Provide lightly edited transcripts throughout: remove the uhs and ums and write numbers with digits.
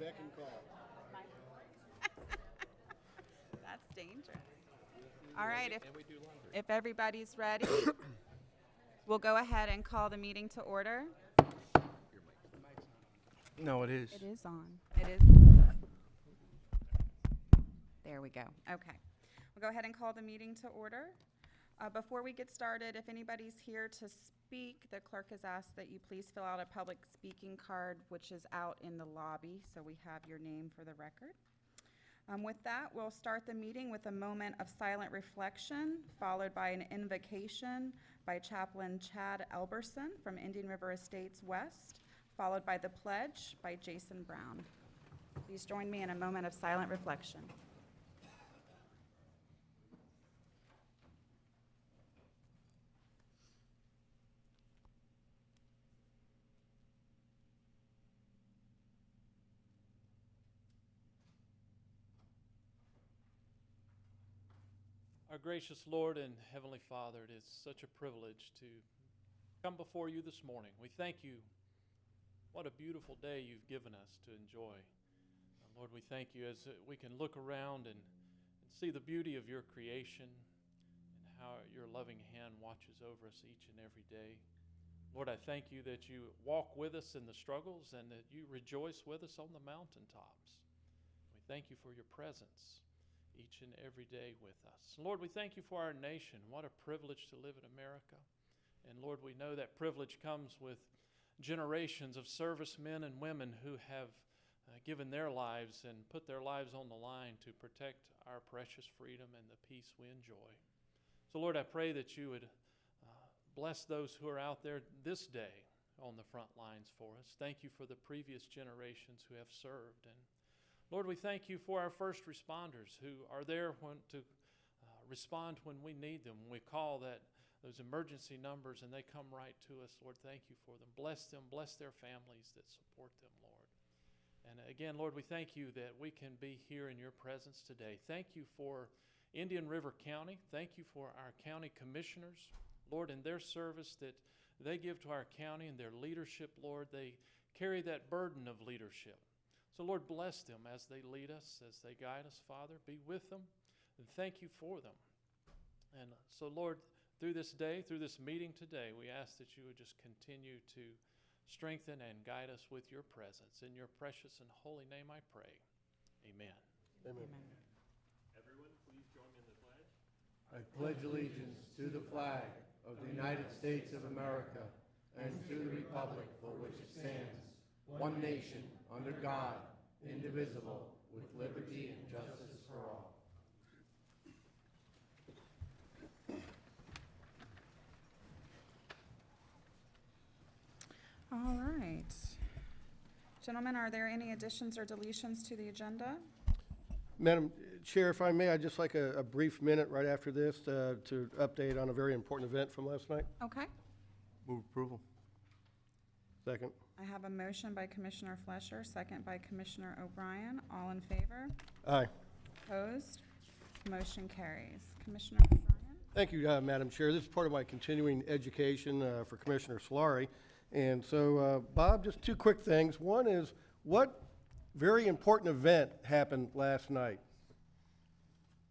beck and call. That's dangerous. All right, if everybody's ready, we'll go ahead and call the meeting to order. No, it is. It is on. It is. There we go. Okay. We'll go ahead and call the meeting to order. Before we get started, if anybody's here to speak, the clerk has asked that you please fill out a public speaking card, which is out in the lobby, so we have your name for the record. With that, we'll start the meeting with a moment of silent reflection, followed by an invocation by Chaplain Chad Elberson from Indian River Estates West, followed by the pledge by Jason Brown. Please join me in a moment of silent reflection. Our gracious Lord and Heavenly Father, it is such a privilege to come before you this morning. We thank you. What a beautiful day you've given us to enjoy. Lord, we thank you as we can look around and see the beauty of your creation and how your loving hand watches over us each and every day. Lord, I thank you that you walk with us in the struggles and that you rejoice with us on the mountaintops. We thank you for your presence each and every day with us. Lord, we thank you for our nation. What a privilege to live in America. And Lord, we know that privilege comes with generations of servicemen and women who have given their lives and put their lives on the line to protect our precious freedom and the peace we enjoy. So Lord, I pray that you would bless those who are out there this day on the front lines for us. Thank you for the previous generations who have served. And Lord, we thank you for our first responders who are there to respond when we need them. We call those emergency numbers and they come right to us. Lord, thank you for them. Bless them, bless their families that support them, Lord. And again, Lord, we thank you that we can be here in your presence today. Thank you for Indian River County. Thank you for our county commissioners, Lord, and their service that they give to our county and their leadership, Lord. They carry that burden of leadership. So, Lord, bless them as they lead us, as they guide us, Father. Be with them, and thank you for them. And so, Lord, through this day, through this meeting today, we ask that you would just continue to strengthen and guide us with your presence. In your precious and holy name I pray. Amen. Amen. Everyone, please join me in the pledge. I pledge allegiance to the flag of the United States of America and to the republic for which it stands, one nation, under God, indivisible, with liberty and justice for all. All right. Gentlemen, are there any additions or deletions to the agenda? Madam Chair, if I may, I'd just like a brief minute right after this to update on a very important event from last night. Okay. Move approval. Second. I have a motion by Commissioner Flesher, second by Commissioner O'Brien. All in favor? Aye. Opposed? Motion carries. Commissioner O'Brien? Thank you, Madam Chair. This is part of my continuing education for Commissioner Solari. And so, Bob, just two quick things. One is, what very important event happened last night?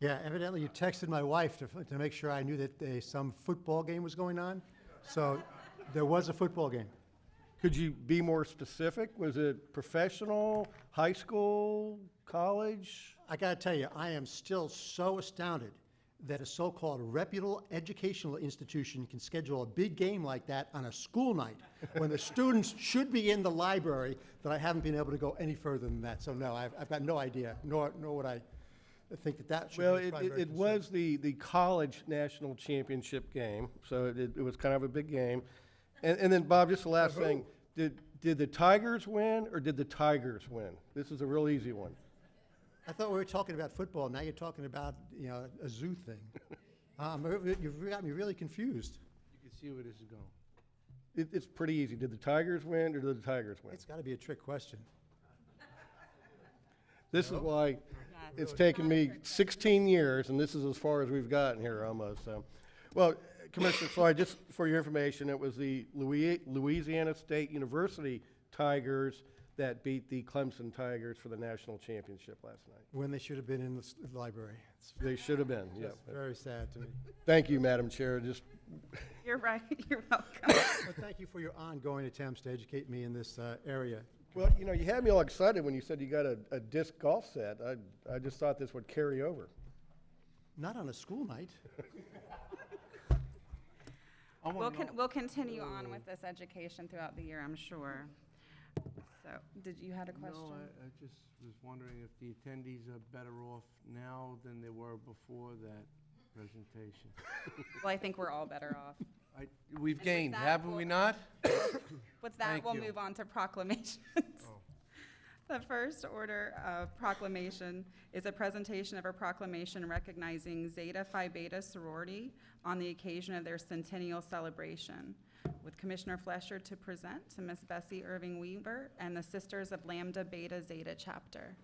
Yeah, evidently you texted my wife to make sure I knew that some football game was going on. So there was a football game. Could you be more specific? Was it professional, high school, college? I got to tell you, I am still so astounded that a so-called reputable educational institution can schedule a big game like that on a school night when the students should be in the library, that I haven't been able to go any further than that. So no, I've got no idea, nor would I think that should Well, be primary it concern. was the college national championship game, so it was kind of a big game. And then, Bob, just the last thing, did the Tigers win or did the Tigers win? This is a real easy one. I thought we were talking about football. Now you're talking about, a zoo thing. You've got me really confused. You can see where this is going. It's pretty easy. Did the Tigers win or did the Tigers win? It's got to be a trick question. This is why it's taken me 16 years, and this is as far as we've gotten here almost. So, well, Commissioner Floyd, just for your information, it was the Louisiana State University Tigers that beat the Clemson Tigers for the national championship last night. When they should have been in the library. It's They should have been, yeah. just very sad to me. Thank you, Madam Chair. Just, You're right, you're welcome. But thank you for your ongoing attempts to educate me in this area. well, you know, you had me all excited when you said you got a disc golf set. I just thought this would carry over. Not on a school night. We'll continue on with this education throughout the year, I'm sure. So, did you had a question? No, I just was wondering if the attendees are better off now than they were before that presentation. Well, I think we're all better off. We've gained, that, haven't we we'll- not? With that, Thank we'll you. move on to proclamations. Oh. The first order of proclamation is a presentation of a proclamation recognizing Zeta Phi Beta sorority on the occasion of their centennial celebration, with Commissioner Flesher to present to Miss Bessie Irving Weaver and the Sisters of Lambda Beta Zeta chapter.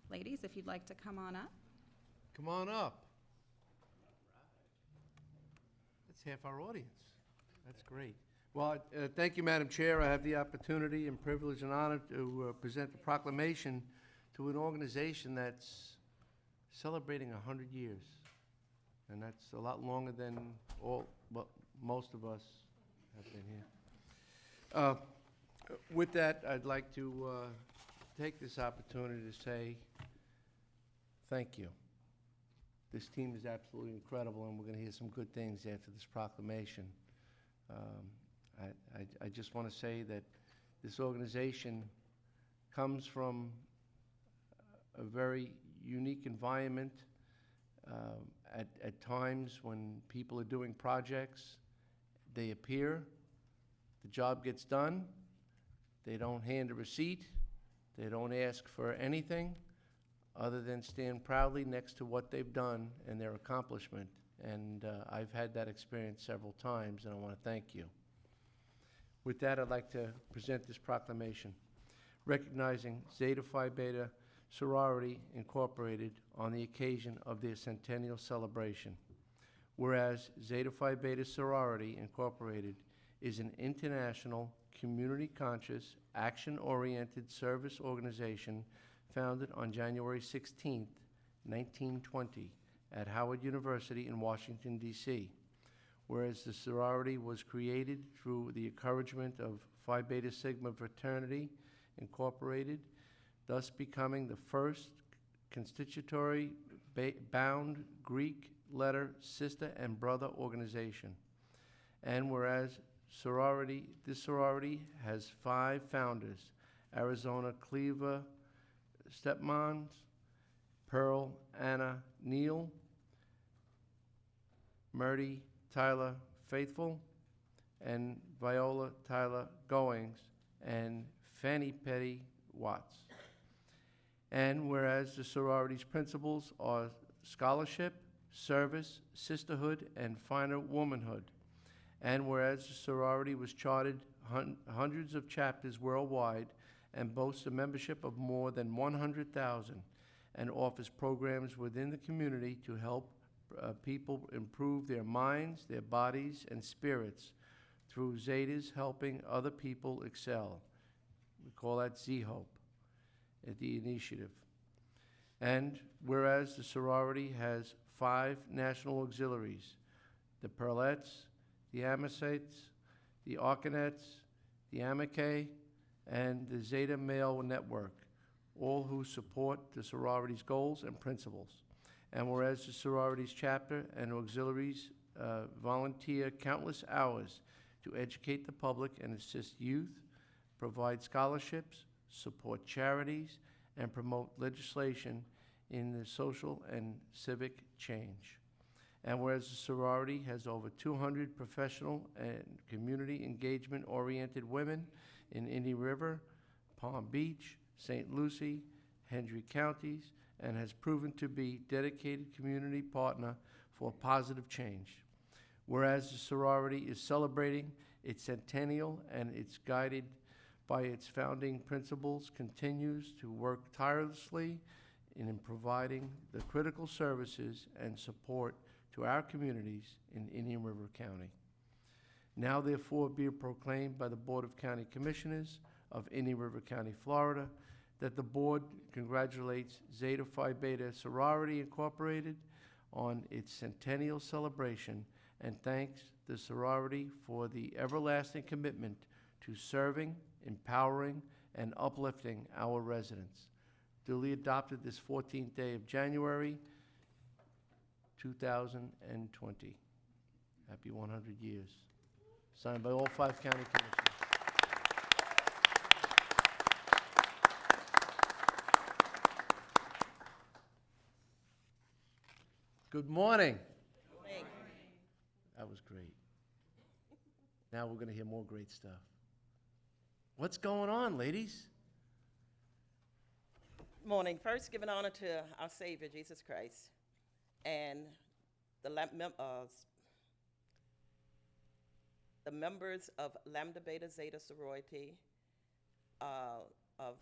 Ladies, if you'd like to come on up. Come on up. That's half our audience. That's great. Well, thank you, Madam Chair. I have the opportunity and privilege and honor to present the proclamation to an organization that's celebrating 100 years. And that's a lot longer than most of us have been here. With that, I'd like to take this opportunity to say thank you. This team is absolutely incredible, and we're going to hear some good things after this proclamation. I just want to say that this organization comes from a very unique environment at times when people are doing projects. They appear, the job gets done, they don't hand a receipt, they don't ask for anything other than stand proudly next to what they've done and their accomplishment. And I've had that experience several times, and I want to thank you. With that, I'd like to present this proclamation recognizing Zeta Phi Beta Sorority Incorporated on the occasion of their centennial celebration. Whereas Zeta Phi Beta Sorority Incorporated is an international, community-conscious, action-oriented service organization founded on January 16, 1920, at Howard University in Washington, D.C. Whereas the sorority was created through the encouragement of Phi Beta Sigma Fraternity Incorporated, thus becoming the first constitutory bound Greek letter sister and brother organization. And whereas this sorority has 5 founders: Arizona Cleaver Stepmans, Pearl Anna Neal, Murdy Tyler Faithful, and Viola Tyler Goings, and Fanny Petty Watts. And whereas the sorority's principles are scholarship, service, sisterhood, and finer womanhood. And whereas the sorority was chartered hundreds of chapters worldwide and boasts a membership of more than 100,000 and offers programs within the community to help people improve their minds, their bodies, and spirits through Zetas helping other people excel. We call that Z-Hope at the initiative. And whereas the sorority has 5 national auxiliaries: the Pearlettes, the Amicettes, the Arcanettes, the Amicae, and the Zeta Male Network, all who support the sorority's goals and principles. And whereas the sorority's chapter and auxiliaries volunteer countless hours to educate the public and assist youth, provide scholarships, support charities, and promote legislation in the social and civic change. And whereas the sorority has over 200 professional and community engagement-oriented women in Indian River, Palm Beach, St. Lucie, Hendry counties, and has proven to be dedicated community partner for positive change. Whereas the sorority is celebrating its centennial and it's guided by its founding principles, continues to work tirelessly in providing the critical services and support to our communities in Indian River County. Now therefore be proclaimed by the Board of County Commissioners of Indian River County, Florida, that the board congratulates Zeta Phi Beta Sorority Incorporated on its centennial celebration and thanks the sorority for the everlasting commitment to serving, empowering, and uplifting our residents. Duly adopted this 14th day of January, 2020. Happy 100 years. Signed by all 5 county commissioners. Good morning. That was great. Now we're going to hear more great stuff. What's going on, ladies? Morning. First, giving honor to our Savior, Jesus Christ, and the members of Lambda Beta Zeta Sorority, of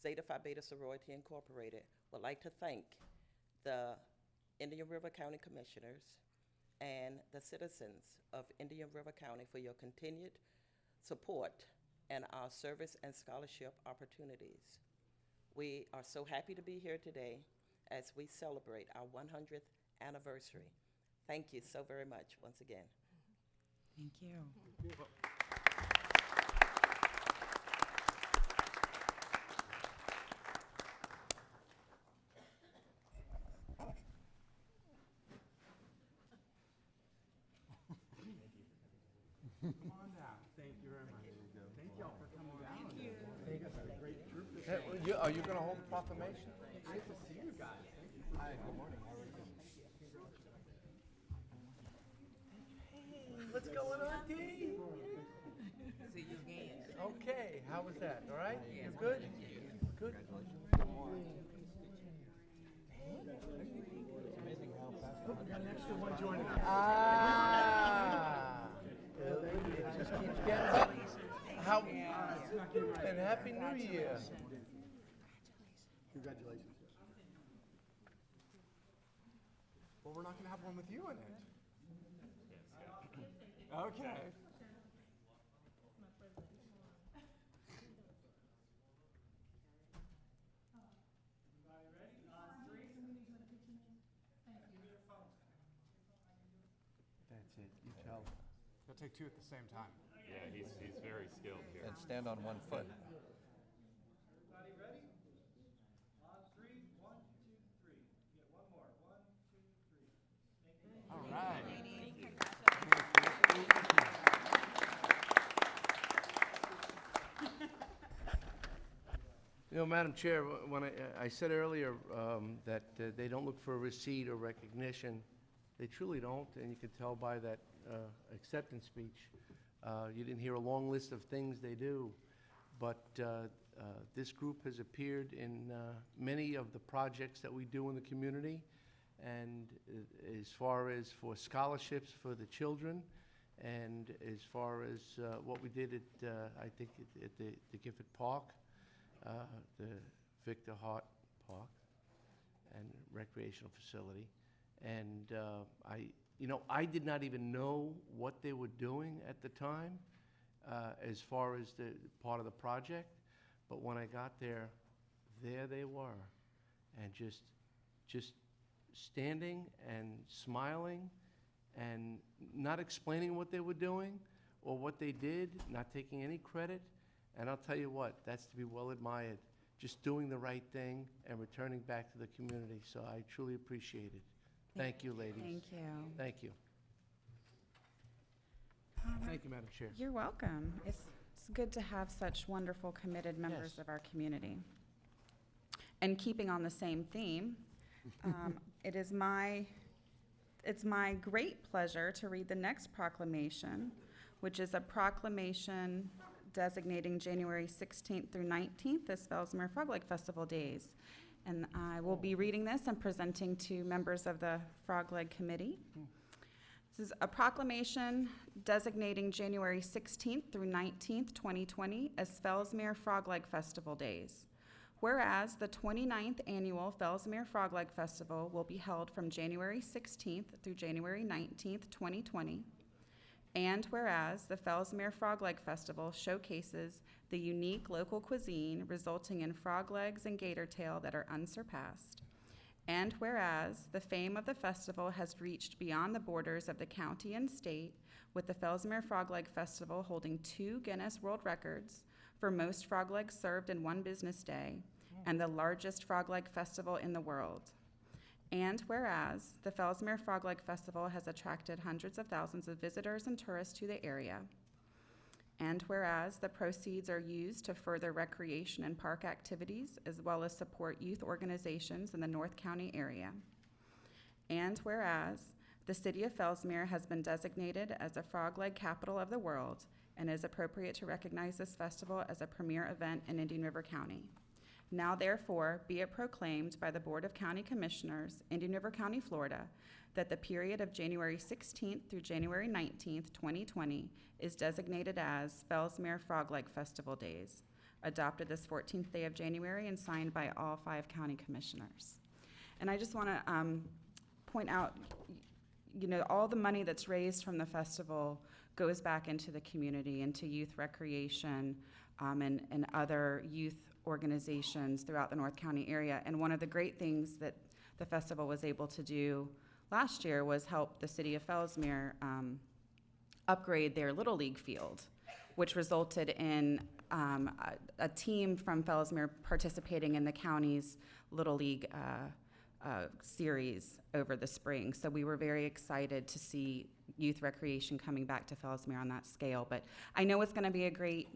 Zeta Phi Beta Sorority Incorporated. Would like to thank the Indian River County Commissioners and the citizens of Indian River County for your continued support and our service and scholarship opportunities. We are so happy to be here today as we celebrate our 100th anniversary. Thank you so very much once again. Thank you. Come on down. Thank you very much. Thank y'all for coming down. Thank you. Are you going to hold the proclamation? Nice to see you guys. Hi, good morning. How are you? Hey, what's going on, team? See you again. Okay, how was that? All right? You're good? Good. Ah, it just keeps getting better. How, and Happy New Year. Congratulations. Well, we're not going to have one with you in it. Okay. That's it, you tell. They'll take 2 at the same time. Yeah, he's very skilled here. And stand on one foot. Everybody ready? On 3, 1, 2, 3. Get one more. 1, 2, 3. All right. You know, Madam Chair, when I said earlier that they don't look for a receipt or recognition, they truly don't, and you can tell by that acceptance speech. You didn't hear a long list of things they do, but this group has appeared in many of the projects that we do in the community, and as far as for scholarships for the children, and as far as what we did at, I think, at the Gifford Park, the Victor Hart Park and recreational facility. And I did not even know what they were doing at the time as far as the part of the project. But when I got there they were. And just standing and smiling and not explaining what they were doing or what they did, not taking any credit. And I'll tell you what, that's to be well admired. Just doing the right thing and returning back to the community. So I truly appreciate it. Thank you, ladies. Thank you. Thank you. Thank you, Madam Chair. You're welcome. It's good to have such wonderful, committed members Yes. of our community. And keeping on the same theme, it's my great pleasure to read the next proclamation, which is a proclamation designating January 16th through 19th as Fellsmere Frog Lake Festival Days. And I will be reading this and presenting to members of the Frog Leg Committee. This is a proclamation designating January 16th through 19th, 2020 as Fellsmere Frog Leg Festival Days. Whereas the 29th annual Fellsmere Frog Leg Festival will be held from January 16th through January 19th, 2020, And whereas the Fellsmere Frog Leg Festival showcases the unique local cuisine resulting in frog legs and gator tail that are unsurpassed. And whereas the fame of the festival has reached beyond the borders of the county and state, with the Fellsmere Frog Leg Festival holding 2 Guinness World Records for most frog legs served in one business day, and the largest frog leg festival in the world. And whereas the Fellsmere Frog Leg Festival has attracted hundreds of thousands of visitors and tourists to the area. And whereas the proceeds are used to further recreation and park activities, as well as support youth organizations in the North County area. And whereas the city of Fellsmere has been designated as a frog leg capital of the world, and is appropriate to recognize this festival as a premier event in Indian River County. Now therefore, be it proclaimed by the Board of County Commissioners, Indian River County, Florida, that the period of January 16th through January 19th, 2020 is designated as Fellsmere Frog Leg Festival Days, adopted this 14th day of January and signed by all 5 county commissioners. And I just want to point out, you know, all the money that's raised from the festival goes back into the community, into youth recreation, and other youth organizations throughout the North County area. And one of the great things that the festival was able to do last year was help the city of Fellsmere upgrade their Little League field, which resulted in a team from Fellsmere participating in the county's Little League series over the spring. So we were very excited to see youth recreation coming back to Fellsmere on that scale. But I know it's going to be a great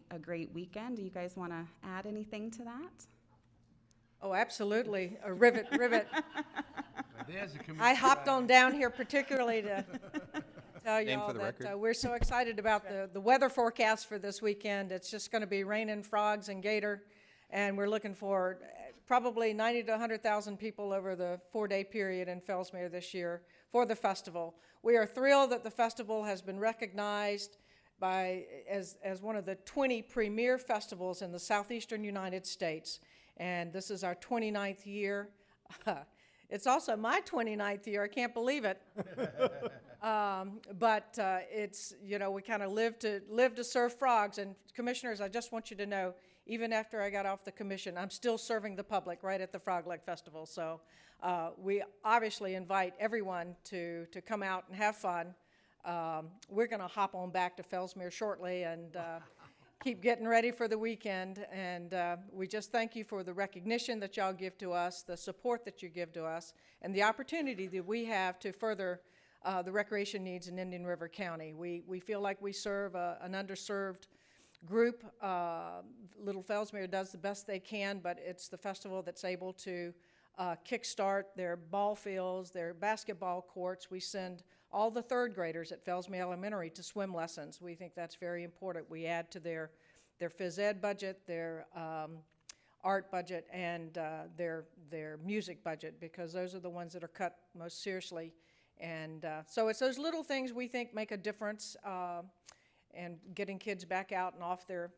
weekend. Do you guys want to add anything to that? Oh, absolutely. A rivet. There's a commissioner. I hopped on down here particularly to tell you Name all for the that record. we're so excited about the weather forecast for this weekend. It's just going to be raining frogs and gator, and we're looking for probably 90 to 100,000 people over the 4-day period in Fellsmere this year for the festival. We are thrilled that the festival has been recognized as one of the 20 premier festivals in the southeastern United States, and this is our 29th year. It's also my 29th year. I can't believe it. But it's, you know, we kind of live to serve frogs. And commissioners, I just want you to know, even after I got off the commission, I'm still serving the public right at the Frog Leg Festival. So we obviously invite everyone to come out and have fun. We're going to hop on back to Fellsmere shortly and keep getting ready for the weekend. And we just thank you for the recognition that y'all give to us, the support that you give to us, and the opportunity that we have to further the recreation needs in Indian River County. We feel like we serve an underserved group. Little Fellsmere does the best they can, but it's the festival that's able to kickstart their ball fields, their basketball courts. We send all the 3rd graders at Fellsmere Elementary to swim lessons. We think that's very important. We add to their phys ed budget, their art budget, and their music budget, because those are the ones that are cut most seriously. And so it's those little things we think make a difference, and getting kids back out and off their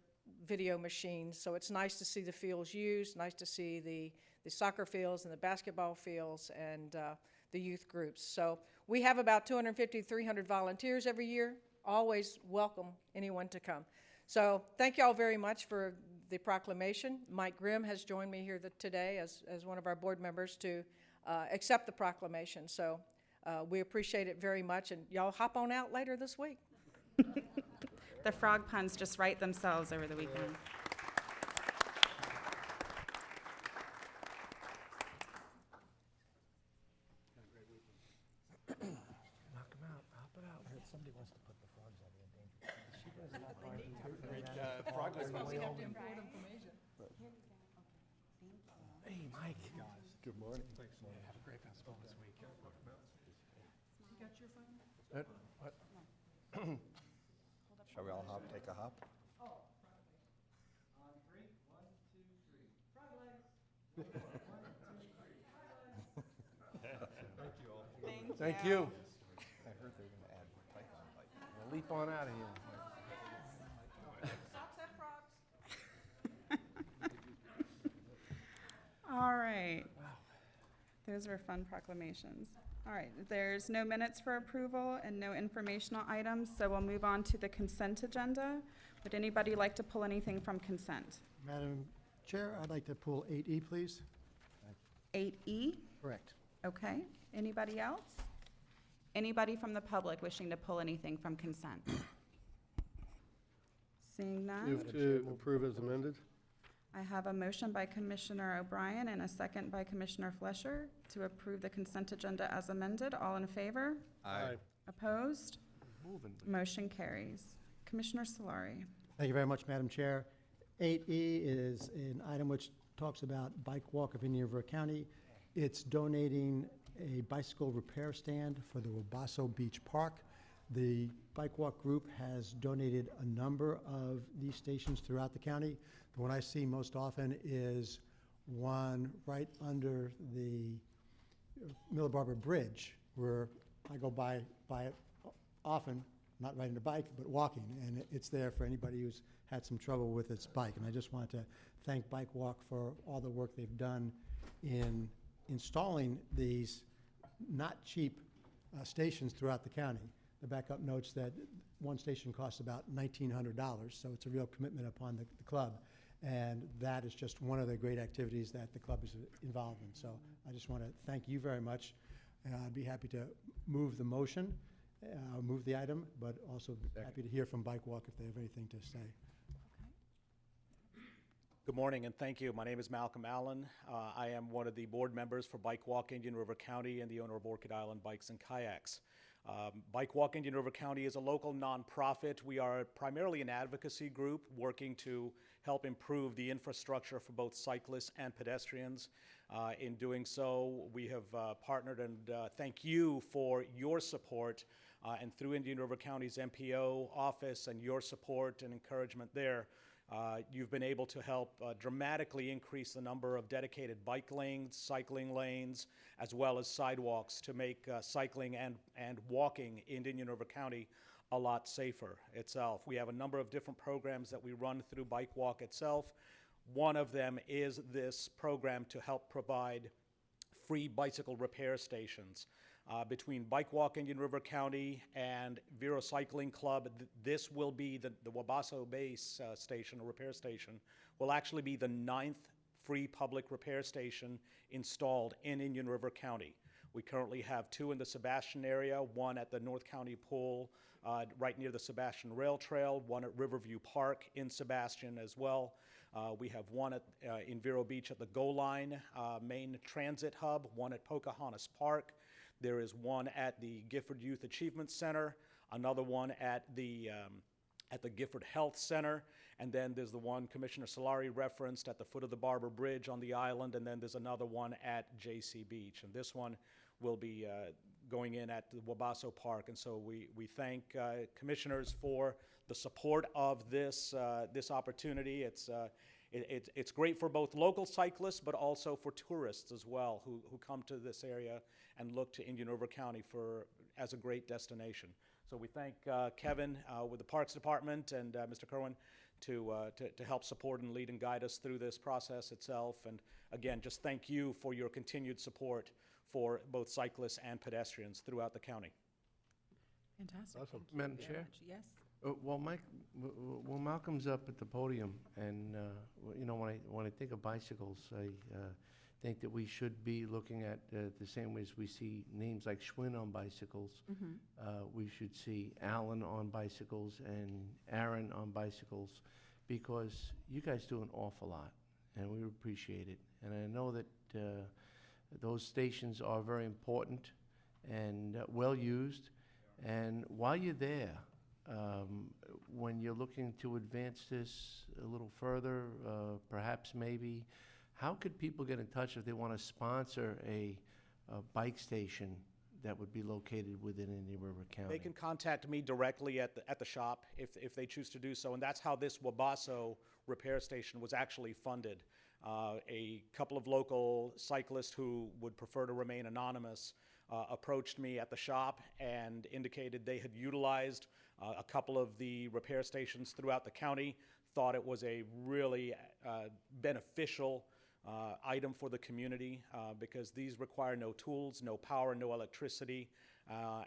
video machines. So it's nice to see the fields used, nice to see the soccer fields and the basketball fields and the youth groups. So we have about 250, 300 volunteers every year. Always welcome anyone to come. So thank you all very much for the proclamation. Mike Grimm has joined me here today as one of our board members to accept the proclamation. So we appreciate it very much, and y'all hop on out later this week. The frog puns just write themselves over the weekend. Knock them out, hop it out. Somebody wants to put the frogs out in danger. She does not Hey, Mike. Good morning. Have a great festival this week. You got your phone? What? Shall we all take a hop? On 3, 1, 2, 3. Frog legs. 1, 2, 3. Thank you. I heard they were going to add Python bite. We'll leap on out of here. Socks have frogs. All right. Those were fun proclamations. All right, there's no minutes for approval and no informational items, so we'll move on to the consent agenda. Would anybody like to pull anything from consent? Madam Chair, I'd like to pull 8E, please. 8E, Correct. okay. Anybody else? Anybody from the public wishing to pull anything from consent? Seeing none, Move to approve as amended. I have a motion by Commissioner O'Brien and a second by Commissioner Flesher to approve the consent agenda as amended. All in favor? Aye. Opposed? Moving. Motion carries. Commissioner Solari. Thank you very much, Madam Chair. 8E is an item which talks about Bike Walk of Indian River County. It's donating a bicycle repair stand for the Wabasso Beach Park. The Bike Walk Group has donated a number of these stations throughout the county. The one I see most often is one right under the Miller Barber Bridge, where I go by it often, not riding a bike, but walking, and it's there for anybody who's had some trouble with its bike. And I just wanted to thank Bike Walk for all the work they've done in installing these not cheap stations throughout the county. The backup notes that one station costs about $1,900, so it's a real commitment upon the club. And that is just one of the great activities that the club is involved in. So I just want to thank you very much. And I'd be happy to move the motion, move the item, but also happy to hear from Bike Walk if they have anything to say. Good morning and thank you. My name is Malcolm Allen. I am one of the board members for Bike Walk Indian River County and the owner of Orchid Island Bikes and Kayaks. Bike Walk Indian River County is a local nonprofit. We are primarily an advocacy group working to help improve the infrastructure for both cyclists and pedestrians. In doing so, we have partnered, and thank you for your support and through Indian River County's MPO office and your support and encouragement there. You've been able to help dramatically increase the number of dedicated bike lanes, cycling lanes, as well as sidewalks to make cycling and walking in Indian River County a lot safer itself. We have a number of different programs that we run through Bike Walk itself. One of them is this program to help provide free bicycle repair stations. Between Bike Walk Indian River County and Vero Cycling Club, this will be the Wabasso Base station, or repair station, will actually be the 9th free public repair station installed in Indian River County. We currently have 2 in the Sebastian area, one at the North County Pool right near the Sebastian Rail Trail, one at Riverview Park in Sebastian as well. We have one in Vero Beach at the Go Line main transit hub, one at Pocahontas Park. There is one at the Gifford Youth Achievement Center, another one at the Gifford Health Center, and then there's the one Commissioner Solari referenced at the foot of the Barber Bridge on the island, and then there's another one at JC Beach. And this one will be going in at the Wabasso Park. And so we thank commissioners for the support of this opportunity. It's great for both local cyclists, but also for tourists as well who come to this area and look to Indian River County as a great destination. So we thank Kevin with the Parks Department and Mr. Kerwin to help support and lead and guide us through this process itself. And again, just thank you for your continued support for both cyclists and pedestrians throughout the county. Fantastic. Awesome. Madam Very Chair? much. Yes. Well, Malcolm's up at the podium, and when I think of bicycles, I think that we should be looking at the same way as we see names like Schwinn on bicycles. We should see Alan on bicycles and Aaron on bicycles, because you guys do an awful lot, and we appreciate it. And I know that those stations are very important and well used. And while you're there, when you're looking to advance this a little further, perhaps maybe, how could people get in touch if they want to sponsor a bike station that would be located within Indian River County? They can contact me directly at the shop if they choose to do so, and that's how this Wabasso repair station was actually funded. A couple of local cyclists who would prefer to remain anonymous approached me at the shop and indicated they had utilized a couple of the repair stations throughout the county, thought it was a really beneficial item for the community because these require no tools, no power, no electricity,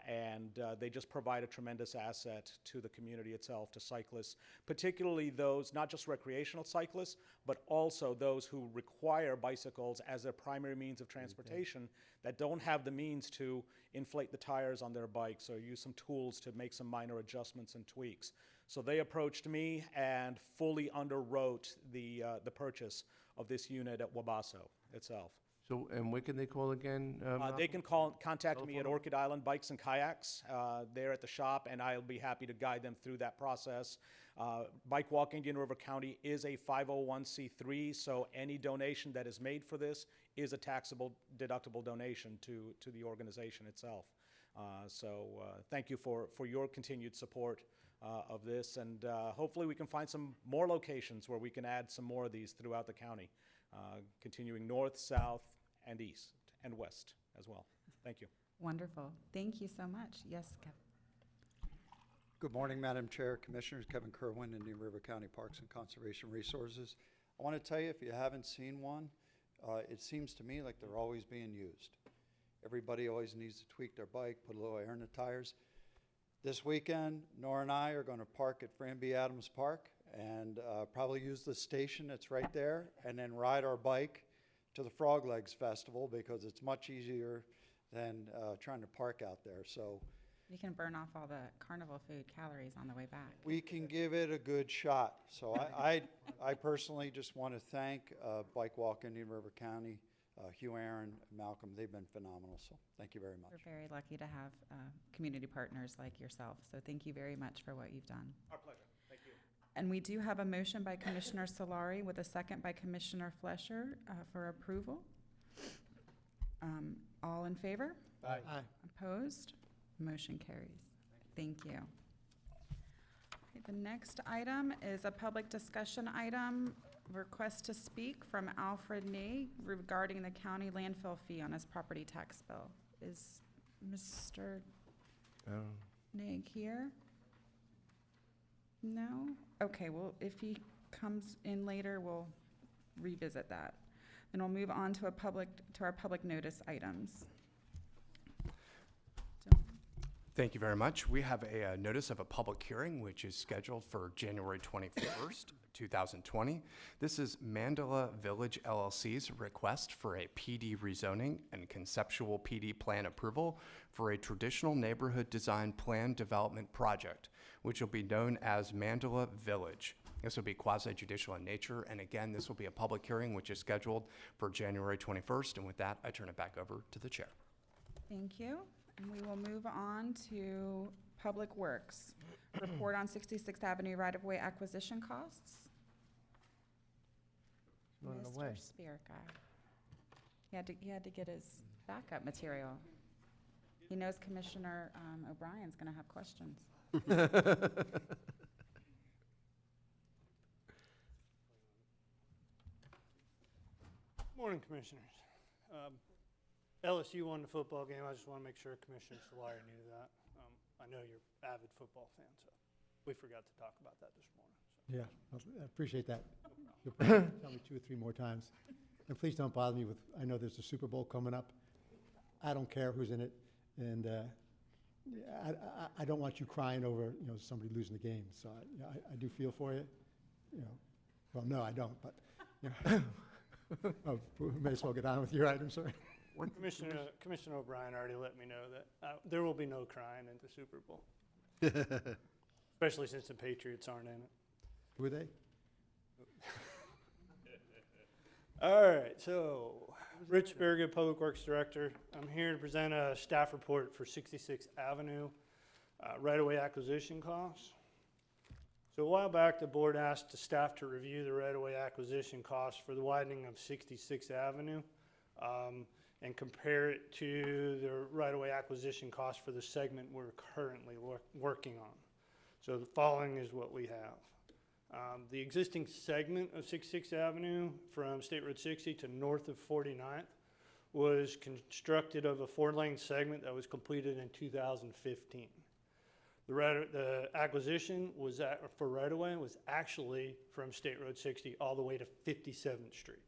and they just provide a tremendous asset to the community itself, to cyclists, particularly those, not just recreational cyclists, but also those who require bicycles as their primary means of transportation that don't have the means to inflate the tires on their bikes or use some tools to make some minor adjustments and tweaks. So they approached me and fully underwrote the purchase of this unit at Wabasso itself. So, and what can they call again? They can contact me at Orchid Island Bikes and Kayaks. They're at the shop, and I'll be happy to guide them through that process. Bike Walk Indian River County is a 501c3, so any donation that is made for this is a taxable deductible donation to the organization itself. Thank you for your continued support of this, and hopefully we can find some more locations where we can add some more of these throughout the county, continuing north, south, and east, and west as well. Thank you. Wonderful. Thank you so much. Yes, Kevin. Good morning, Madam Chair, Commissioners. Kevin Kerwin, Indian River County Parks and Conservation Resources. I want to tell you, if you haven't seen one, it seems to me like they're always being used. Everybody always needs to tweak their bike, put a little air in the tires. This weekend, Nora and I are going to park at Fran B. Adams Park and probably use the station that's right there and then ride our bike to the Frog Legs Festival because it's much easier than trying to park out there. So You can burn off all the carnival food calories on the way back. we can give it a good shot. So I personally just want to thank Bike Walk Indian River County, Hugh Aaron, Malcolm. They've been phenomenal. So thank you very much. We're very lucky to have community partners like yourself. So thank you very much for what you've done. Our pleasure. Thank you. And we do have a motion by Commissioner Solari with a second by Commissioner Flesher for approval. All in favor? Aye. Opposed? Motion carries. Thank you. Okay, the next item is a public discussion item, request to speak from Alfred Nag regarding the county landfill fee on his property tax bill. Is Mr. Nag here? No? Okay, well, if he comes in later, we'll revisit that. Then we'll move on to our public notice items. Thank you very much. We have a notice of a public hearing which is scheduled for January 21st, 2020. This is Mandela Village LLC's request for a PD rezoning and conceptual PD plan approval for a traditional neighborhood design plan development project, which will be known as Mandela Village. This will be quasi-judicial in nature, and again, this will be a public hearing which is scheduled for January 21st, and with that, I turn it back over to the chair. Thank you. And we will move on to Public Works. Report on 66th Avenue right-of-way acquisition costs. Running Mr. away. Spierka. He had to get his backup material. He knows Commissioner O'Brien's going to have questions. Morning, Commissioners. LSU won the football game. I just want to make sure Commissioner Solari knew that. I know you're an avid football fan, so we forgot to talk about that this morning. So. Yeah, I appreciate that. You'll probably tell me 2 or 3 more times. And please don't bother me with, I know there's a Super Bowl coming up. I don't care who's in it. And I don't want you crying over, somebody losing the game. So I do feel for you. Well, no, I don't, but, we may as well get on with your item, sorry. Commissioner O'Brien already let me know that there will be no crying at the Super Bowl. Especially since the Patriots aren't in it. Who are they? All right, so Rich Berger, Public Works Director. I'm here to present a staff report for 66th Avenue right-of-way acquisition costs. So a while back, the board asked the staff to review the right-of-way acquisition costs for the widening of 66th Avenue and compare it to the right-of-way acquisition cost for the segment we're currently working on. So the following is what we have. The existing segment of 66th Avenue from State Road 60 to north of 49th was constructed of a 4-lane segment that was completed in 2015. The acquisition was for right-of-way was actually from State Road 60 all the way to 57th Street.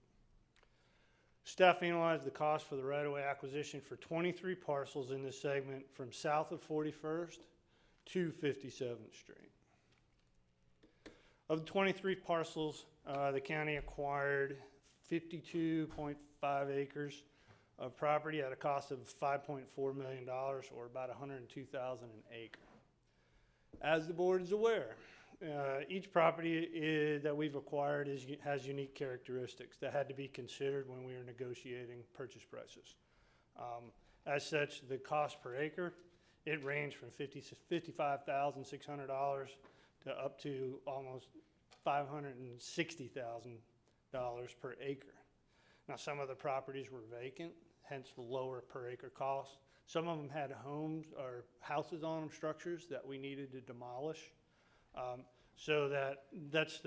Staff analyzed the cost for the right-of-way acquisition for 23 parcels in this segment from south of 41st to 57th Street. Of the 23 parcels, the county acquired 52.5 acres of property at a cost of $5.4 million, or about $102,000 an acre. As the board is aware, each property that we've acquired has unique characteristics that had to be considered when we were negotiating purchase prices. As such, the cost per acre, it ranged from $55,600 to up to almost $560,000 per acre. Now, some of the properties were vacant, hence the lower per acre cost. Some of them had homes or houses on them, structures that we needed to demolish. So that's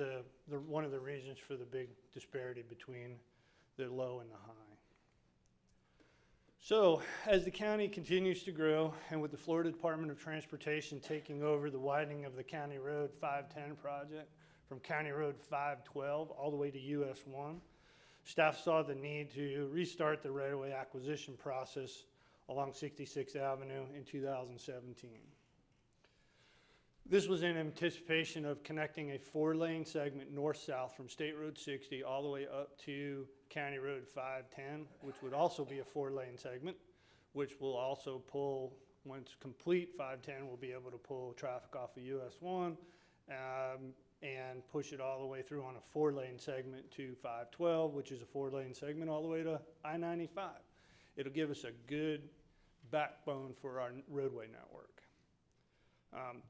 one of the reasons for the big disparity between the low and the high. So as the county continues to grow, and with the Florida Department of Transportation taking over the widening of the County Road 510 project from County Road 512 all the way to US 1, staff saw the need to restart the right-of-way acquisition process along 66th Avenue in 2017. This was in anticipation of connecting a 4-lane segment north-south from State Road 60 all the way up to County Road 510, which would also be a 4-lane segment, which will also pull, once complete, 510 will be able to pull traffic off of US 1 and push it all the way through on a 4-lane segment to 512, which is a 4-lane segment all the way to I-95. It'll give us a good backbone for our roadway network.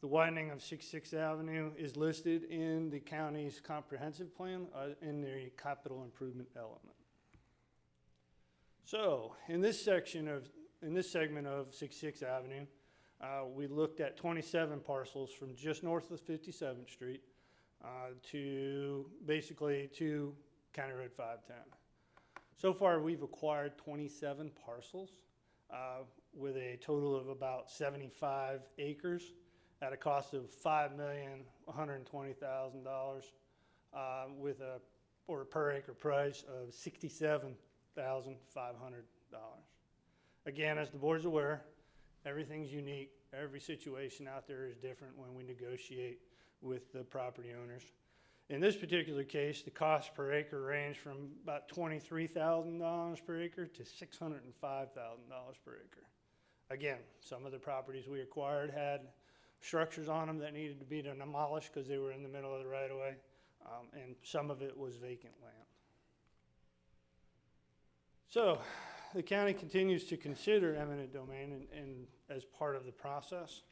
The widening of 66th Avenue is listed in the county's comprehensive plan in the capital improvement element. So in this segment of 66th Avenue, we looked at 27 parcels from just north of 57th Street to basically to County Road 510. So far, we've acquired 27 parcels with a total of about 75 acres at a cost of $5,120,000 with a per acre price of $67,500. Again, as the board's aware, everything's unique. Every situation out there is different when we negotiate with the property owners. In this particular case, the cost per acre ranged from about $23,000 per acre to $605,000 per acre. Again, some of the properties we acquired had structures on them that needed to be demolished because they were in the middle of the right-of-way, and some of it was vacant land. So the county continues to consider eminent domain and as part of the process.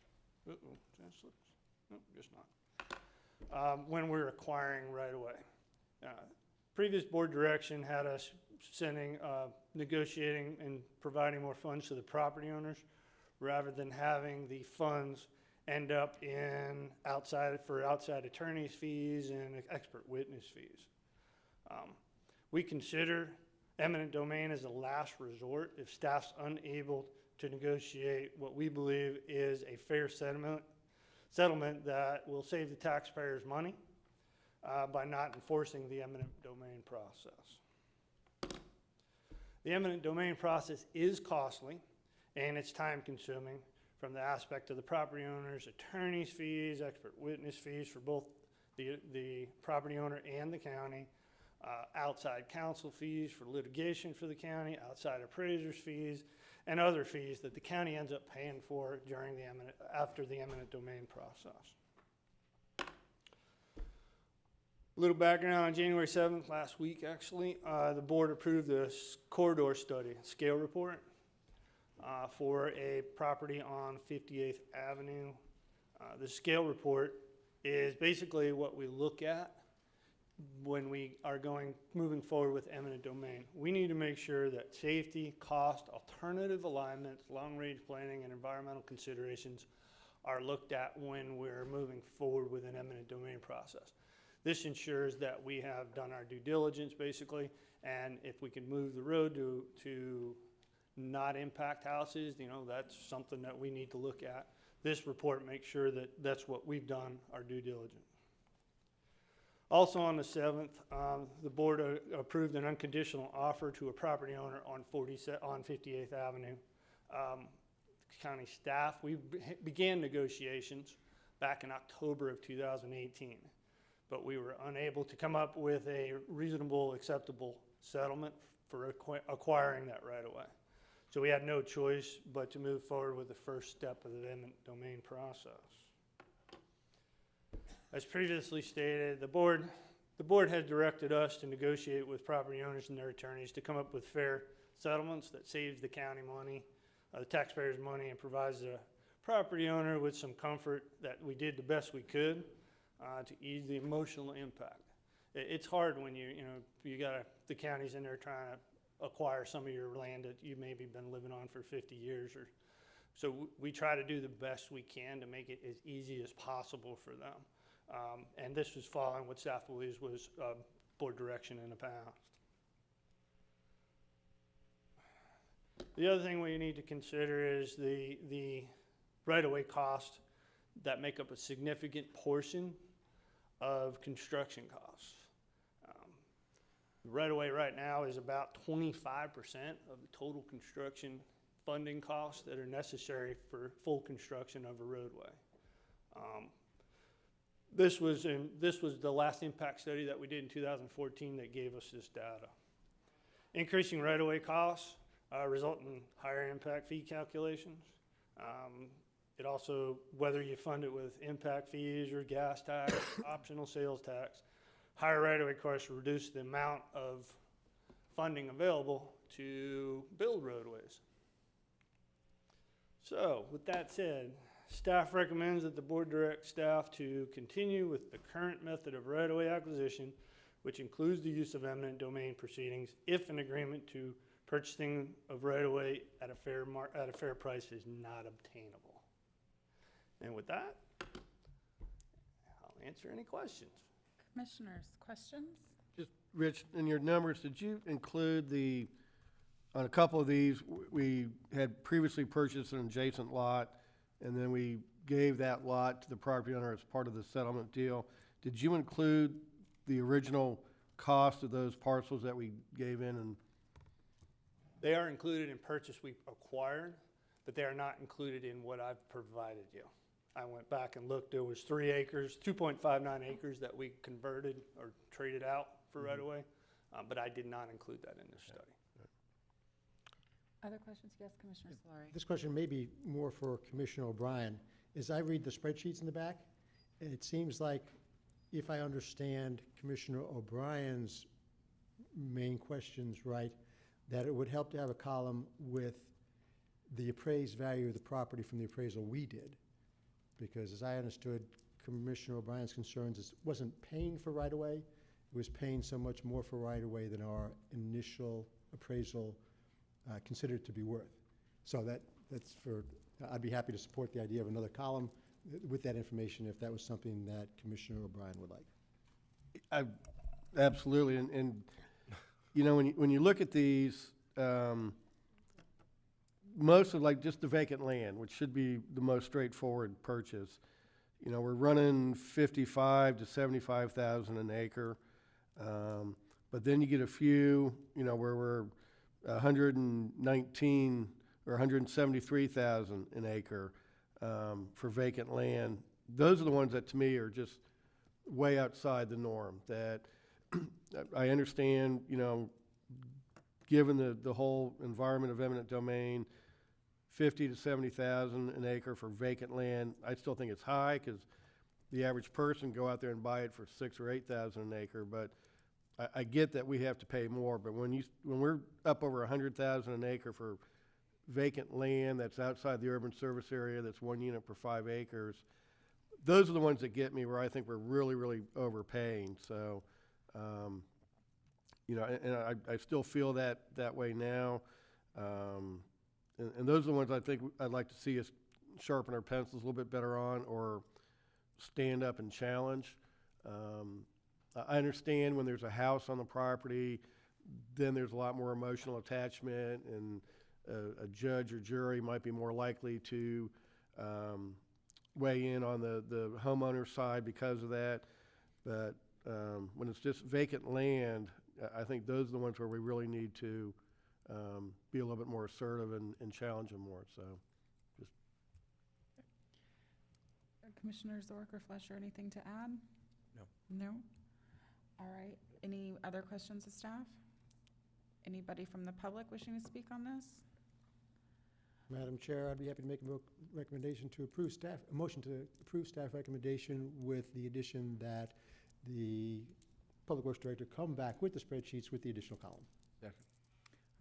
Just not. When we're acquiring right-of-way. Previous board direction had us negotiating and providing more funds to the property owners rather than having the funds end up in outside attorney's fees and expert witness fees. We consider eminent domain as a last resort if staff's unable to negotiate what we believe is a fair settlement that will save the taxpayers money by not enforcing the eminent domain process. The eminent domain process is costly and it's time consuming from the aspect of the property owner's attorney's fees, expert witness fees for both the property owner and the county, outside counsel fees for litigation for the county, outside appraiser's fees, and other fees that the county ends up paying for after the eminent domain process. A little background: on January 7th, last week actually, the board approved the corridor study scale report for a property on 58th Avenue. The scale report is basically what we look at when we are moving forward with eminent domain. We need to make sure that safety, cost, alternative alignments, long-range planning, and environmental considerations are looked at when we're moving forward with an eminent domain process. This ensures that we have done our due diligence, basically, and if we can move the road to not impact houses, that's something that we need to look at. This report makes sure that that's what we've done, our due diligence. Also on the 7th, the board approved an unconditional offer to a property owner on 58th Avenue. County staff, we began negotiations back in October of 2018, but we were unable to come up with a reasonable, acceptable settlement for acquiring that right away. So we had no choice but to move forward with the first step of the eminent domain process. As previously stated, the board had directed us to negotiate with property owners and their attorneys to come up with fair settlements that saves the county money, the taxpayers' money, and provides the property owner with some comfort that we did the best we could to ease the emotional impact. It's hard when you got the county's in there trying to acquire some of your land that you maybe been living on for 50 years, or so we try to do the best we can to make it as easy as possible for them. And this was following what staff believes was board direction in the past. The other thing we need to consider is the right-of-way costs that make up a significant portion of construction costs. The right-of-way right now is about 25% of the total construction funding costs that are necessary for full construction of a roadway. This was the last impact study that we did in 2014 that gave us this data. Increasing right-of-way costs result in higher impact fee calculations. It also, whether you fund it with impact fees or gas tax, optional sales tax, higher right-of-way costs reduce the amount of funding available to build roadways. So, with that said, staff recommends that the board direct staff to continue with the current method of right-of-way acquisition, which includes the use of eminent domain proceedings if an agreement to purchasing of right-of-way at a fair price is not obtainable. And with that, I'll answer any questions. Commissioners, questions? Just, Rich, in your numbers, did you include on a couple of these, we had previously purchased an adjacent lot, and then we gave that lot to the property owner as part of the settlement deal. Did you include the original cost of those parcels that we gave in? And they are included in purchase we acquired, but they are not included in what I've provided you. I went back and looked. There was 3 acres, 2.59 acres that we converted or traded out for right-of-way, but I did not include that in this study. Other questions? Yes, Commissioner Solari. This question may be more for Commissioner O'Brien. As I read the spreadsheets in the back, it seems like, if I understand Commissioner O'Brien's main questions right, that it would help to have a column with the appraised value of the property from the appraisal we did. Because as I understood Commissioner O'Brien's concerns, it wasn't paying for right-of-way, it was paying so much more for right-of-way than our initial appraisal considered to be worth. So that's I'd be happy to support the idea of another column with that information if that was something that Commissioner O'Brien would like. Absolutely, and you know, when you look at these, most of like just the vacant land, which should be the most straightforward purchase, you know, we're running 55 to 75,000 an acre, but then you get a few, you know, where we're 119 or 173,000 an acre for vacant land. Those are the ones that to me are just way outside the norm. That I understand, you know, given the whole environment of eminent domain, 50 to 70,000 an acre for vacant land, I still think it's high because the average person go out there and buy it for 6,000 or 8,000 an acre. But I get that we have to pay more. But when we're up over 100,000 an acre for vacant land that's outside the urban service area, that's 1 unit per 5 acres, those are the ones that get me where I think we're really, really overpaying. So, you know, and I still feel that way now. And those are the ones I think I'd like to see us sharpen our pencils a little bit better on, or stand up and challenge. I understand when there's a house on the property, then there's a lot more emotional attachment, and a judge or jury might be more likely to weigh in on the homeowner side because of that. But when it's just vacant land, I think those are the ones where we really need to be a little bit more assertive and challenge them more, so. Commissioner Zork or Fletcher, anything to add? No. No? All right. Any other questions of staff? Anybody from the public wishing to speak on this? Madam Chair, I'd be happy to make a recommendation to approve staff, a motion to approve staff recommendation with the addition that the Public Works Director come back with the spreadsheets with the additional column. Second.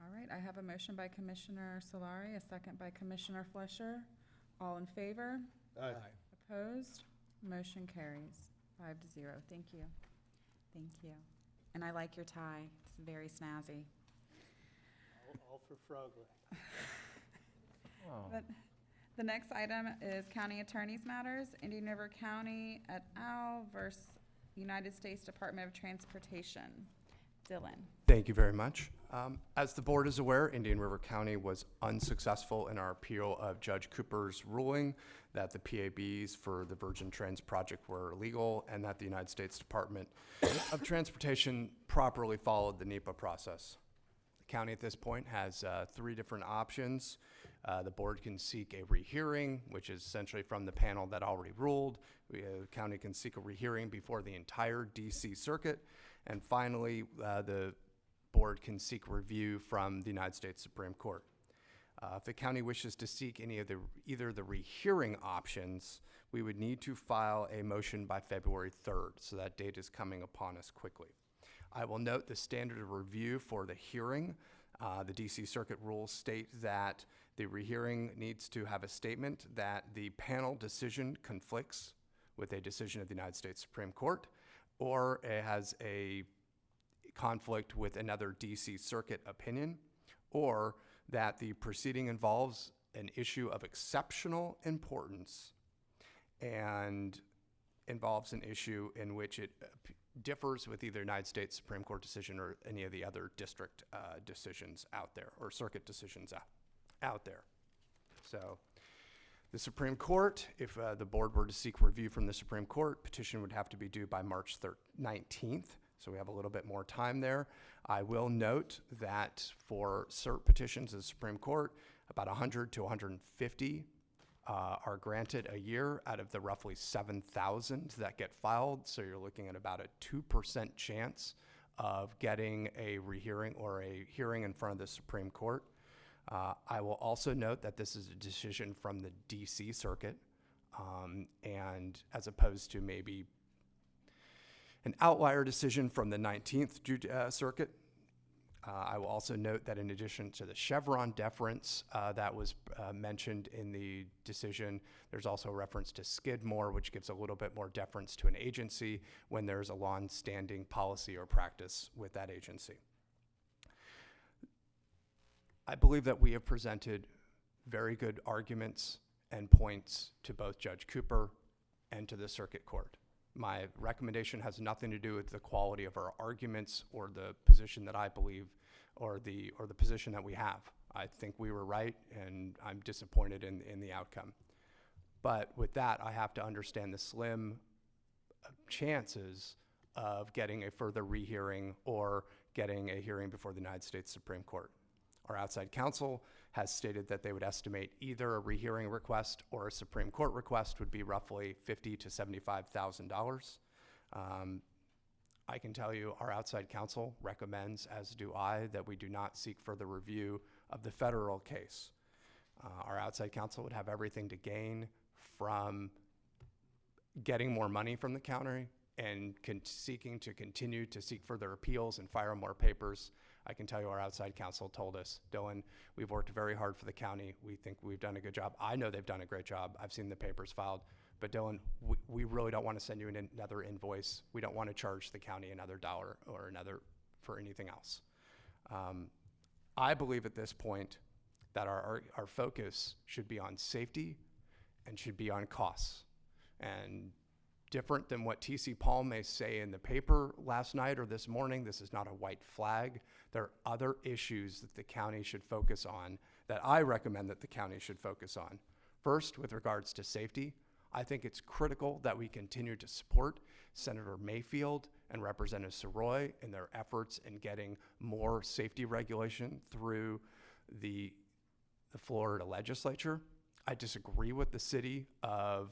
All right, I have a motion by Commissioner Solari, a second by Commissioner Fletcher. All in favor? Aye. Opposed? Motion carries 5-0. Thank you. Thank you. And I like your tie. It's very snazzy. All for Frog Leg. But the next item is County Attorney's Matters, Indian River County et al. Versus United States Department of Transportation. Dylan. Thank you very much. As the board is aware, Indian River County was unsuccessful in our appeal of Judge Cooper's ruling that the PABs for the Virgin Trains project were illegal and that the United States Department of Transportation properly followed the NEPA process. The county at this point has 3 different options. The board can seek a rehearing, which is essentially from the panel that already ruled. The county can seek a rehearing before the entire DC circuit. And finally, the board can seek review from the United States Supreme Court. If the county wishes to seek either the rehearing options, we would need to file a motion by February 3rd, so that date is coming upon us quickly. I will note the standard of review for the hearing. The DC Circuit rules state that the rehearing needs to have a statement that the panel decision conflicts with a decision of the United States Supreme Court, or it has a conflict with another DC Circuit opinion, or that the proceeding involves an issue of exceptional importance and involves an issue in which it differs with either United States Supreme Court decision or any of the other district decisions out there, or circuit decisions out there. So the Supreme Court, if the board were to seek review from the Supreme Court, petition would have to be due by March 19th. So we have a little bit more time there. I will note that for cert petitions to the Supreme Court, about 100 to 150 are granted a year out of the roughly 7,000 that get filed. So you're looking at about a 2% chance of getting a rehearing or a hearing in front of the Supreme Court. I will also note that this is a decision from the DC Circuit, and as opposed to maybe an outlier decision from the 19th Circuit. I will also note that in addition to the Chevron deference that was mentioned in the decision, there's also a reference to Skidmore, which gives a little bit more deference to an agency when there's a long-standing policy or practice with that agency. I believe that we have presented very good arguments and points to both Judge Cooper and to the Circuit Court. My recommendation has nothing to do with the quality of our arguments or the position that I believe or the position that we have. I think we were right, and I'm disappointed in the outcome. But with that, I have to understand the slim chances of getting a further rehearing or getting a hearing before the United States Supreme Court. Our outside counsel has stated that they would estimate either a rehearing request or a Supreme Court request would be roughly $50,000 to $75,000. I can tell you our outside counsel recommends, as do I, that we do not seek further review of the federal case. Our outside counsel would have everything to gain from getting more money from the county and seeking to continue to seek further appeals and file more papers. I can tell you our outside counsel told us, Dylan, we've worked very hard for the county. We think we've done a good job. I know they've done a great job. I've seen the papers filed. But Dylan, we really don't want to send you another invoice. We don't want to charge the county another dollar or another for anything else. I believe at this point that our focus should be on safety and should be on costs. And different than what T.C. Paul may say in the paper last night or this morning, this is not a white flag. There are other issues that the county should focus on, that I recommend that the county should focus on. First, with regards to safety, I think it's critical that we continue to support Senator Mayfield and Representative Soroy in their efforts in getting more safety regulation through the Florida legislature. I disagree with the city of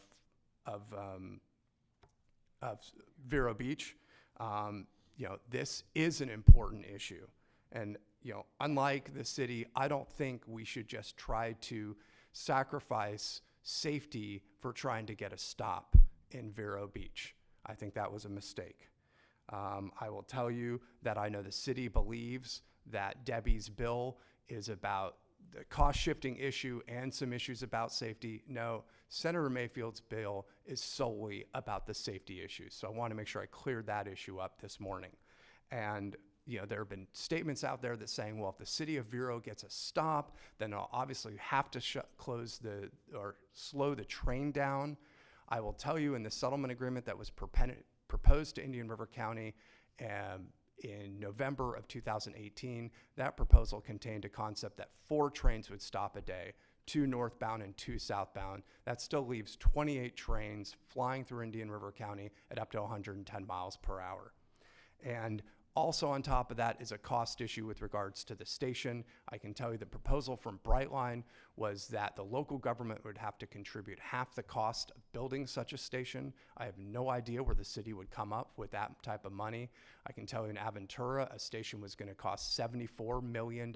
Vero Beach. This is an important issue. And, unlike the city, I don't think we should just try to sacrifice safety for trying to get a stop in Vero Beach. I think that was a mistake. I will tell you that I know the city believes that Debbie's bill is about the cost shifting issue and some issues about safety. No, Senator Mayfield's bill is solely about the safety issues. So I want to make sure I cleared that issue up this morning. And there have been statements out there that saying, well, if the city of Vero gets a stop, then they'll obviously have to slow the train down. I will tell you, in the settlement agreement that was proposed to Indian River County in November of 2018, that proposal contained a concept that 4 trains would stop a day, 2 northbound and 2 southbound. That still leaves 28 trains flying through Indian River County at up to 110 miles per hour. And also on top of that is a cost issue with regards to the station. I can tell you the proposal from Brightline was that the local government would have to contribute half the cost of building such a station. I have no idea where the city would come up with that type of money. I can tell you in Aventura, a station was going to cost $74 million,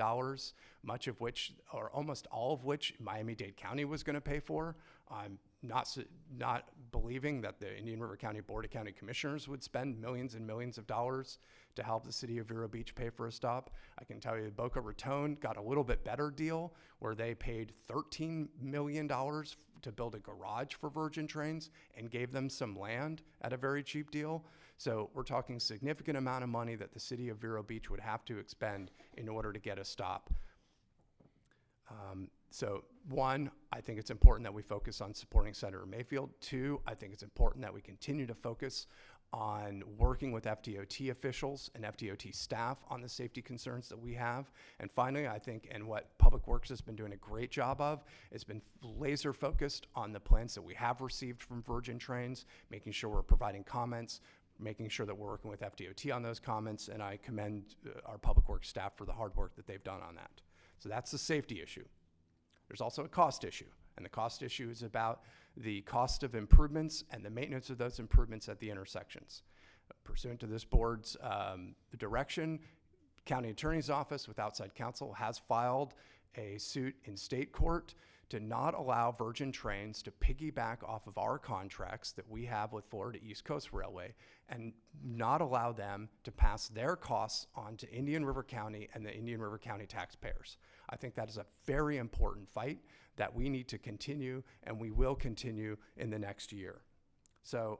much of which, or almost all of which, Miami-Dade County was going to pay for. I'm not believing that the Indian River County Board of County Commissioners would spend millions and millions of dollars to help the city of Vero Beach pay for a stop. I can tell you Boca Raton got a little bit better deal where they paid $13 million to build a garage for Virgin Trains and gave them some land at a very cheap deal. So we're talking significant amount of money that the city of Vero Beach would have to expend in order to get a stop. So 1, I think it's important that we focus on supporting Senator Mayfield. 2, I think it's important that we continue to focus on working with FDOT officials and FDOT staff on the safety concerns that we have. And finally, I think, and what Public Works has been doing a great job of, has been laser focused on the plans that we have received from Virgin Trains, making sure we're providing comments, making sure that we're working with FDOT on those comments, and I commend our Public Works staff for the hard work that they've done on that. So that's the safety issue. There's also a cost issue, and the cost issue is about the cost of improvements and the maintenance of those improvements at the intersections. Pursuant to this board's direction, County Attorney's Office with outside counsel has filed a suit in state court to not allow Virgin Trains to piggyback off of our contracts that we have with Florida East Coast Railway and not allow them to pass their costs on to Indian River County and the Indian River County taxpayers. I think that is a very important fight that we need to continue, and we will continue in the next year. So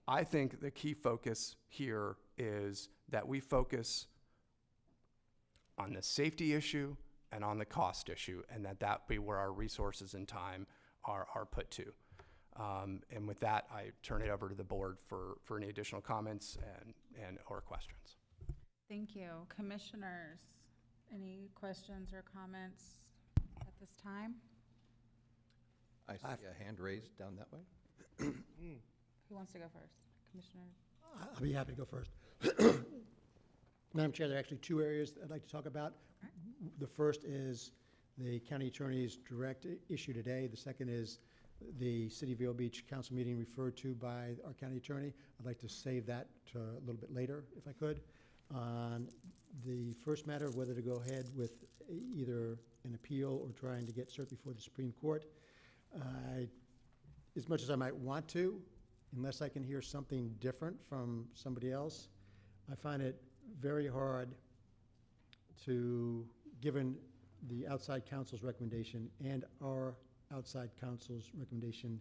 I think the key focus here is that we focus on the safety issue and on the cost issue, and that be where our resources and time are put to. And with that, I turn it over to the board for any additional comments and or questions. Thank you. Commissioners, any questions or comments at this time? I see a hand raised down that way. Who wants to go first? Commissioner? I'll be happy to go first. Madam Chair, there are actually 2 areas that I'd like to talk about. The first is the county attorney's direct issue today. The second is the City of Vero Beach Council meeting referred to by our county attorney. I'd like to save that to a little bit later, if I could. On the first matter of whether to go ahead with either an appeal or trying to get cert before the Supreme Court, as much as I might want to, unless I can hear something different from somebody else, I find it very hard to, given the outside counsel's recommendation and our outside counsel's recommendation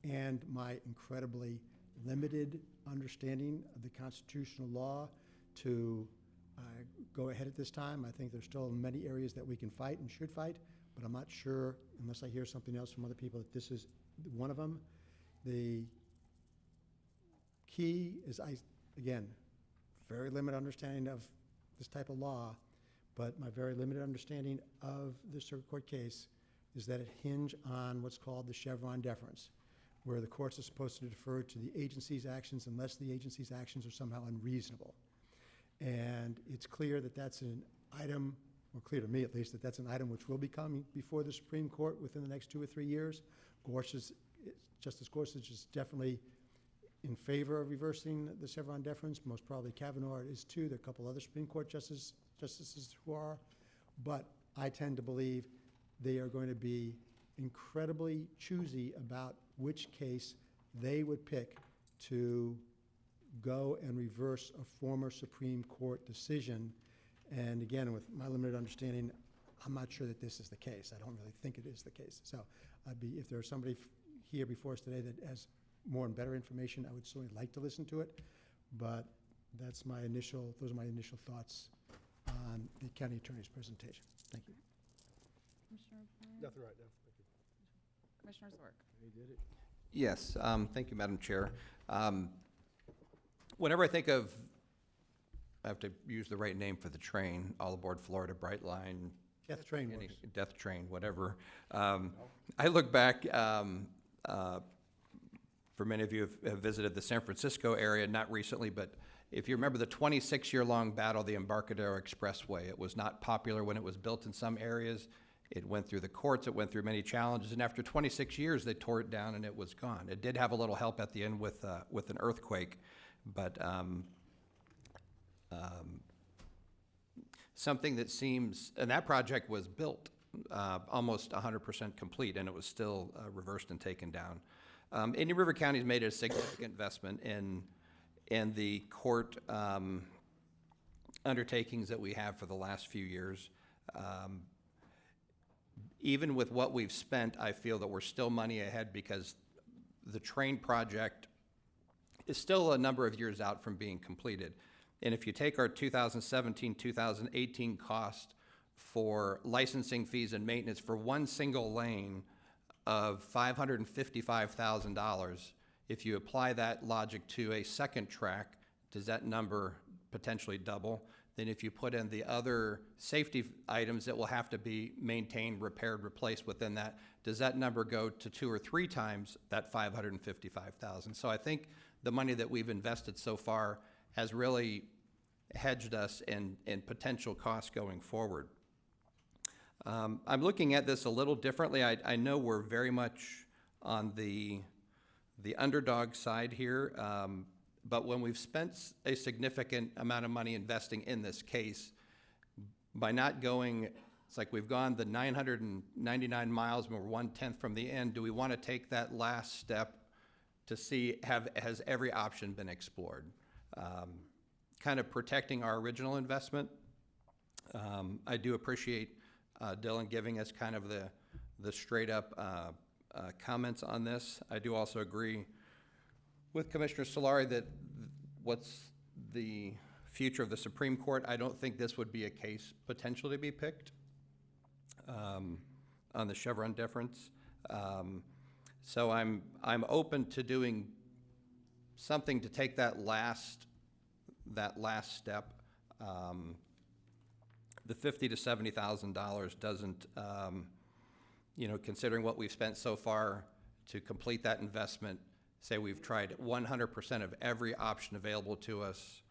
and my incredibly limited understanding of the constitutional law, to go ahead at this time. I think there's still many areas that we can fight and should fight, but I'm not sure, unless I hear something else from other people, that this is one of them. The key is, again, very limited understanding of this type of law, but my very limited understanding of the circuit court case is that it hinges on what's called the Chevron deference. where the courts are supposed to defer to the agency's actions unless the agency's actions are somehow unreasonable. And it's clear that that's an item, or clear to me at least, that that's an item which will be coming before the Supreme Court within the next 2 or 3 years. Justice Gorsuch is definitely in favor of reversing the Chevron deference. Most probably Kavanaugh is too. There are a couple other Supreme Court justices who are. But I tend to believe they are going to be incredibly choosy about which case they would pick to go and reverse a former Supreme Court decision. And again, with my limited understanding, I'm not sure that this is the case. I don't really think it is the case. So if there's somebody here before us today that has more and better information, I would certainly like to listen to it. But those are my initial thoughts on the county attorney's presentation. Thank you. Commissioner O'Brien? Nothing right now. Thank you. Commissioner Zork? He did it. Yes, thank you, Madam Chair. Whenever I think of, I have to use the right name for the train, All Aboard Florida, Brightline. Death Train works. Death Train, whatever. I look back, for many of you have visited the San Francisco area, not recently, but if you remember the 26-year-long battle, the Embarcadero Expressway, it was not popular when it was built in some areas. It went through the courts, it went through many challenges, and after 26 years, they tore it down and it was gone. It did have a little help at the end with an earthquake, but something that seems, and that project was built almost 100% complete, and it was still reversed and taken down. Indian River County's made a significant investment in the court undertakings that we have for the last few years. Even with what we've spent, I feel that we're still money ahead because the train project is still a number of years out from being completed. And if you take our 2017, 2018 cost for licensing fees and maintenance for one single lane of $555,000, if you apply that logic to a second track, does that number potentially double? Then if you put in the other safety items that will have to be maintained, repaired, replaced within that, does that number go to 2 or 3 times that $555,000? So I think the money that we've invested so far has really hedged us in potential costs going forward. I'm looking at this a little differently. I know we're very much on the underdog side here, but when we've spent a significant amount of money investing in this case, by not going, it's like we've gone the 999 miles and we're 1/10 from the end. Do we want to take that last step to see, has every option been explored? Kind of protecting our original investment. I do appreciate Dylan giving us kind of the straight up comments on this. I do also agree with Commissioner Solari that what's the future of the Supreme Court, I don't think this would be a case potentially to be picked on the Chevron deference. So I'm open to doing something to take that last step. The $50,000 to $70,000 doesn't, considering what we've spent so far to complete that investment, say we've tried 100% of every option available to us.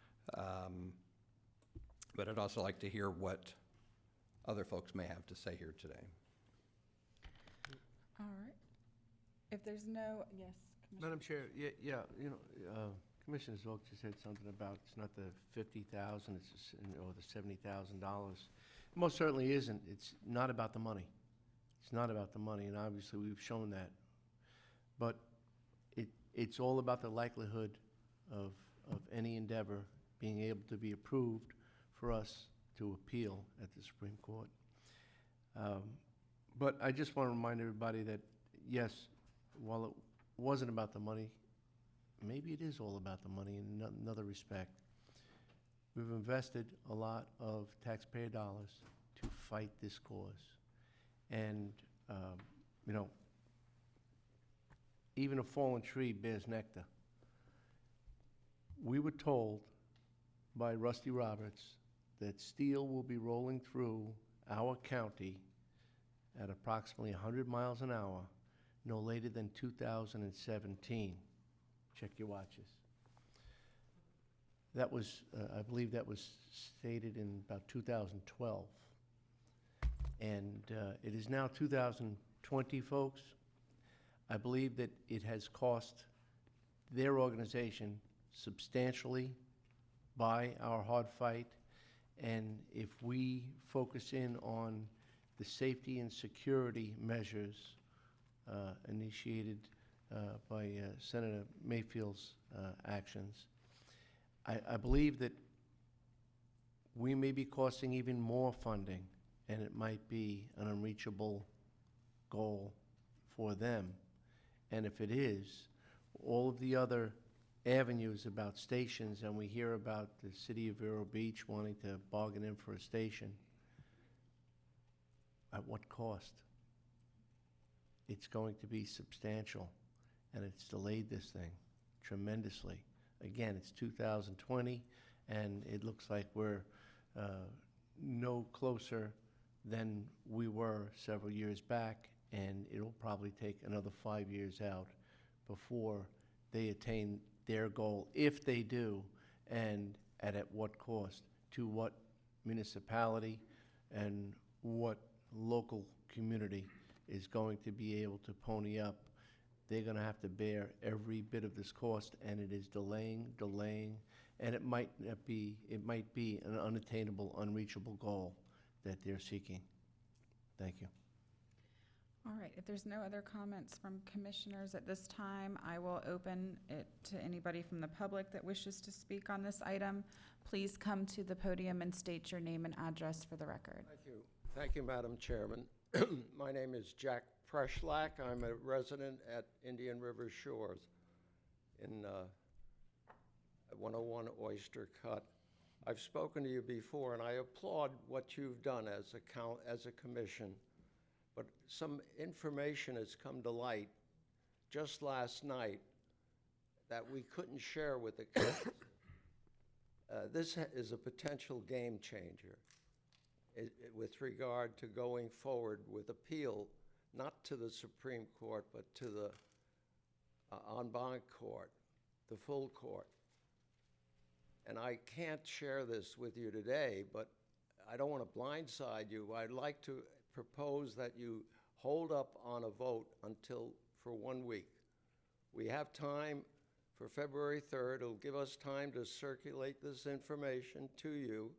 But I'd also like to hear what other folks may have to say here today. All right. If there's no, yes, Commissioner. Madam Chair, Commissioner Zork just said something about it's not the $50,000, or the $70,000. It most certainly isn't. It's not about the money. It's not about the money, and obviously we've shown that. But it's all about the likelihood of any endeavor being able to be approved for us to appeal at the Supreme Court. But I just want to remind everybody that, yes, while it wasn't about the money, maybe it is all about the money in another respect. We've invested a lot of taxpayer dollars to fight this cause. And, even a fallen tree bears nectar. We were told by Rusty Roberts that steel will be rolling through our county at approximately 100 miles an hour no later than 2017. Check your watches. That was, I believe that was stated in about 2012. And it is now 2020, folks. I believe that it has cost their organization substantially by our hard fight. And if we focus in on the safety and security measures initiated by Senator Mayfield's actions, I believe that we may be costing even more funding, and it might be an unreachable goal for them. And if it is, all of the other avenues about stations, and we hear about the city of Vero Beach wanting to bargain in for a station, at what cost? It's going to be substantial, and it's delayed this thing tremendously. Again, it's 2020, and it looks like we're no closer than we were several years back, and it'll probably take another 5 years out before they attain their goal, if they do, and at what cost, to what municipality and what local community is going to be able to pony up. They're going to have to bear every bit of this cost, and it is delaying, and it might be an unattainable, unreachable goal that they're seeking. Thank you. All right, if there's no other comments from commissioners at this time, I will open it to anybody from the public that wishes to speak on this item. Please come to the podium and state your name and address for the record. Thank you. Thank you, Madam Chairman. My name is Jack Preschlack. I'm a resident at Indian River Shores in 101 Oyster Cut. I've spoken to you before, and I applaud what you've done as a commission. But some information has come to light just last night that we couldn't share with the council. This is a potential game changer with regard to going forward with appeal, not to the Supreme Court, but to the en banc court, the full court. And I can't share this with you today, but I don't want to blindside you. I'd like to propose that you hold up on a vote for 1 week. We have time for February 3rd. It'll give us time to circulate this information to you,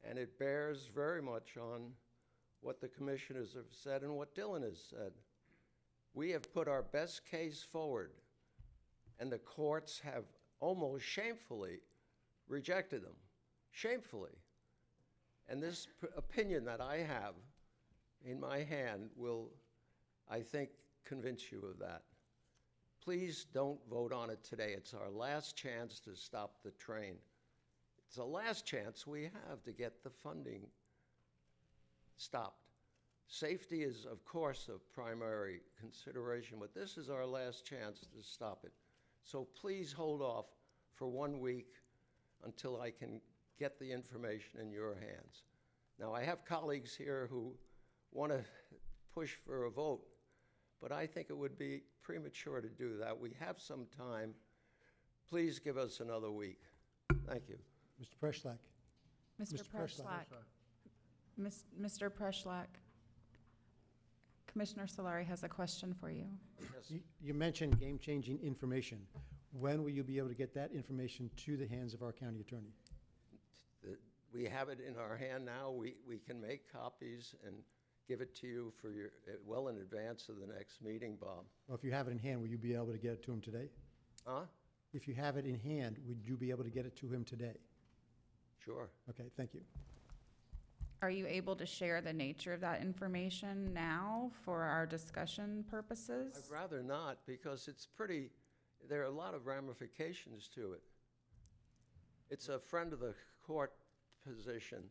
and it bears very much on what the commissioners have said and what Dylan has said. We have put our best case forward, and the courts have almost shamefully rejected them. Shamefully. And this opinion that I have in my hand will, I think, convince you of that. Please don't vote on it today. It's our last chance to stop the train. It's the last chance we have to get the funding stopped. Safety is, of course, a primary consideration, but this is our last chance to stop it. So please hold off for 1 week until I can get the information in your hands. Now, I have colleagues here who want to push for a vote, but I think it would be premature to do that. We have some time. Please give us another week. Thank you. Mr. Preschlack. Mr. Preschlack. Mr. Preschlack. Commissioner Solari has a question for you. Yes. You mentioned game-changing information. When will you be able to get that information to the hands of our county attorney? We have it in our hand now. We can make copies and give it to you for your, well in advance of the next meeting, Bob. Well, if you have it in hand, will you be able to get it to him today? Huh? If you have it in hand, would you be able to get it to him today? Sure. Okay, thank you. Are you able to share the nature of that information now for our discussion purposes? I'd rather not, because it's pretty, there are a lot of ramifications to it. It's a friend of the court position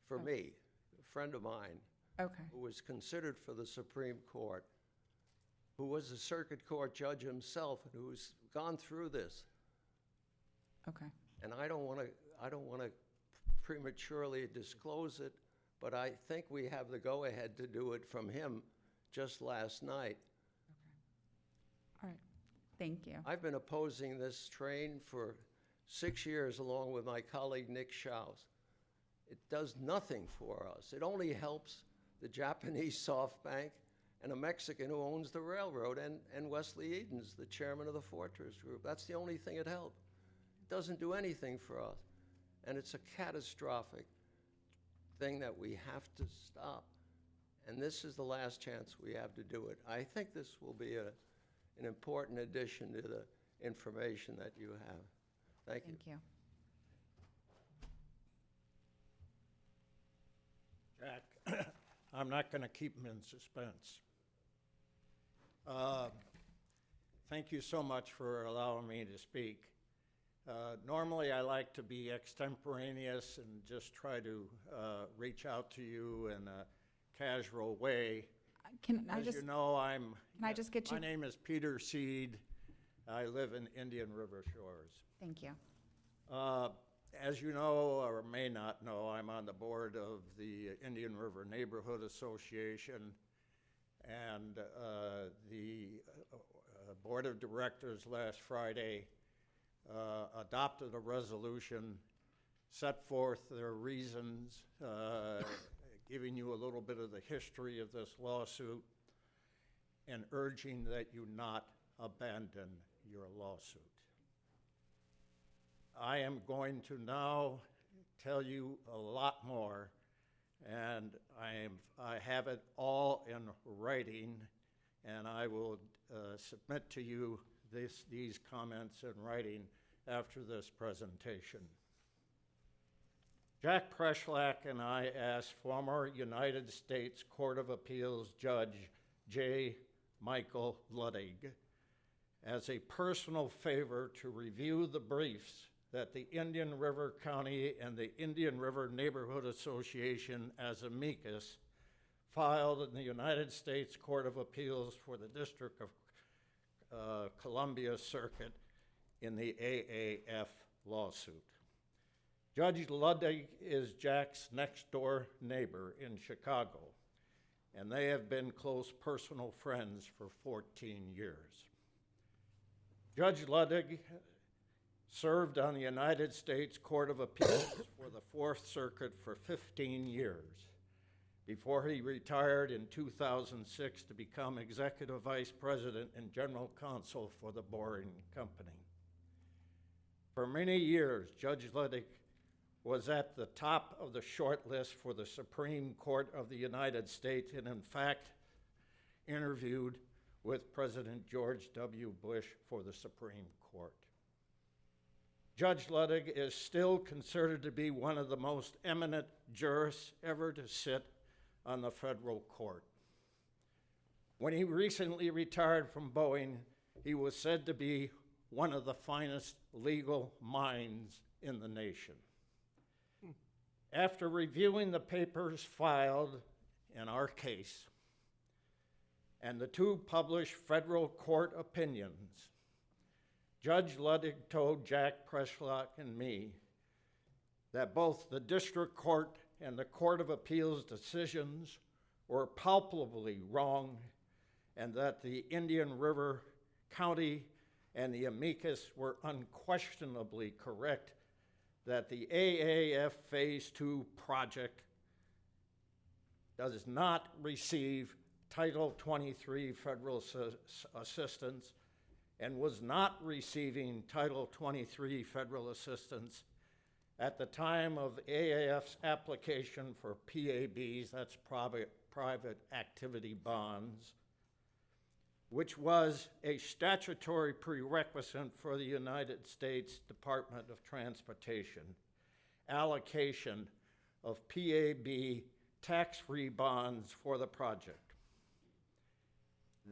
for me, a friend of mine, Okay. who was considered for the Supreme Court, who was a circuit court judge himself, and who's gone through this. Okay. And I don't want to prematurely disclose it, but I think we have the go-ahead to do it from him just last night. Thank you. I've been opposing this train for 6 years along with my colleague Nick Schaus. It does nothing for us. It only helps the Japanese SoftBank and a Mexican who owns the railroad, and Wesley Edens, the chairman of the Fortress Group. That's the only thing it helped. It doesn't do anything for us. And it's a catastrophic thing that we have to stop. And this is the last chance we have to do it. I think this will be an important addition to the information that you have. Thank you. Thank you. Jack, I'm not going to keep him in suspense. Thank you so much for allowing me to speak. Normally, I like to be extemporaneous and just try to reach out to you in a casual way. As you know, Can I just get you? my name is Peter Seed. I live in Indian River Shores. Thank you. As you know, or may not know, I'm on the board of the Indian River Neighborhood Association, and the Board of Directors last Friday adopted a resolution, set forth their reasons, giving you a little bit of the history of this lawsuit, and urging that you not abandon your lawsuit. I am going to now tell you a lot more, and I have it all in writing, and I will submit to you these comments in writing after this presentation. Jack Preschlack and I asked former United States Court of Appeals Judge J. Michael Luddig as a personal favor to review the briefs that the Indian River County and the Indian River Neighborhood Association as amicus filed in the United States Court of Appeals for the District of Columbia Circuit in the AAF lawsuit. Judge Luddig is Jack's next-door neighbor in Chicago, and they have been close personal friends for 14 years. Judge Luddig served on the United States Court of Appeals for the Fourth Circuit for 15 years before he retired in 2006 to become Executive Vice President and General Counsel for the Boring Company. For many years, Judge Luddig was at the top of the short list for the Supreme Court of the United States, and in fact interviewed with President George W. Bush for the Supreme Court. Judge Luddig is still considered to be one of the most eminent jurists ever to sit on the federal court. When he recently retired from Boeing, he was said to be one of the finest legal minds in the nation. After reviewing the papers filed in our case and the two published federal court opinions, Judge Luddig told Jack Preschlack and me that both the district court and the Court of Appeals decisions were palpably wrong, and that the Indian River County and the amicus were unquestionably correct that the AAF Phase 2 project does not receive Title 23 federal assistance and was not receiving Title 23 federal assistance at the time of AAF's application for PABs, that's private activity bonds, which was a statutory prerequisite for the United States Department of Transportation allocation of PAB tax-free bonds for the project.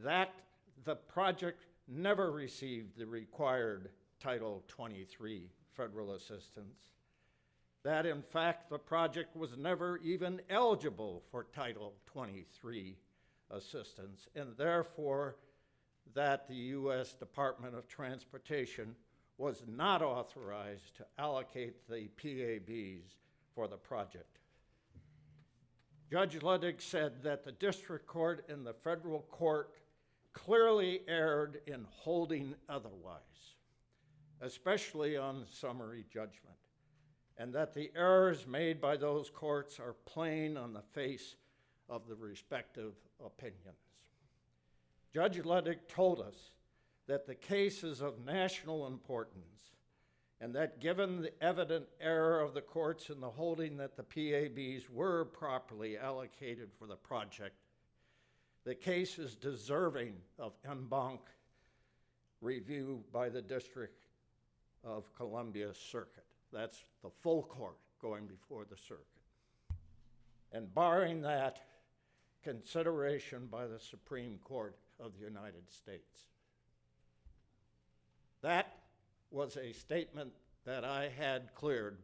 That the project never received the required Title 23 federal assistance. That in fact the project was never even eligible for Title 23 assistance, and therefore that the U.S. Department of Transportation was not authorized to allocate the PABs for the project. Judge Luddig said that the district court and the federal court clearly erred in holding otherwise, especially on summary judgment, and that the errors made by those courts are plain on the face of the respective opinions. Judge Ludwig told us that the case is of national importance, and that given the evident error of the courts in the holding that the PABs were properly allocated for the project, the case is deserving of en banc review by the District of Columbia Circuit. That's the full court going before the circuit. And barring that, consideration by the Supreme Court of the United States. That was a statement that I had cleared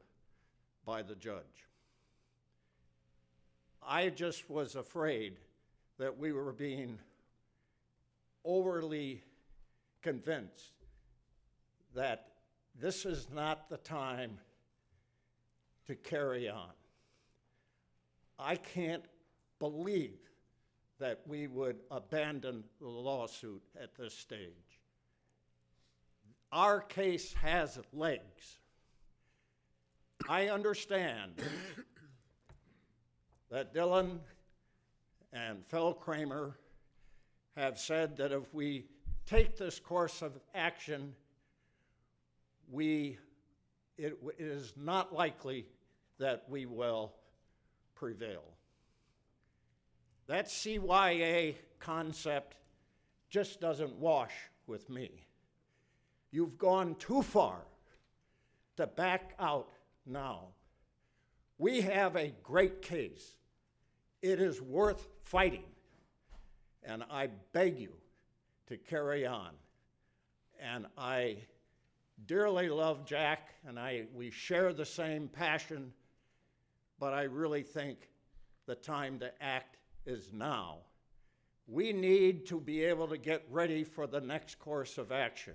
by the judge. I just was afraid that we were being overly convinced that this is not the time to carry on. I can't believe that we would abandon the lawsuit at this stage. Our case has legs. I understand that Dylan and Phil Kramer have said that if we take this course of action, it is not likely that we will prevail. That CYA concept just doesn't wash with me. You've gone too far to back out now. We have a great case. It is worth fighting, and I beg you to carry on. And I dearly love Jack, and we share the same passion, but I really think the time to act is now. We need to be able to get ready for the next course of action.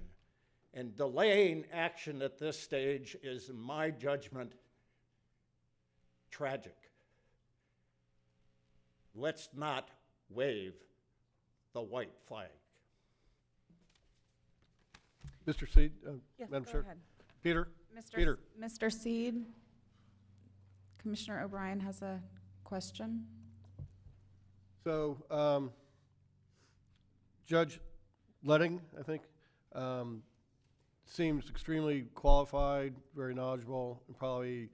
And delaying action at this stage is, in my judgment, tragic. Let's not wave the white flag. Mr. Seed, Yes, Madam go Chair. ahead. Peter? Mr. Peter? Mr. Seed, Commissioner O'Brien has a question. So, Judge Letting, I think, seems extremely qualified, very knowledgeable, and probably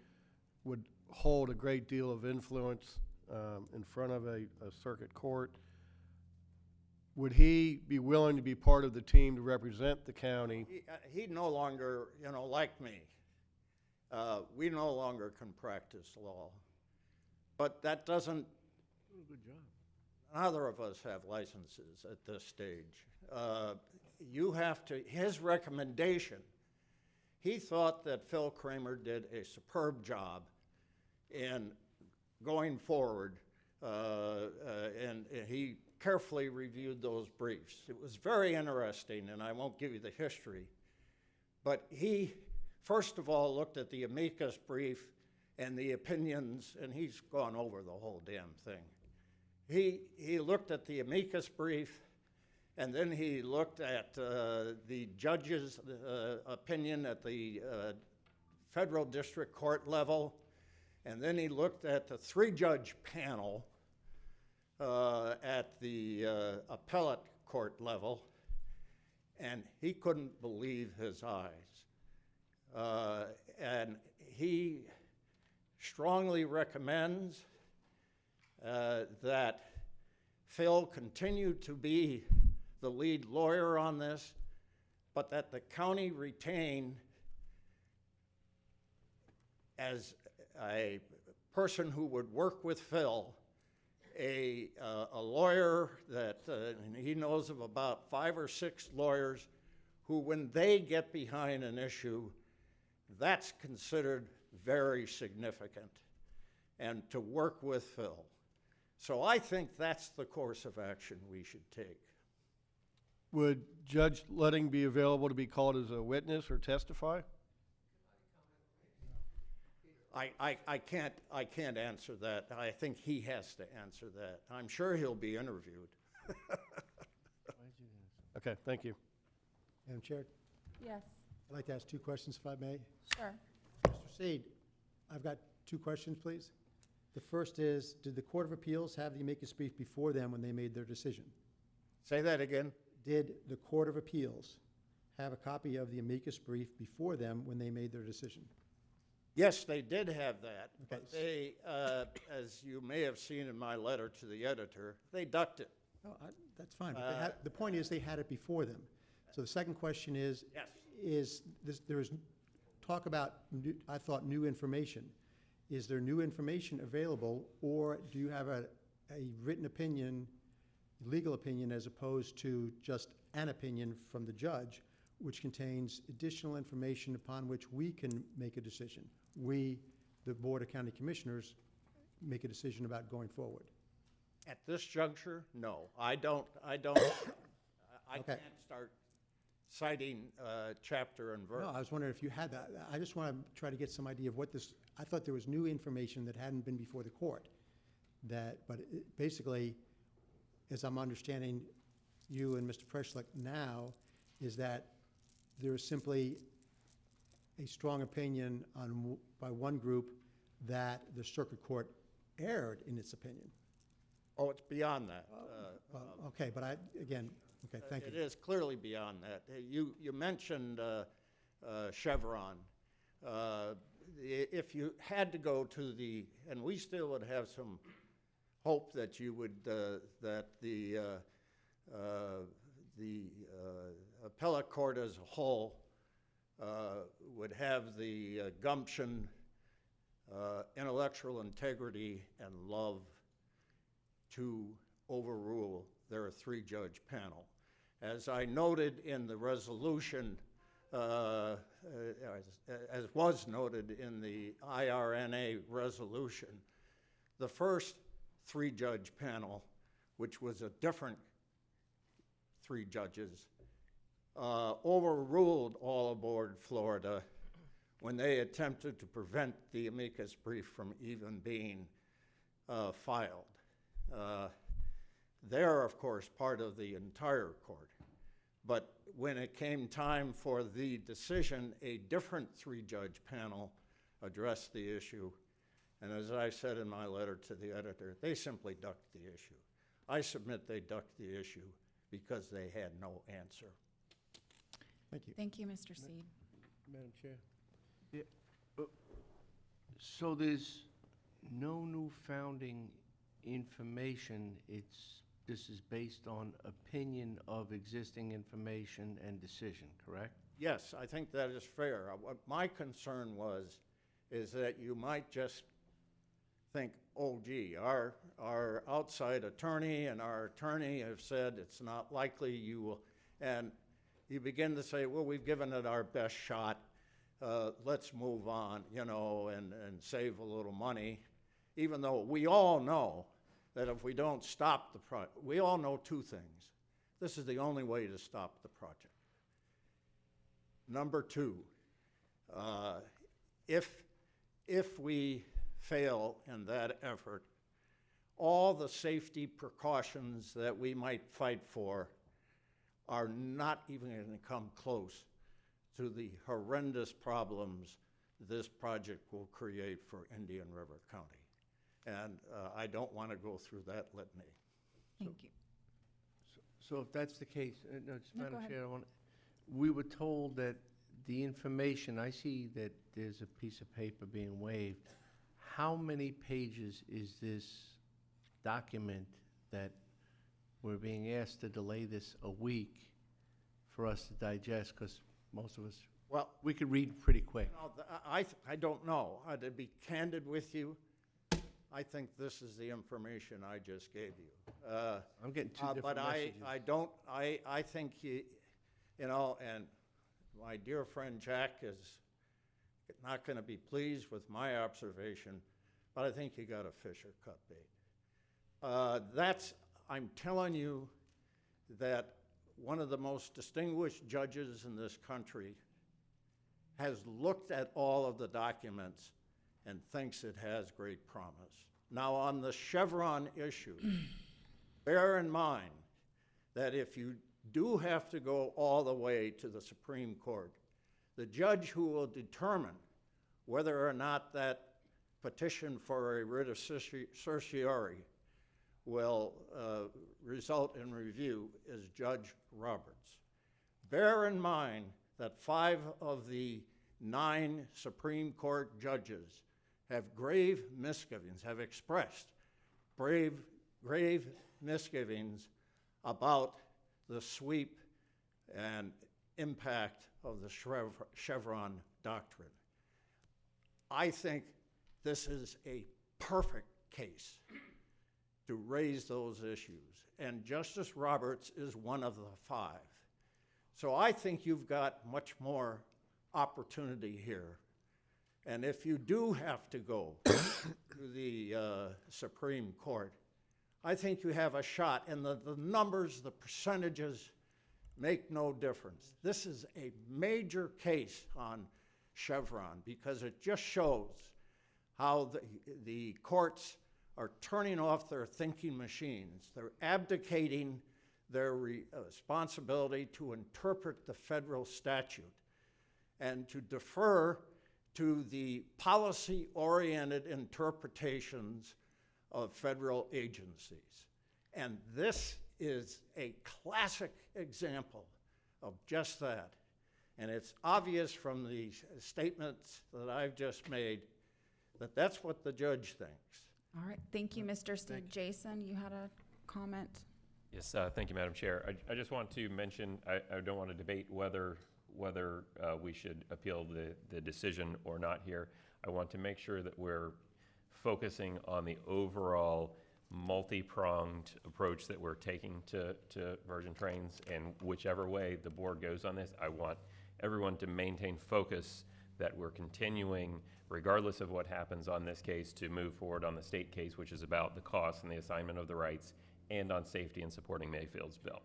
would hold a great deal of influence in front of a circuit court. Would he be willing to be part of the team to represent the county? He no longer, like me, we no longer can practice law. But that doesn't, Good job. neither of us have licenses at this stage. You have to, his recommendation, he thought that Phil Kramer did a superb job in going forward, and he carefully reviewed those briefs. It was very interesting, and I won't give you the history, but he, first of all, looked at the amicus brief and the opinions, and he's gone over the whole damn thing. He looked at the amicus brief, and then he looked at the judge's opinion at the federal district court level, and then he looked at the three-judge panel at the appellate court level, and he couldn't believe his eyes. And he strongly recommends that Phil continue to be the lead lawyer on this, but that the county retain, as a person who would work with Phil, a lawyer that and he knows of about 5 or 6 lawyers who, when they get behind an issue, that's considered very significant, and to work with Phil. So I think that's the course of action we should take. Would Judge Letting be available to be called as a witness or testify? I can't answer that. I think he has to answer that. I'm sure he'll be interviewed. Okay, thank you. Madam Chair, Yes. I'd like to ask two questions, if I may. Sure. Mr. Said, I've got two questions, please. The first is, did the Court of Appeals have the amicus brief before them when they made their decision? Say that again? Did the Court of Appeals have a copy of the amicus brief before them when they made their decision? Yes, they did have that, Okay. but they, as you may have seen in my letter to the editor, they ducked it. Oh, that's fine, but the point is they had it before them. So the second question is, Yes. there is talk about, I thought, new information. Is there new information available, or do you have a written opinion, legal opinion, as opposed to just an opinion from the judge, which contains additional information upon which we can make a decision? We, the Board of County Commissioners, make a decision about going forward. At this juncture, no. I don't, I Okay. can't start citing chapter and verse. No, I was wondering if you had that. I just want to try to get some idea of what this, I thought there was new information that hadn't been before the court. But basically, as I'm understanding you and Mr. Preschlick now, is that there is simply a strong opinion by one group that the circuit court erred in its opinion. Oh, it's beyond that. Okay, but again, okay, thank It you. is clearly beyond that. You mentioned Chevron. If you had to go to the, and we still would have some hope that you would, that the appellate court as a whole would have the gumption, intellectual integrity, and love to overrule their three-judge panel. As I noted in the resolution, as was noted in the IRNA resolution, the first three-judge panel, which was a different three judges, overruled All Aboard Florida when they attempted to prevent the amicus brief from even being filed. They're, of course, part of the entire court. But when it came time for the decision, a different three-judge panel addressed the issue. And as I said in my letter to the editor, they simply ducked the issue. I submit they ducked the issue because they had no answer. Thank you. Thank you, Mr. Seed. Madam Chair? So there's no new founding information. This is based on opinion of existing information and decision, correct? Yes, I think that is fair. What my concern is that you might just think, oh, gee, our outside attorney and our attorney have said it's not likely you will, and you begin to say, well, we've given it our best shot. Let's move on, you know, and save a little money, even though we all know that if we don't stop the project, we all know two things. This is the only way to stop the project. Number two, if we fail in that effort, all the safety precautions that we might fight for are not even going to come close to the horrendous problems this project will create for Indian River County. And I don't want to go through that litany. Thank you. So if that's the case, no, just No, go Madam ahead. Chair, we were told that the information, I see that there's a piece of paper being waived. How many pages is this document that we're being asked to delay this a week for us to digest? Because most of us, Well, we could read pretty quick. I don't know. To be candid with you, I think this is the information I just gave you. I'm getting two different messages. But I think you know, and my dear friend Jack is not going to be pleased with my observation, but I think you got a fish or cut bait. I'm telling you that one of the most distinguished judges in this country has looked at all of the documents and thinks it has great promise. Now, on the Chevron issue, bear in mind that if you do have to go all the way to the Supreme Court. The judge who will determine whether or not that petition for a writ of certiorari will result in review is Judge Roberts. Bear in mind that 5 of the 9 Supreme Court judges have grave misgivings, have expressed grave misgivings about the sweep and impact of the Chevron doctrine. I think this is a perfect case to raise those issues, and Justice Roberts is one of the 5. So I think you've got much more opportunity here. And if you do have to go to the Supreme Court, I think you have a shot. And the numbers, the percentages make no difference. This is a major case on Chevron because it just shows how the courts are turning off their thinking machines. They're abdicating their responsibility to interpret the federal statute and to defer to the policy-oriented interpretations of federal agencies. And this is a classic example of just that. And it's obvious from the statements that I've just made that that's what the judge thinks. All right, thank you, Mr. Steed. Jason, you had a comment? Yes, thank you, Madam Chair. I just want to mention, I don't want to debate whether we should appeal the decision or not here. I want to make sure that we're focusing on the overall multi-pronged approach that we're taking to Virgin Trains, and whichever way the board goes on this, I want everyone to maintain focus that we're continuing, regardless of what happens on this case, to move forward on the state case, which is about the costs and the assignment of the rights, and on safety and supporting Mayfield's bill.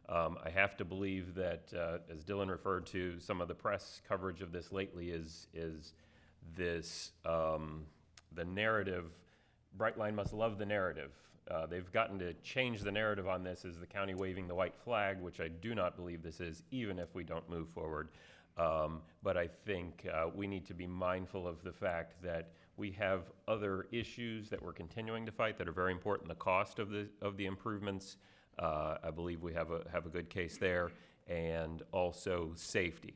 I have to believe that, as Dylan referred to, some of the press coverage of this lately is this, the narrative. Brightline must love the narrative. They've gotten to change the narrative on this as the county waving the white flag, which I do not believe this is, even if we don't move forward. But I think we need to be mindful of the fact that we have other issues that we're continuing to fight that are very important. The cost of the improvements, I believe we have a good case there, and also safety.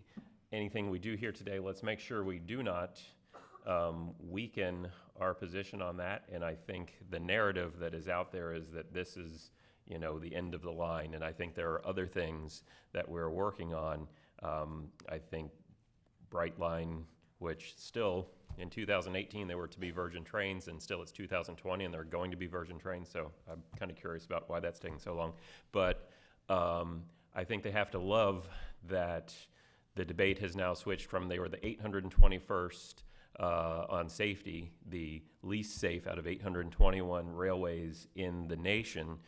Anything we do here today, let's make sure we do not weaken our position on that. And I think the narrative that is out there is that this is, the end of the line. And I think there are other things that we're working on. I think Brightline, which still in 2018 they were to be Virgin Trains, and still it's 2020 and they're going to be Virgin Trains. So I'm kind of curious about why that's taking so long. But I think they have to love that the debate has now switched from they were the 821st on safety, the least safe out of 821 railways in the nation,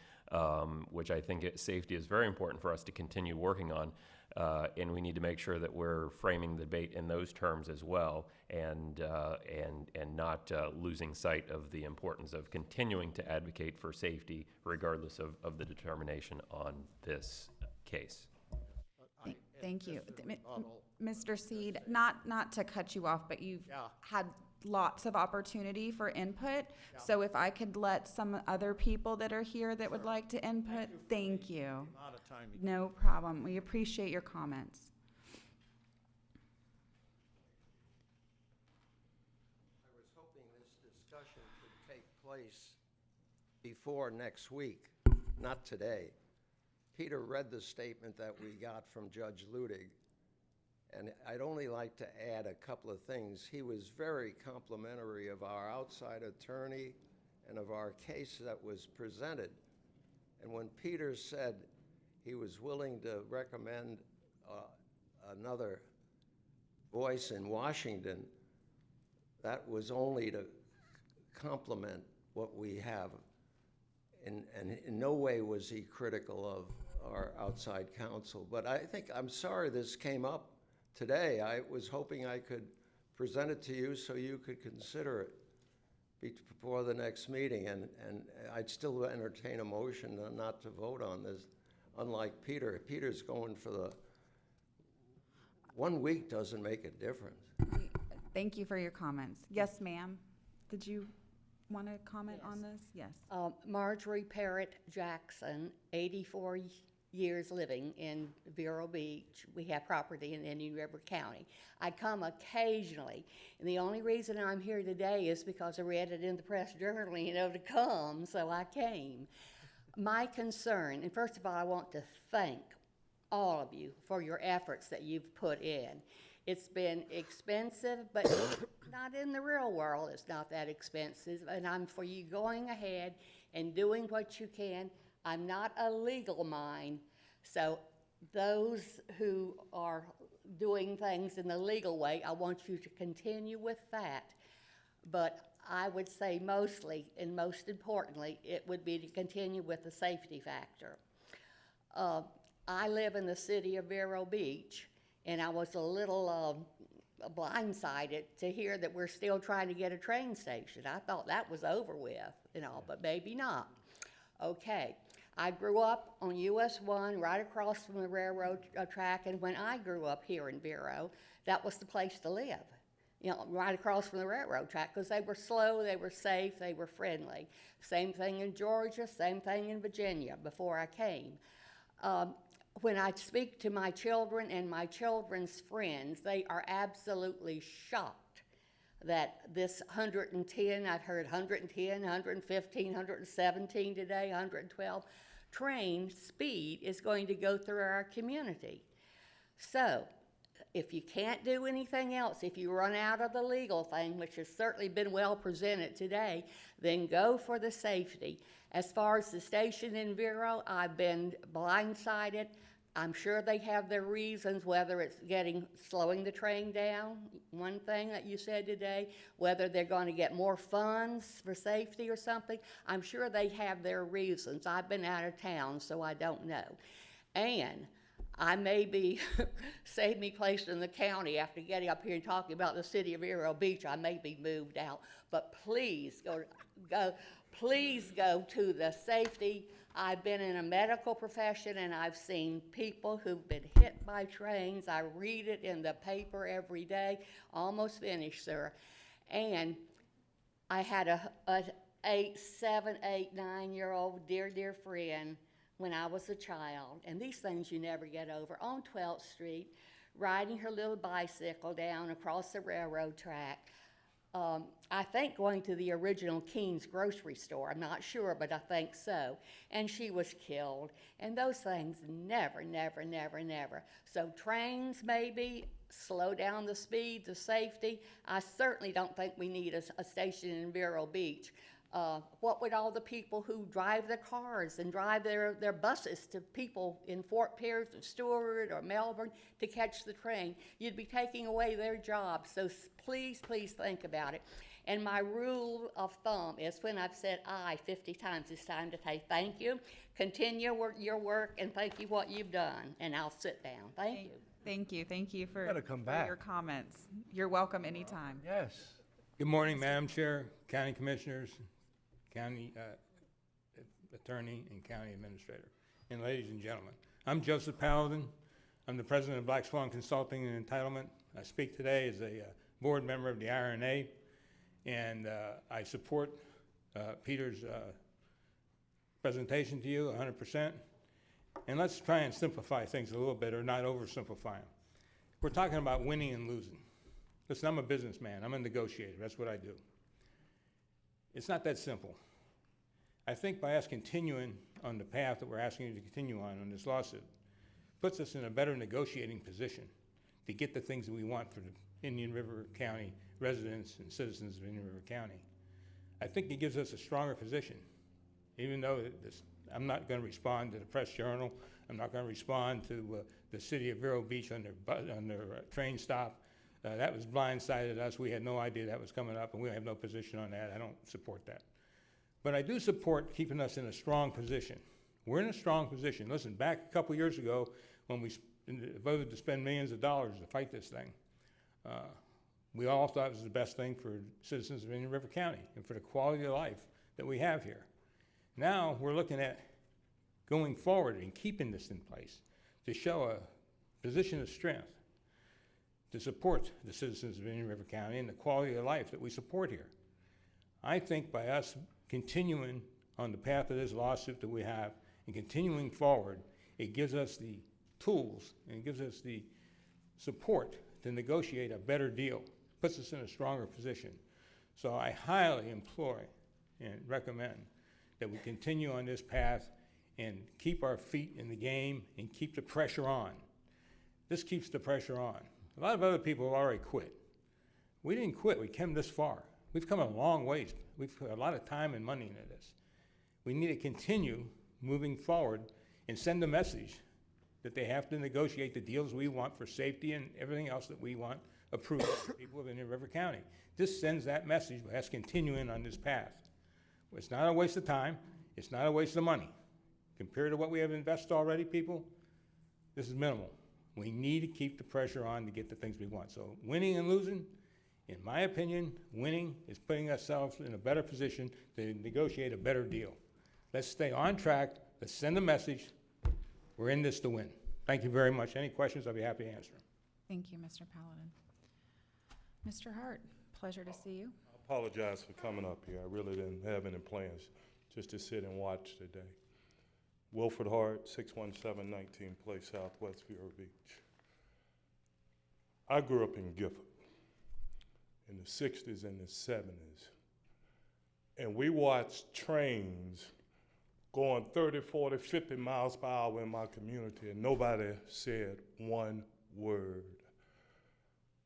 which I think safety is very important for us to continue working on. And we need to make sure that we're framing the debate in those terms as well, and not losing sight of the importance of continuing to advocate for safety regardless of the determination on this case. Thank you. Mr. Seed, not to cut you off, but you've had lots of opportunity for input. So if I could let some other people that are here that would like to input, thank you. No problem. We appreciate your comments. I was hoping this discussion could take place before next week, not today. Peter read the statement that we got from Judge Ludig, and I'd only like to add a couple of things. He was very complimentary of our outside attorney and of our case that was presented. And when Peter said he was willing to recommend another voice in Washington, that was only to compliment what we have. And in no way was he critical of our outside counsel. But I'm sorry this came up today. I was hoping I could present it to you so you could consider it before the next meeting, and I'd still entertain a motion not to vote on this. unlike Peter. Peter's going for the, 1 week doesn't make a difference. Thank you for your comments. Yes, ma'am. Did you want to comment on this? Yes. Marjorie Parrott Jackson, 84 years living in Vero Beach. We have property in Indian River County. I come occasionally, and the only reason I'm here today is because I read it in the Press Journal, to come, so I came. My concern, and first of all, I want to thank all of you for your efforts that you've put in. It's been expensive, but not in the real world. It's not that expensive, and I'm for you going ahead and doing what you can. I'm not a legal mind, so those who are doing things in the legal way, I want you to continue with that. But I would say mostly, and most importantly, it would be to continue with the safety factor. I live in the city of Vero Beach, and I was a little blindsided to hear that we're still trying to get a train station. I thought that was over with, but maybe not. Okay, I grew up on US 1 right across from the railroad track, and when I grew up here in Vero, that was the place to live, right across from the railroad track, because they were slow, they were safe, they were friendly. Same thing in Georgia, same thing in Virginia before I came. When I speak to my children and my children's friends, they are absolutely shocked that this 110, I've heard 110, 115, 117 today, 112, train speed is going to go through our community. So, if you can't do anything else, if you run out of the legal thing, which has certainly been well presented today, then go for the safety. As far as the station in Vero, I've been blindsided. I'm sure they have their reasons, whether it's slowing the train down, one thing that you said today, whether they're going to get more funds for safety or something. I'm sure they have their reasons. I've been out of town, so I don't know. And I may be, save me place in the county after getting up here and talking about the city of Vero Beach, I may be moved out. But please please go to the safety. I've been in a medical profession, and I've seen people who've been hit by trains. I read it in the paper every day. Almost finished, sir. And I had a 7, 8, 9-year-old dear friend when I was a child, and these things you never get over, on 12th Street, riding her little bicycle down across the railroad track. I think going to the original Keen's grocery store, I'm not sure, but I think so. And she was killed. And those things never. So trains maybe, slow down the speed, the safety. I certainly don't think we need a station in Vero Beach. What would all the people who drive their cars and drive their buses to people in Fort Pierce or Stewart or Melbourne to catch the train? You'd be taking away their jobs. So please think about it. And my rule of thumb is when I've said aye 50 times, it's time to say thank you, continue your work, and thank you what you've done. And I'll sit down. Thank you. Thank you for Gotta come back. your comments. You're welcome anytime. Yes. Good morning, Madam Chair, County Commissioners, County Attorney, and County Administrator, and ladies and gentlemen. I'm Joseph Paladin. I'm the president of Black Swan Consulting and Entitlement. I speak today as a board member of the IRNA, and I support Peter's presentation to you 100%. And let's try and simplify things a little bit, or not oversimplify them. We're talking about winning and losing. Listen, I'm a businessman. I'm a negotiator. That's what I do. It's not that simple. I think by us continuing on the path that we're asking you to continue on this lawsuit, puts us in a better negotiating position to get the things that we want for the Indian River County residents and citizens of Indian River County. I think it gives us a stronger position, even though I'm not going to respond to the Press Journal. I'm not going to respond to the city of Vero Beach on their train stop. That was blindsided us. We had no idea that was coming up, and we have no position on that. I don't support that. But I do support keeping us in a strong position. We're in a strong position. Listen, back a couple years ago when we voted to spend millions of dollars to fight this thing, we all thought it was the best thing for citizens of Indian River County and for the quality of life that we have here. Now we're looking at going forward and keeping this in place to show a position of strength to support the citizens of Indian River County and the quality of life that we support here. I think by us continuing on the path of this lawsuit that we have and continuing forward, it gives us the tools and it gives us the support to negotiate a better deal, puts us in a stronger position. So I highly implore and recommend that we continue on this path and keep our feet in the game and keep the pressure on. This keeps the pressure on. A lot of other people have already quit. We didn't quit, we came this far. We've come a long ways. We've put a lot of time and money into this. We need to continue moving forward and send a message that they have to negotiate the deals we want for safety and everything else that we want approved for people of Indian River County. This sends that message by us continuing on this path. It's not a waste of time, it's not a waste of money. Compared to what we have invested already, people, this is minimal. We need to keep the pressure on to get the things we want. So winning and losing, in my opinion, winning is putting ourselves in a better position to negotiate a better deal. Let's stay on track, let's send a message, we're in this to win. Thank you very much. Any questions, I'll be happy to answer them. Thank you, Mr. Paladin. Mr. Hart, pleasure to see you. I apologize for coming up here. I really didn't have any plans, just to sit and watch today. Wilford Hart, 61719 Place Southwest, Vero Beach. I grew up in Gifford in the 60s and the 70s, and we watched trains going 30, 40, 50 miles per hour in my community, and nobody said one word.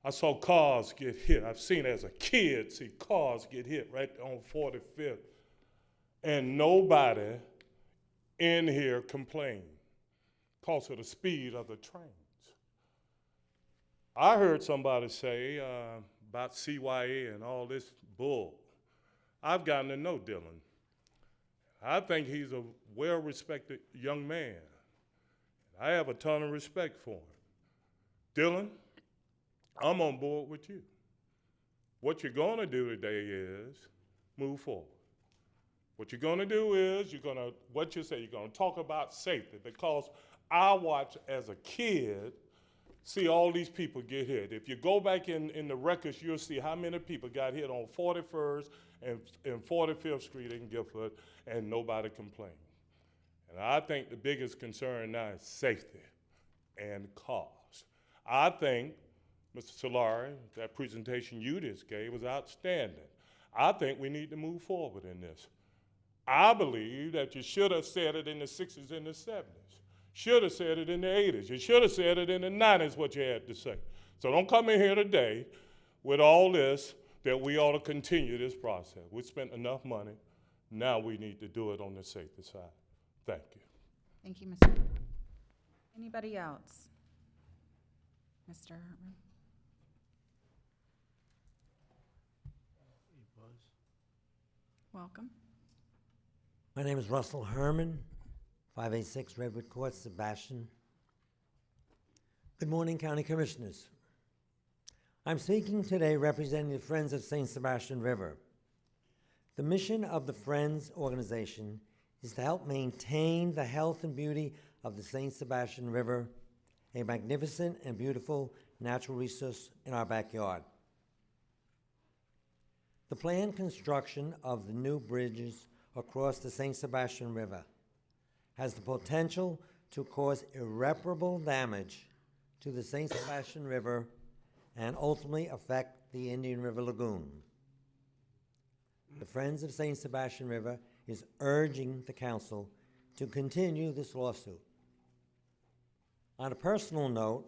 I saw cars get hit. I've seen as a kid see cars get hit right on 45th, and nobody in here complained because of the speed of the trains. I heard somebody say about CYA and all this bull. I've gotten to know Dylan. I think he's a well-respected young man. I have a ton of respect for him. Dylan, I'm on board with you. What you're going to do today is move forward. What you're going to do is you're going to talk about safety, because I watched as a kid see all these people get hit. If you go back in the records, you'll see how many people got hit on 41st and 45th Street in Gifford, and nobody complained. And I think the biggest concern now is safety and cost. I think, Mr. Solari, that presentation you just gave was outstanding. I think we need to move forward in this. I believe that you should have said it in the 60s and the 70s. Should have said it in the 80s. You should have said it in the 90s, what you had to say. So don't come in here today with all this that we ought to continue this process. We spent enough money. Now we need to do it on the safety side. Thank you. Thank you, Mr. Hart. Anybody else? Mr. Hartman? Welcome. My name is Russell Herman, 586 Redwood Court, Sebastian. Good morning, County Commissioners. I'm speaking today representing the Friends of St. Sebastian River. The mission of the Friends organization is to help maintain the health and beauty of the St. Sebastian River, a magnificent and beautiful natural resource in our backyard. The planned construction of the new bridges across the St. Sebastian River has the potential to cause irreparable damage to the St. Sebastian River and ultimately affect the Indian River Lagoon. The Friends of St. Sebastian River is urging the council to continue this lawsuit. On a personal note,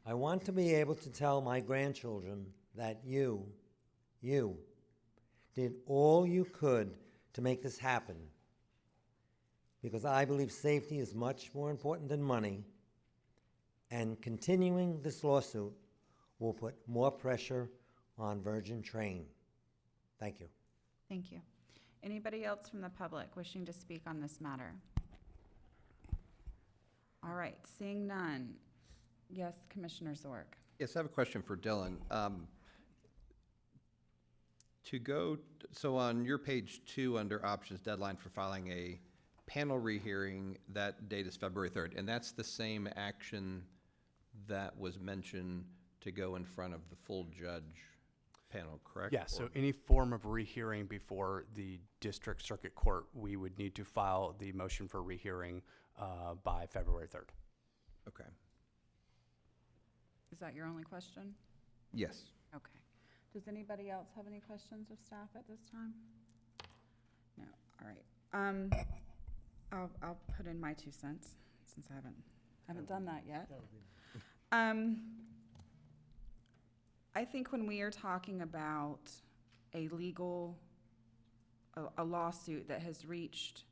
I want to be able to tell my grandchildren that you did all you could to make this happen, because I believe safety is much more important than money, and continuing this lawsuit will put more pressure on Virgin Train. Thank you. Thank you. Anybody else from the public wishing to speak on this matter? All right, seeing none. Yes, Commissioner Zork. Yes, I have a question for Dylan. So on your page 2 under options, deadline for filing a panel rehearing, that date is February 3rd, and that's the same action that was mentioned to go in front of the full judge panel, correct? Yeah, so Or- any form of rehearing before the district circuit court, we would need to file the motion for rehearing by February 3rd. Okay. Is that your only question? Yes. Okay. Does anybody else have any questions of staff at this time? No, all right. I'll put in my 2 cents, since I haven't done that yet. I think when we are talking about a lawsuit that has reached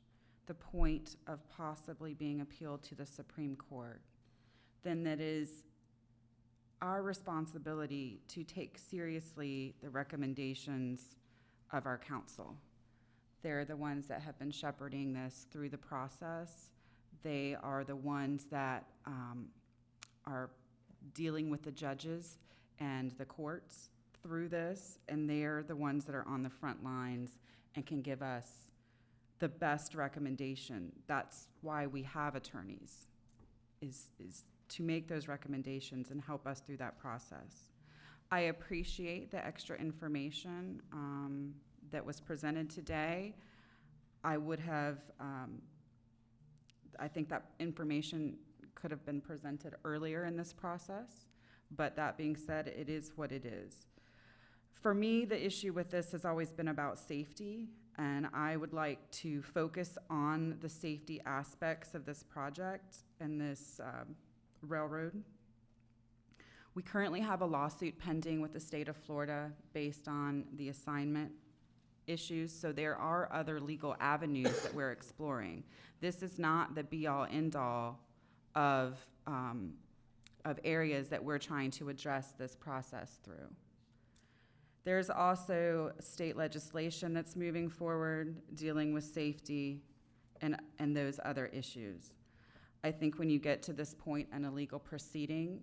the point of possibly being appealed to the Supreme Court, then that is our responsibility to take seriously the recommendations of our counsel. They're the ones that have been shepherding this through the process. They are the ones that are dealing with the judges and the courts through this, and they're the ones that are on the front lines and can give us the best recommendation. That's why we have attorneys, is to make those recommendations and help us through that process. I appreciate the extra information that was presented today. I would have, I think that information could have been presented earlier in this process, but that being said, it is what it is. For me, the issue with this has always been about safety, and I would like to focus on the safety aspects of this project and this railroad. We currently have a lawsuit pending with the state of Florida based on the assignment issues, so there are other legal avenues that we're exploring. This is not the be-all, end-all of areas that we're trying to address this process through. There's also state legislation that's moving forward dealing with safety and those other issues. I think when you get to this point in a legal proceeding,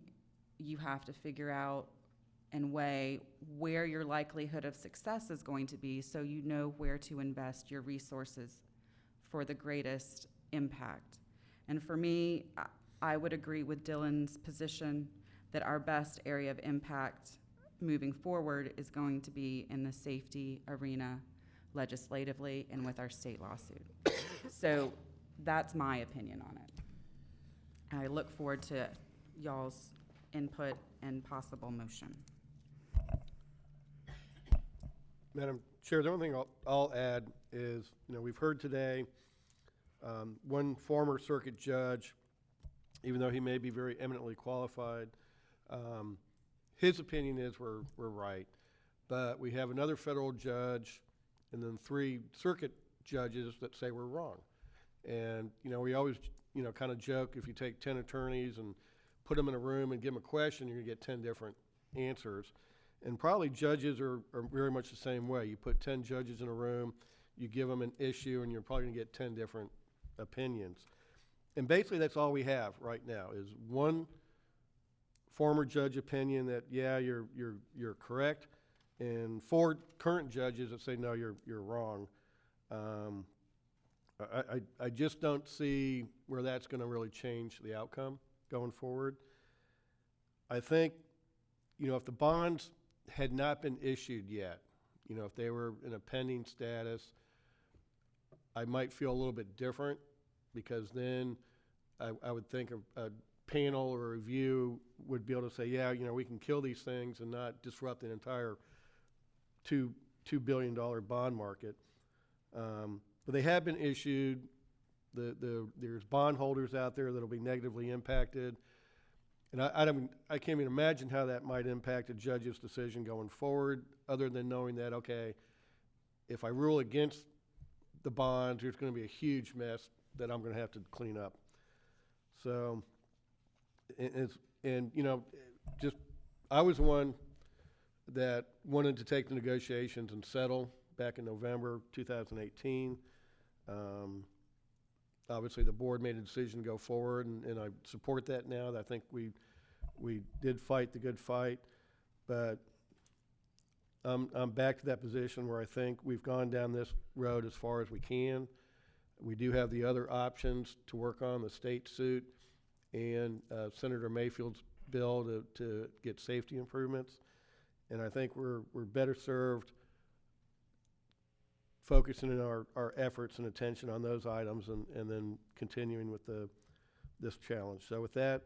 you have to figure out and weigh where your likelihood of success is going to be, so you know where to invest your resources for the greatest impact. And for me, I would agree with Dylan's position that our best area of impact moving forward is going to be in the safety arena legislatively and with our state lawsuit. So that's my opinion on it. I look forward to y'all's input and possible motion. Madam Chair, the only thing I'll add is, we've heard today one former circuit judge, even though he may be very eminently qualified, his opinion is we're right. But we have another federal judge and then 3 circuit judges that say we're wrong. And, we always, kind of joke, if you take 10 attorneys and put them in a room and give them a question, you're gonna get 10 different answers. And probably judges are very much the same way. You put 10 judges in a room, you give them an issue, and you're probably gonna get 10 different opinions. And basically that's all we have right now, is one former judge opinion that, yeah, you're correct, and 4 current judges that say, no, you're wrong. I just don't see where that's gonna really change the outcome going forward. I think, if the bonds had not been issued yet, if they were in a pending status, I might feel a little bit different, because then I would think a panel or a review would be able to say, yeah, we can kill these things and not disrupt the entire $2 billion bond market. But they have been issued. There's bondholders out there that'll be negatively impacted. And I can't even imagine how that might impact a judge's decision going forward, other than knowing that, okay, if I rule against the bonds, there's going to be a huge mess that I'm going to have to clean up. So, I was one that wanted to take the negotiations and settle back in November 2018. Obviously, the board made a decision to go forward, and I support that now. I think we did fight the good fight, but I'm back to that position where I think we've gone down this road as far as we can. We do have the other options to work on, the state suit and Senator Mayfield's bill to get safety improvements. And I think we're better served focusing in our efforts and attention on those items and then continuing with this challenge. So with that,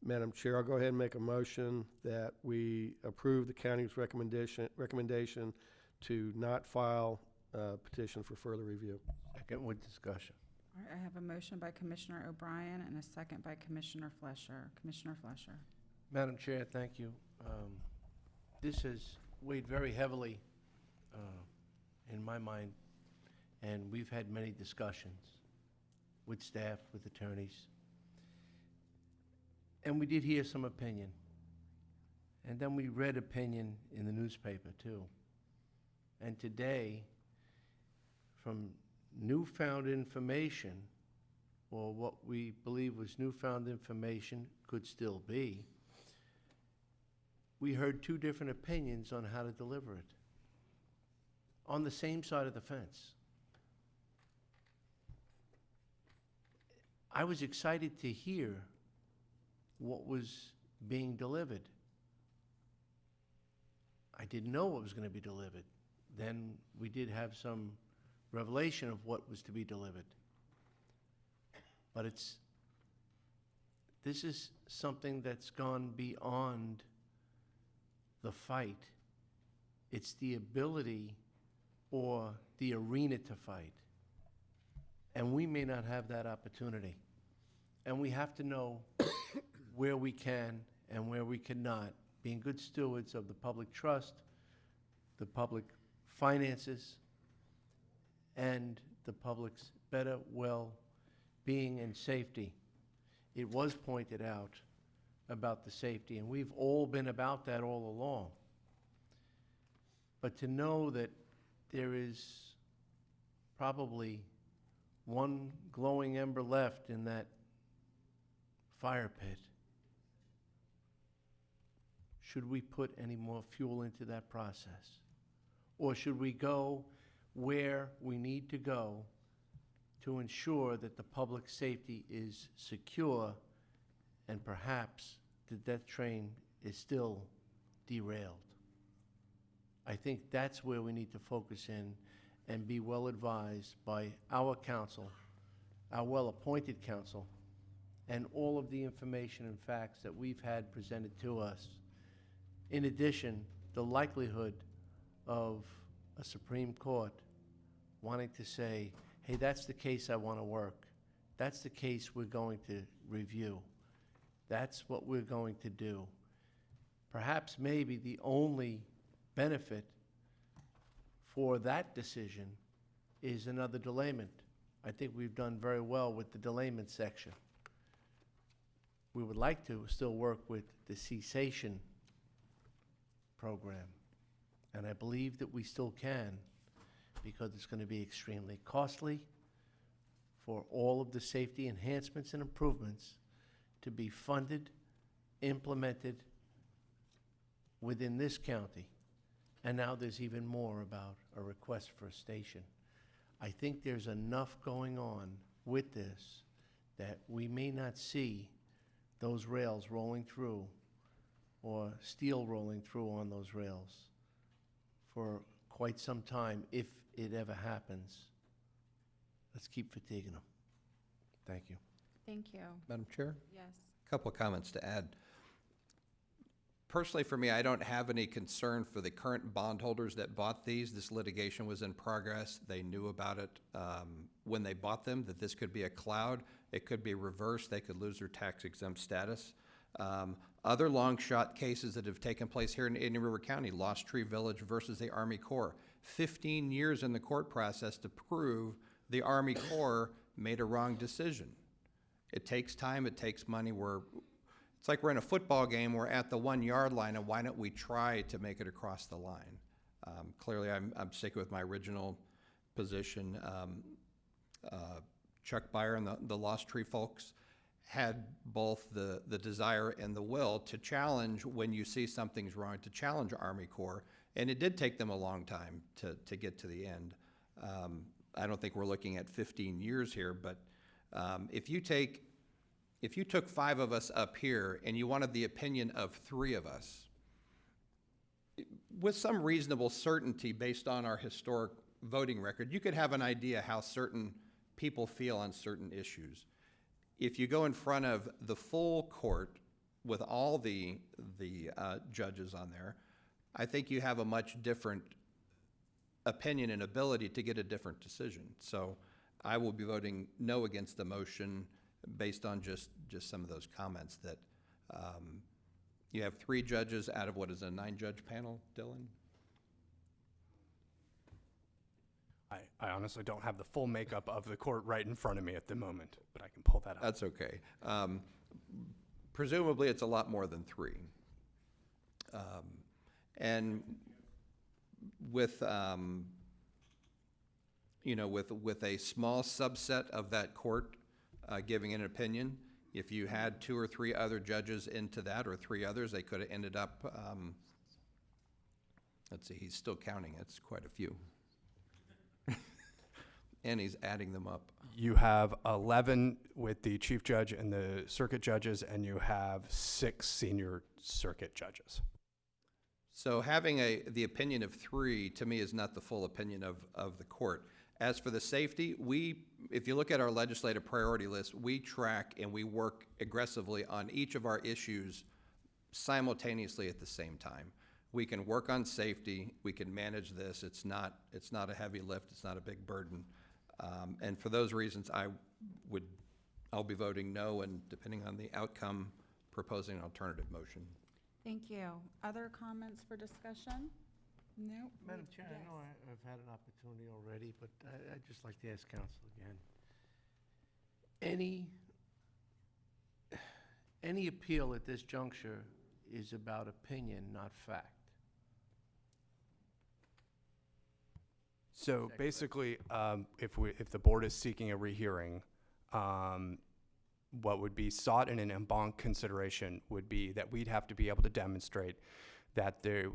Madam Chair, I'll go ahead and make a motion that we approve the county's recommendation to not file a petition for further review. Second with discussion. All right, I have a motion by Commissioner O'Brien and a second by Commissioner Flesher. Commissioner Flesher. Madam Chair, thank you. This has weighed very heavily in my mind, and we've had many discussions with staff, with attorneys, and we did hear some opinion. And then we read opinion in the newspaper, too. And today, from newfound information, or what we believe was newfound information, could still be, we heard two different opinions on how to deliver it on the same side of the fence. I was excited to hear what was being delivered. I didn't know what was going to be delivered. Then we did have some revelation of what was to be delivered. But this is something that's gone beyond the fight. It's the ability or the arena to fight. And we may not have that opportunity. And we have to know where we can and where we cannot, being good stewards of the public trust, the public finances, and the public's better well-being and safety. It was pointed out about the safety, and we've all been about that all along. But to know that there is probably one glowing ember left in that fire pit, should we put any more fuel into that process? Or should we go where we need to go to ensure that the public safety is secure and perhaps the death train is still derailed? I think that's where we need to focus in and be well advised by our counsel, our well-appointed counsel, and all of the information and facts that we've had presented to us. In addition, the likelihood of a Supreme Court wanting to say, hey, that's the case I want to work. That's the case we're going to review. That's what we're going to do. Perhaps maybe the only benefit for that decision is another delayment. I think we've done very well with the delayment section. We would like to still work with the cessation program, and I believe that we still can, because it's going to be extremely costly for all of the safety enhancements and improvements to be funded, implemented within this county. And now there's even more about a request for a station. I think there's enough going on with this that we may not see those rails rolling through or steel rolling through on those rails for quite some time, if it ever happens. Let's keep fatiguing them. Thank you. Thank you. Madam Chair? Yes. A couple of comments to add. Personally, for me, I don't have any concern for the current bondholders that bought these. This litigation was in progress. They knew about it when they bought them, that this could be a cloud. It could be reversed. They could lose their tax-exempt status. Other long-shot cases that have taken place here in Indian River County, Lost Tree Village versus the Army Corps. 15 years in the court process to prove the Army Corps made a wrong decision. It takes time. It takes money. It's like we're in a football game. We're at the 1 yard line, and why don't we try to make it across the line? Clearly, I'm sticking with my original position. Chuck Byer and the Lost Tree folks had both the desire and the will to challenge when you see something's wrong, to challenge Army Corps, and it did take them a long time to get to the end. I don't think we're looking at 15 years here, but if you took 5 of us up here and you wanted the opinion of 3 of us, with some reasonable certainty based on our historic voting record, you could have an idea how certain people feel on certain issues. If you go in front of the full court with all the judges on there, I think you have a much different opinion and ability to get a different decision. So I will be voting no against the motion based on just some of those comments that you have 3 judges out of what is a 9-judge panel, Dylan? I honestly don't have the full makeup of the court right in front of me at the moment, but I can pull that up. That's okay. Presumably, it's a lot more than 3. And with, with a small subset of that court giving an opinion, if you had 2 or 3 other judges into that, or 3 others, they could have ended up, let's see, he's still counting. It's quite a few. And he's adding them up. You have 11 with the chief judge and the circuit judges, and you have 6 senior circuit judges. So having the opinion of 3, to me, is not the full opinion of the court. As for the safety, if you look at our legislative priority list, we track and we work aggressively on each of our issues simultaneously at the same time. We can work on safety, we can manage this. It's not a heavy lift, it's not a big burden. And for those reasons, I'll be voting no, and depending on the outcome, proposing an alternative motion. Thank you. Other comments for discussion? No? Madam Chair, I know I've had an opportunity already, but I'd just like to ask counsel again. Any appeal at this juncture is about opinion, not fact. So basically, if the board is seeking a rehearing, what would be sought in an en banc consideration would be that we'd have to be able to demonstrate that the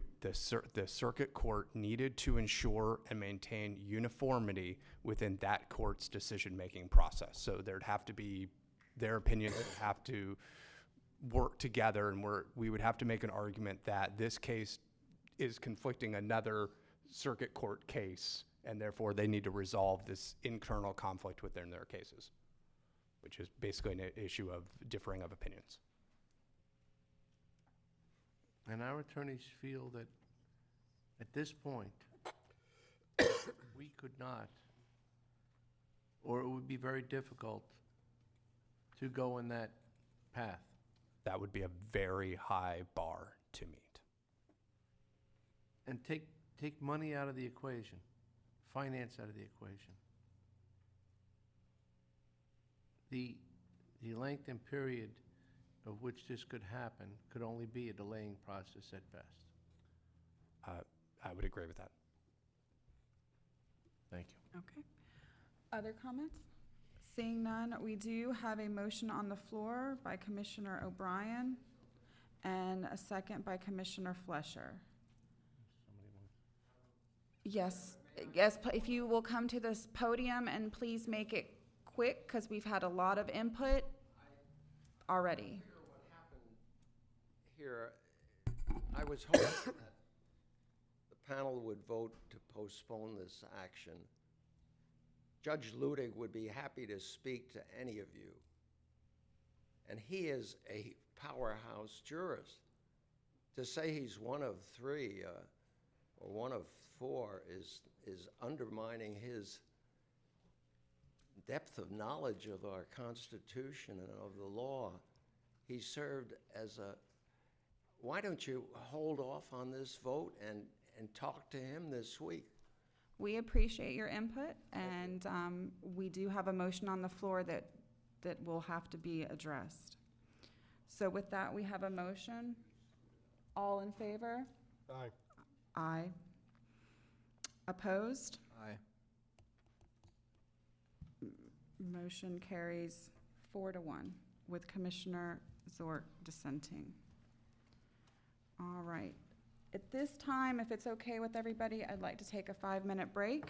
circuit court needed to ensure and maintain uniformity within that court's decision-making process. So there'd have to be, their opinions would have to work together, and we would have to make an argument that this case is conflicting another circuit court case, and therefore they need to resolve this internal conflict within their cases, which is basically an issue of differing of opinions. And our attorneys feel that at this point, we could not, or it would be very difficult to go in that path. That would be a very high bar to meet. And take money out of the equation, finance out of the equation. The length and period of which this could happen could only be a delaying process at best. I would agree with that. Thank you. Okay. Other comments? Seeing none, we do have a motion on the floor by Commissioner O'Brien and a second by Commissioner Flesher. Yes, if you will come to this podium and please make it quick, because we've had a lot of input already. Here, I was hoping that the panel would vote to postpone this action. Judge Ludig would be happy to speak to any of you. And he is a powerhouse jurist. To say he's one of 3 or one of 4 is undermining his depth of knowledge of our Constitution and of the law. He served as a, why don't you hold off on this vote and talk to him this week? We appreciate your input, and we do have a motion on the floor that will have to be addressed. So with that, we have a motion. All in favor? Aye. Aye. Opposed? Aye. Motion carries 4-1 with Commissioner Zort dissenting. All right. At this time, if it's okay with everybody, I'd like to take a 5-minute break.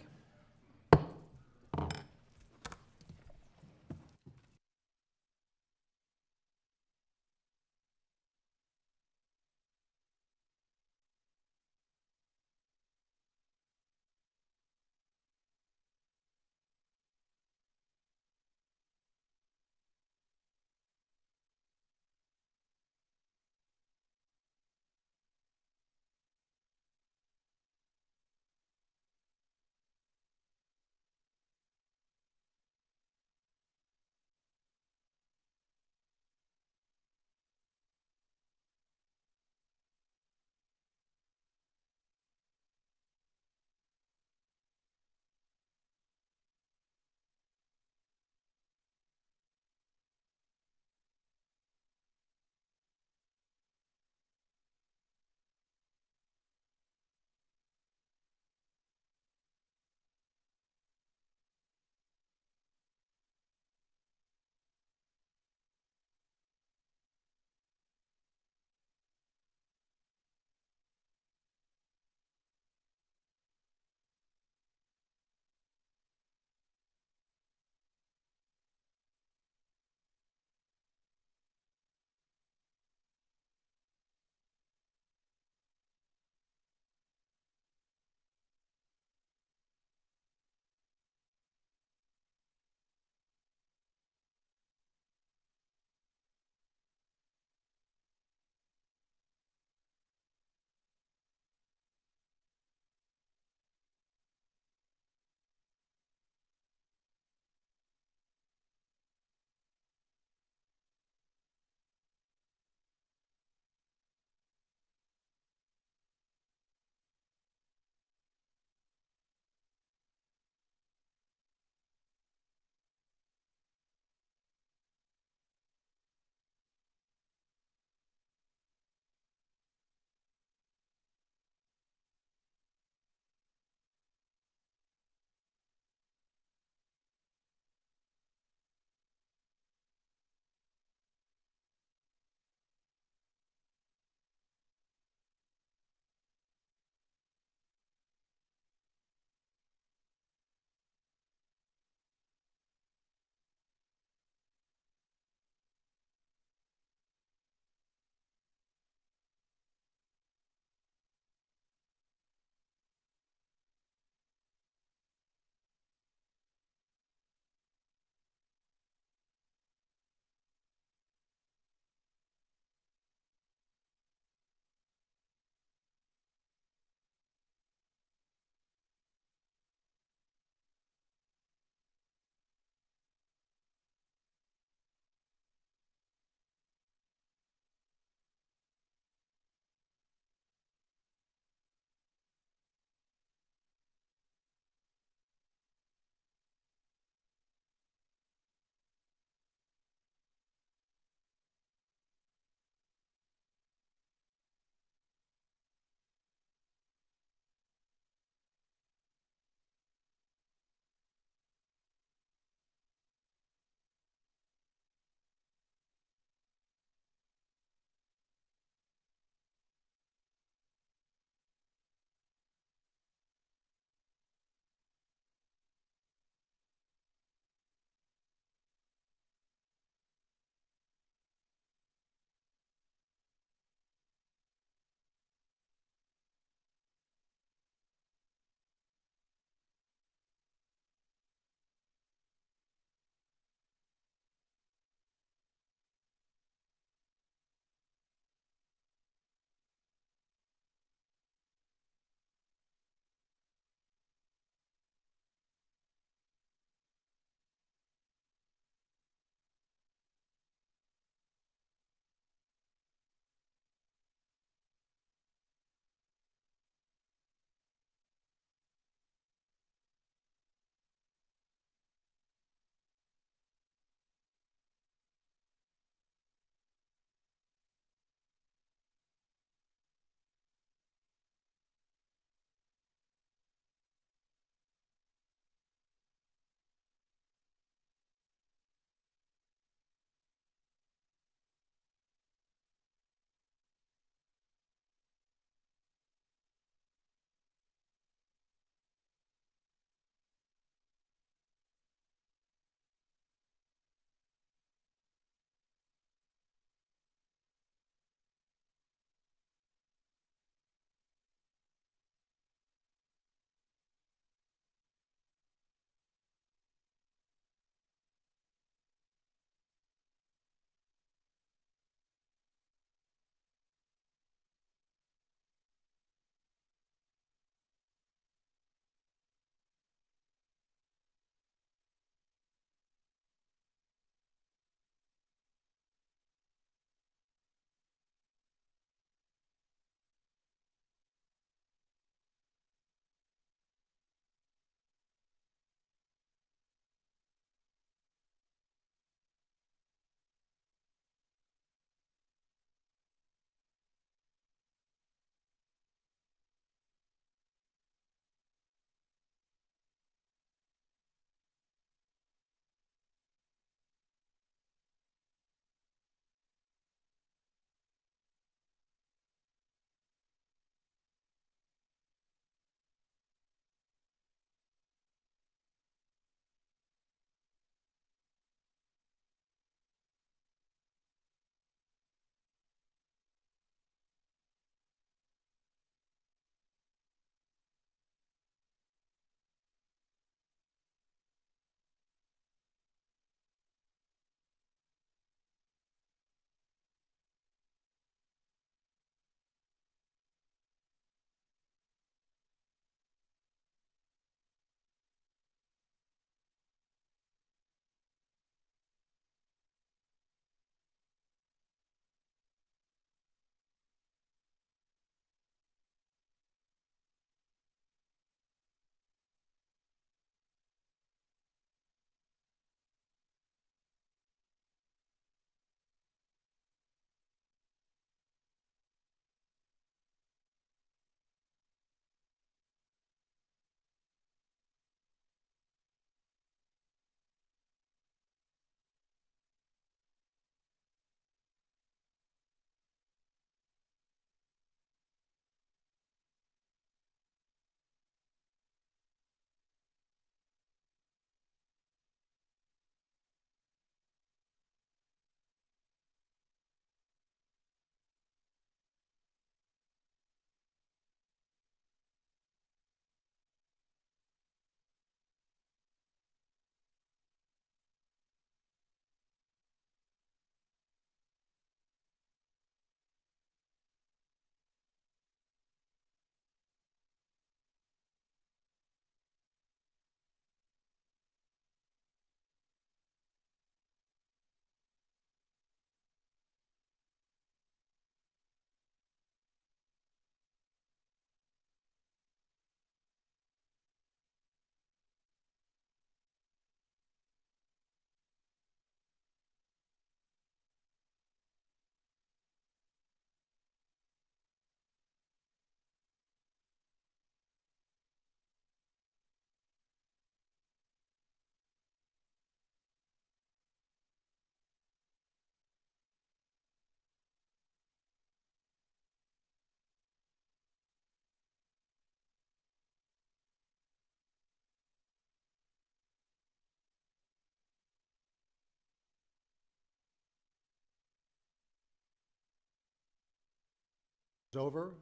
over.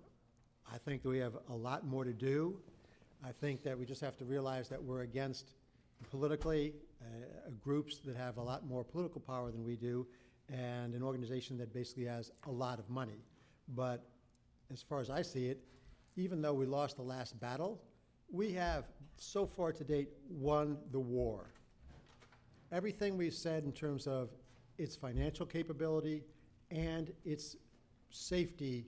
I think that we have a lot more to do. I think that we just have to realize that we're against politically groups that have a lot more political power than we do, and an organization that basically has a lot of money. But as far as I see it, even though we lost the last battle, we have so far to date won the war. Everything we've said in terms of its financial capability and its safety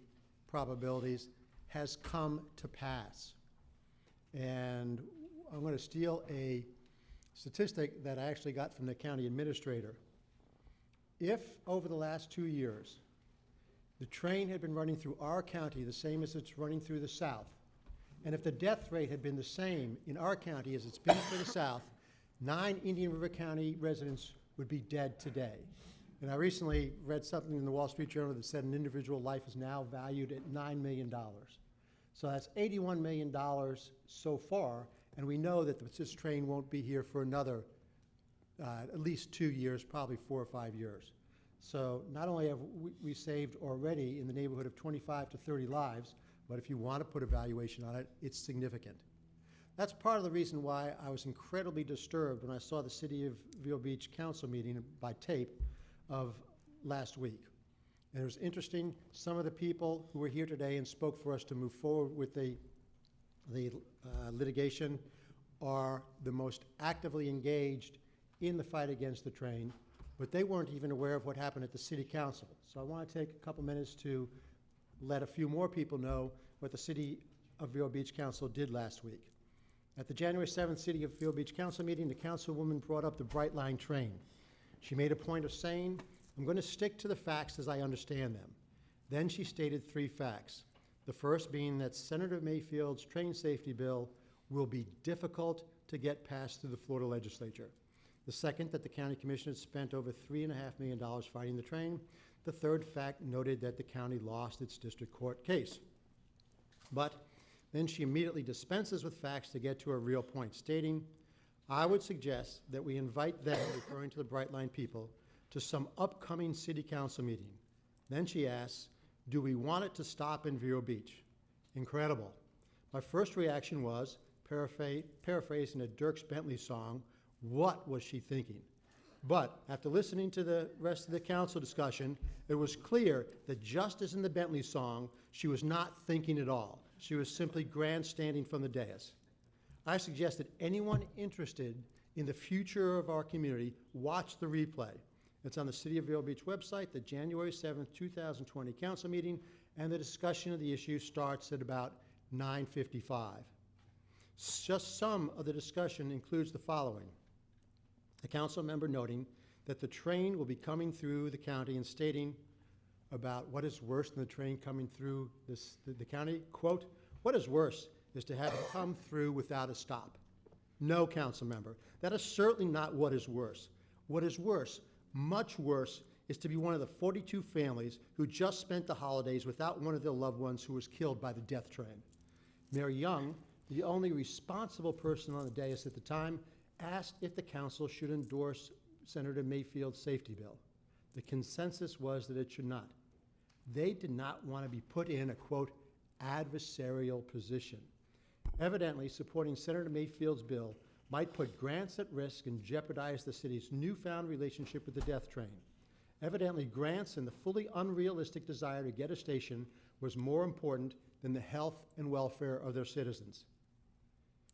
probabilities has come to pass. And I'm going to steal a statistic that I actually got from the county administrator. If over the last 2 years, the train had been running through our county the same as it's running through the south, and if the death rate had been the same in our county as it's been for the south, 9 Indian River County residents would be dead today. And I recently read something in the Wall Street Journal that said an individual life is now valued at $9 million. So that's $81 million so far, and we know that this train won't be here for another at least 2 years, probably 4 or 5 years. So not only have we saved already in the neighborhood of 25 to 30 lives, but if you want to put a valuation on it, it's significant. That's part of the reason why I was incredibly disturbed when I saw the City of Vero Beach Council meeting by tape of last week. And it was interesting, some of the people who were here today and spoke for us to move forward with the litigation are the most actively engaged in the fight against the train, but they weren't even aware of what happened at the City Council. So I want to take a couple minutes to let a few more people know what the City of Vero Beach Council did last week. At the January 7th City of Vero Beach Council meeting, the councilwoman brought up the Bright Line train. She made a point of saying, "I'm going to stick to the facts as I understand them." Then she stated 3 facts. The first being that Senator Mayfield's train safety bill will be difficult to get passed through the Florida legislature. The second, that the county commission had spent over $3.5 million fighting the train. The third fact noted that the county lost its district court case. But then she immediately dispenses with facts to get to a real point, stating, "I would suggest that we invite them," referring to the Bright Line people, "to some upcoming city council meeting." Then she asks, "Do we want it to stop in Vero Beach?" Incredible. My first reaction was, paraphrasing a Dierks Bentley song, what was she thinking? But after listening to the rest of the council discussion, it was clear that just as in the Bentley song, she was not thinking at all. She was simply grandstanding from the dais. I suggest that anyone interested in the future of our community watch the replay. It's on the City of Vero Beach website, the January 7th, 2020 council meeting, and the discussion of the issue starts at about 9:55. Just some of the discussion includes the following. A council member noting that the train will be coming through the county and stating about what is worse than the train coming through the county. Quote, "What is worse is to have it come through without a stop." No, council member, that is certainly not what is worse. What is worse, much worse, is to be one of the 42 families who just spent the holidays without one of their loved ones who was killed by the death train. Mayor Young, the only responsible person on the dais at the time, asked if the council should endorse Senator Mayfield's safety bill. The consensus was that it should not. They did not want to be put in a, quote, adversarial position. Evidently, supporting Senator Mayfield's bill might put grants at risk and jeopardize the city's newfound relationship with the death train. Evidently, grants and the fully unrealistic desire to get a station was more important than the health and welfare of their citizens.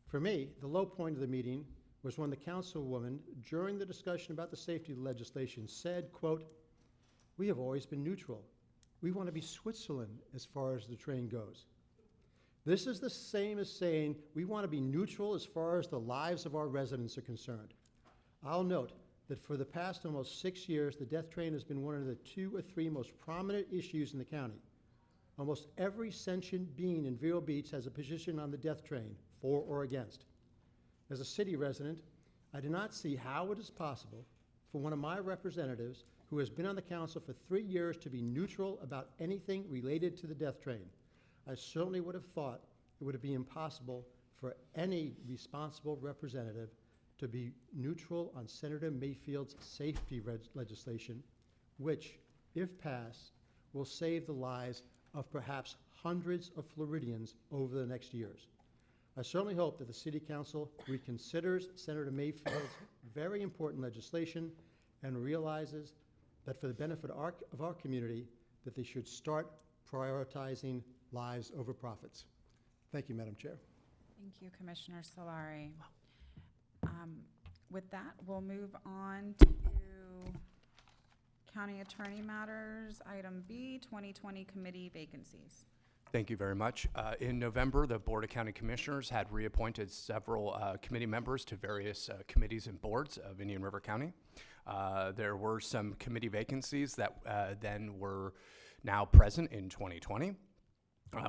For me, the low point of the meeting was when the councilwoman, during the discussion about the safety legislation, said, quote, "We have always been neutral. We want to be Switzerland as far as the train goes." This is the same as saying we want to be neutral as far as the lives of our residents are concerned. I'll note that for the past almost 6 years, the death train has been one of the 2 or 3 most prominent issues in the county. Almost every sentient being in Vero Beach has a position on the death train, for or against. As a city resident, I do not see how it is possible for one of my representatives who has been on the council for 3 years to be neutral about anything related to the death train. I certainly would have thought it would be impossible for any responsible representative to be neutral on Senator Mayfield's safety legislation, which, if passed, will save the lives of perhaps hundreds of Floridians over the next years. I certainly hope that the City Council reconsiders Senator Mayfield's very important legislation and realizes that for the benefit of our community, that they should start prioritizing lives over profits. Thank you, Madam Chair. Thank you, Commissioner Solari. With that, we'll move on to County Attorney Matters, Item B, 2020 Committee Vacancies. Thank you very much. In November, the Board of County Commissioners had reappointed several committee members to various committees and boards of Indian River County. There were some committee vacancies that then were now present in 2020.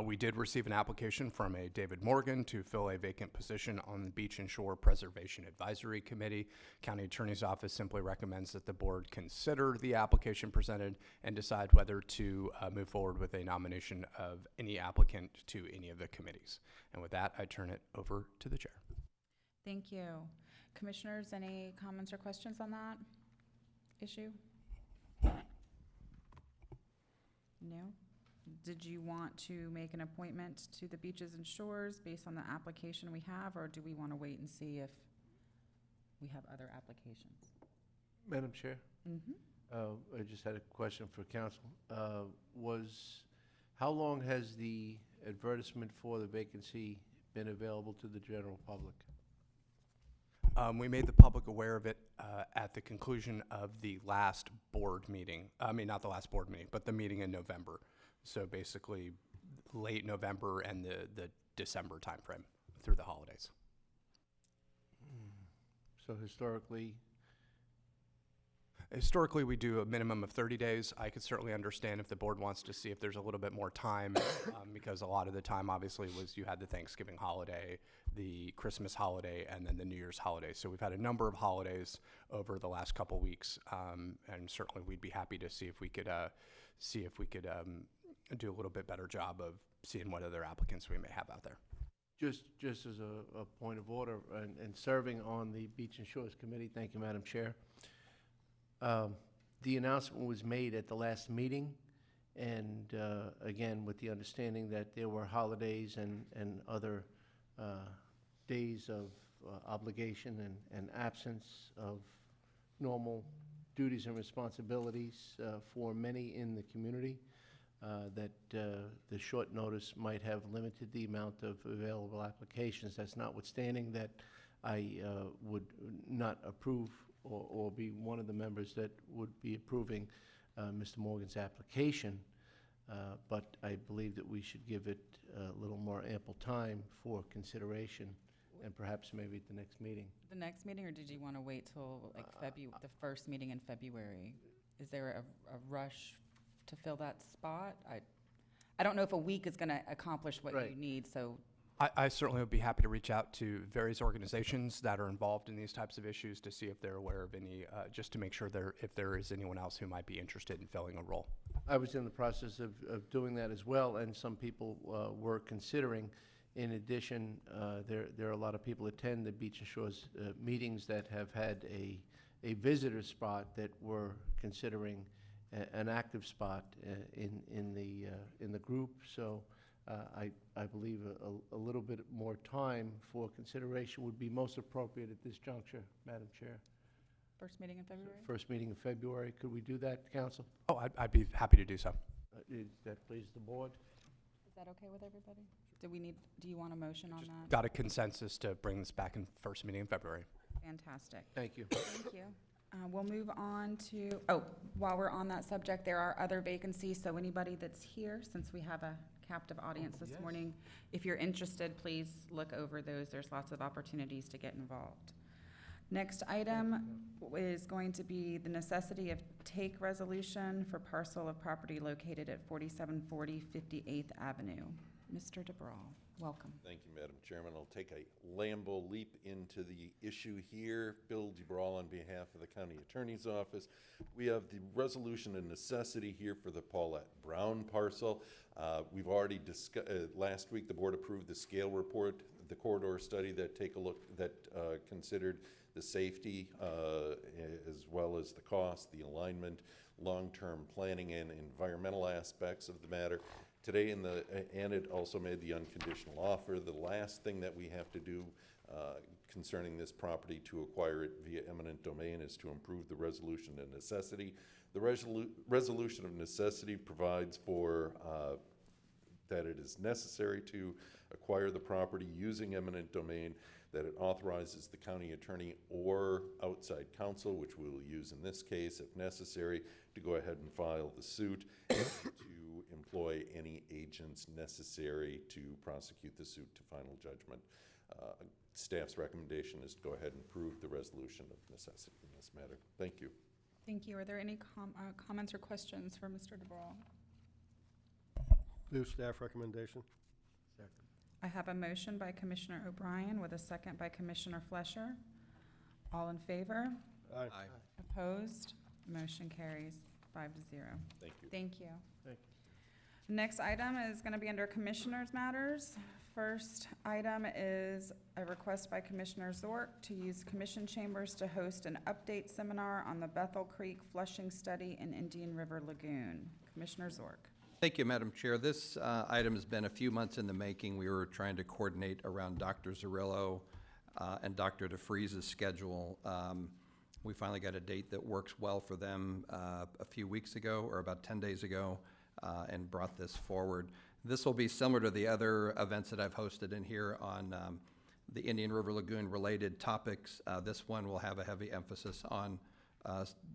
We did receive an application from a David Morgan to fill a vacant position on the Beach and Shore Preservation Advisory Committee. County Attorney's Office simply recommends that the board consider the application presented and decide whether to move forward with a nomination of any applicant to any of the committees. And with that, I turn it over to the chair. Thank you. Commissioners, any comments or questions on that issue? No? Did you want to make an appointment to the Beaches and Shores based on the application we have, or do we want to wait and see if we have other applications? Madam Chair? Mm-hmm. I just had a question for council. How long has the advertisement for the vacancy been available to the general public? We made the public aware of it at the conclusion of the last board meeting. I mean, not the last board meeting, but the meeting in November. So basically, late November and the December timeframe through the holidays. So historically, we do a minimum of 30 days. I could certainly understand if the board wants to see if there's a little bit more time, because a lot of the time, obviously, was you had the Thanksgiving holiday, the Christmas holiday, and then the New Year's holiday. So we've had a number of holidays over the last couple weeks, and certainly we'd be happy to see if we could do a little bit better job of seeing what other applicants we may have out there. just as a point of order, and serving on the Beach and Shores Committee, thank you, Madam Chair. The announcement was made at the last meeting, and again, with the understanding that there were holidays and other days of obligation and absence of normal duties and responsibilities for many in the community, that the short notice might have limited the amount of available applications. That's notwithstanding that I would not approve or be one of the members that would be approving Mr. Morgan's application, but I believe that we should give it a little more ample time for consideration, and perhaps maybe at the next meeting. The next meeting, or did you want to wait till like the first meeting in February? Is there a rush to fill that spot? I don't know if a week is going to accomplish what you need, so. I certainly would be happy to reach out to various organizations that are involved in these types of issues to see if they're aware of any, just to make sure if there is anyone else who might be interested in filling a role. I was in the process of doing that as well, and some people were considering. In addition, there are a lot of people attend the Beach and Shores meetings that have had a visitor spot that were considering an active spot in the group. So I believe a little bit more time for consideration would be most appropriate at this juncture, Madam Chair. First meeting in February? First meeting in February. Could we do that, Council? Oh, I'd be happy to do so. Does that please the board? Is that okay with everybody? Do you want a motion on that? Got a consensus to bring this back in first meeting in February. Fantastic. Thank you. Thank you. We'll move on to, while we're on that subject, there are other vacancies, so anybody that's here, since we have a captive audience this morning, if you're interested, please look over those. There's lots of opportunities to get involved. Next item is going to be the necessity of take resolution for parcel of property located at 4740 58th Avenue. Mr. DeBrawl, welcome. Thank you, Madam Chairman. I'll take a Lambo leap into the issue here. Bill DeBrawl on behalf of the County Attorney's Office. We have the resolution of necessity here for the Paulette Brown parcel. We've already discussed, last week the board approved the scale report, the corridor study that considered the safety as well as the cost, the alignment, long-term planning and environmental aspects of the matter. today, and it also made the unconditional offer. The last thing that we have to do concerning this property to acquire it via eminent domain is to improve the resolution of necessity. The resolution of necessity provides for that it is necessary to acquire the property using eminent domain, that it authorizes the county attorney or outside counsel, which we will use in this case if necessary, to go ahead and file the suit, and to employ any agents necessary to prosecute the suit to final judgment. Staff's recommendation is to go ahead and approve the resolution of necessity in this matter. Thank you. Thank you. Are there any comments or questions for Mr. DeBrawl? Move staff recommendation. I have a motion by Commissioner O'Brien with a second by Commissioner Flesher. All in favor? Aye. Opposed? Motion carries 5-0. Thank you. Thank you. Thank you. Next item is going to be under Commissioners' Matters. First item is a request by Commissioner Zork to use commission chambers to host an update seminar on the Bethel Creek flushing study in Indian River Lagoon. Commissioner Zork. Thank you, Madam Chair. This item has been a few months in the making. We were trying to coordinate around Dr. Zarillo and Dr. DeFreeze's schedule. We finally got a date that works well for them a few weeks ago, or about 10 days ago, and brought this forward. This will be similar to the other events that I've hosted in here on the Indian River Lagoon related topics. This one will have a heavy emphasis on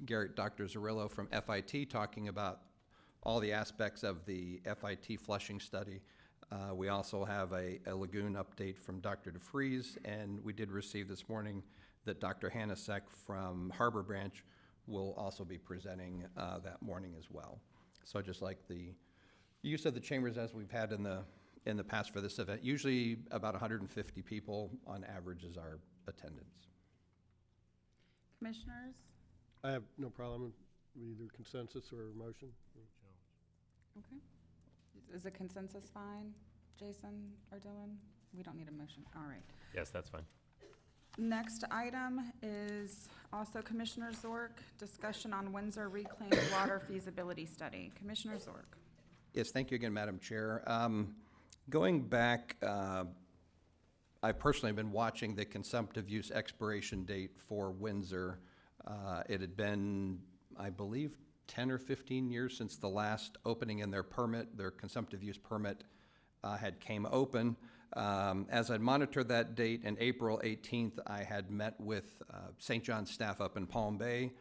Dr. Zarillo from FIT talking about all the aspects of the FIT flushing study. We also have a lagoon update from Dr. DeFreeze, and we did receive this morning that Dr. Hanasek from Harbor Branch will also be presenting that morning as well. So just like the use of the chambers as we've had in the past for this event, usually about 150 people on average is our attendance. Commissioners? I have no problem with either consensus or motion. Okay. Is a consensus fine, Jason or Dylan? We don't need a motion. All right. Yes, that's fine. Next item is also Commissioner Zork, discussion on Windsor reclaimed water feasibility study. Commissioner Zork. Yes, thank you again, Madam Chair. Going back, I've personally been watching the consumptive use expiration date for Windsor. It had been, I believe, 10 or 15 years since the last opening in their permit. Their consumptive use permit had came open. As I monitored that date, in April 18th, I had met with St. John's staff up in Palm Bay,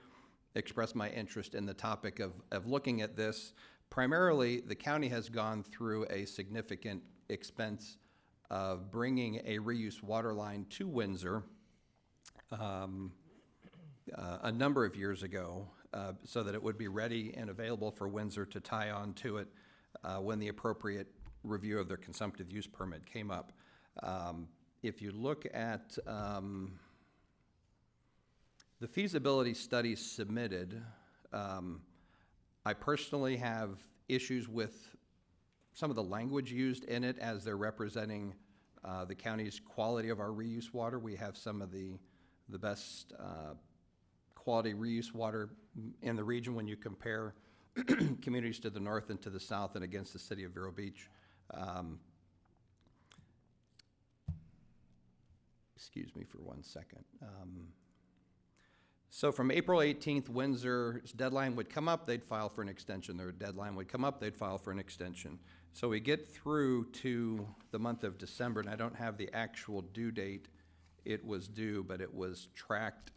expressed my interest in the topic of looking at this. Primarily, the county has gone through a significant expense of bringing a reuse water line to Windsor a number of years ago so that it would be ready and available for Windsor to tie on to it when the appropriate review of their consumptive use permit came up. If you look at the feasibility study submitted, I personally have issues with some of the language used in it as they're representing the county's quality of our reuse water. We have some of the best quality reuse water in the region when you compare communities to the north and to the south and against the city of Vero Beach. Excuse me for 1 second. So from April 18th, Windsor's deadline would come up, they'd file for an extension. Their deadline would come up, they'd file for an extension. So we get through to the month of December, and I don't have the actual due date it was due, but it was tracked.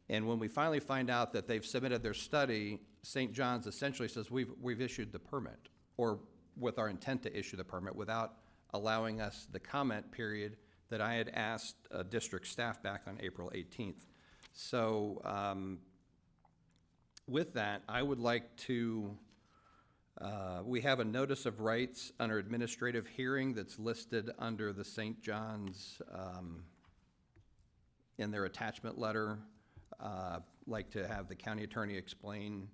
And when we finally find out that they've submitted their study, St. John's essentially says, we've issued the permit, or with our intent to issue the permit, without allowing us the comment period that I had asked district staff back on April 18th. So with that, I would like to, we have a notice of rights under administrative hearing that's listed under the St. John's in their attachment letter. Like to have the county attorney explain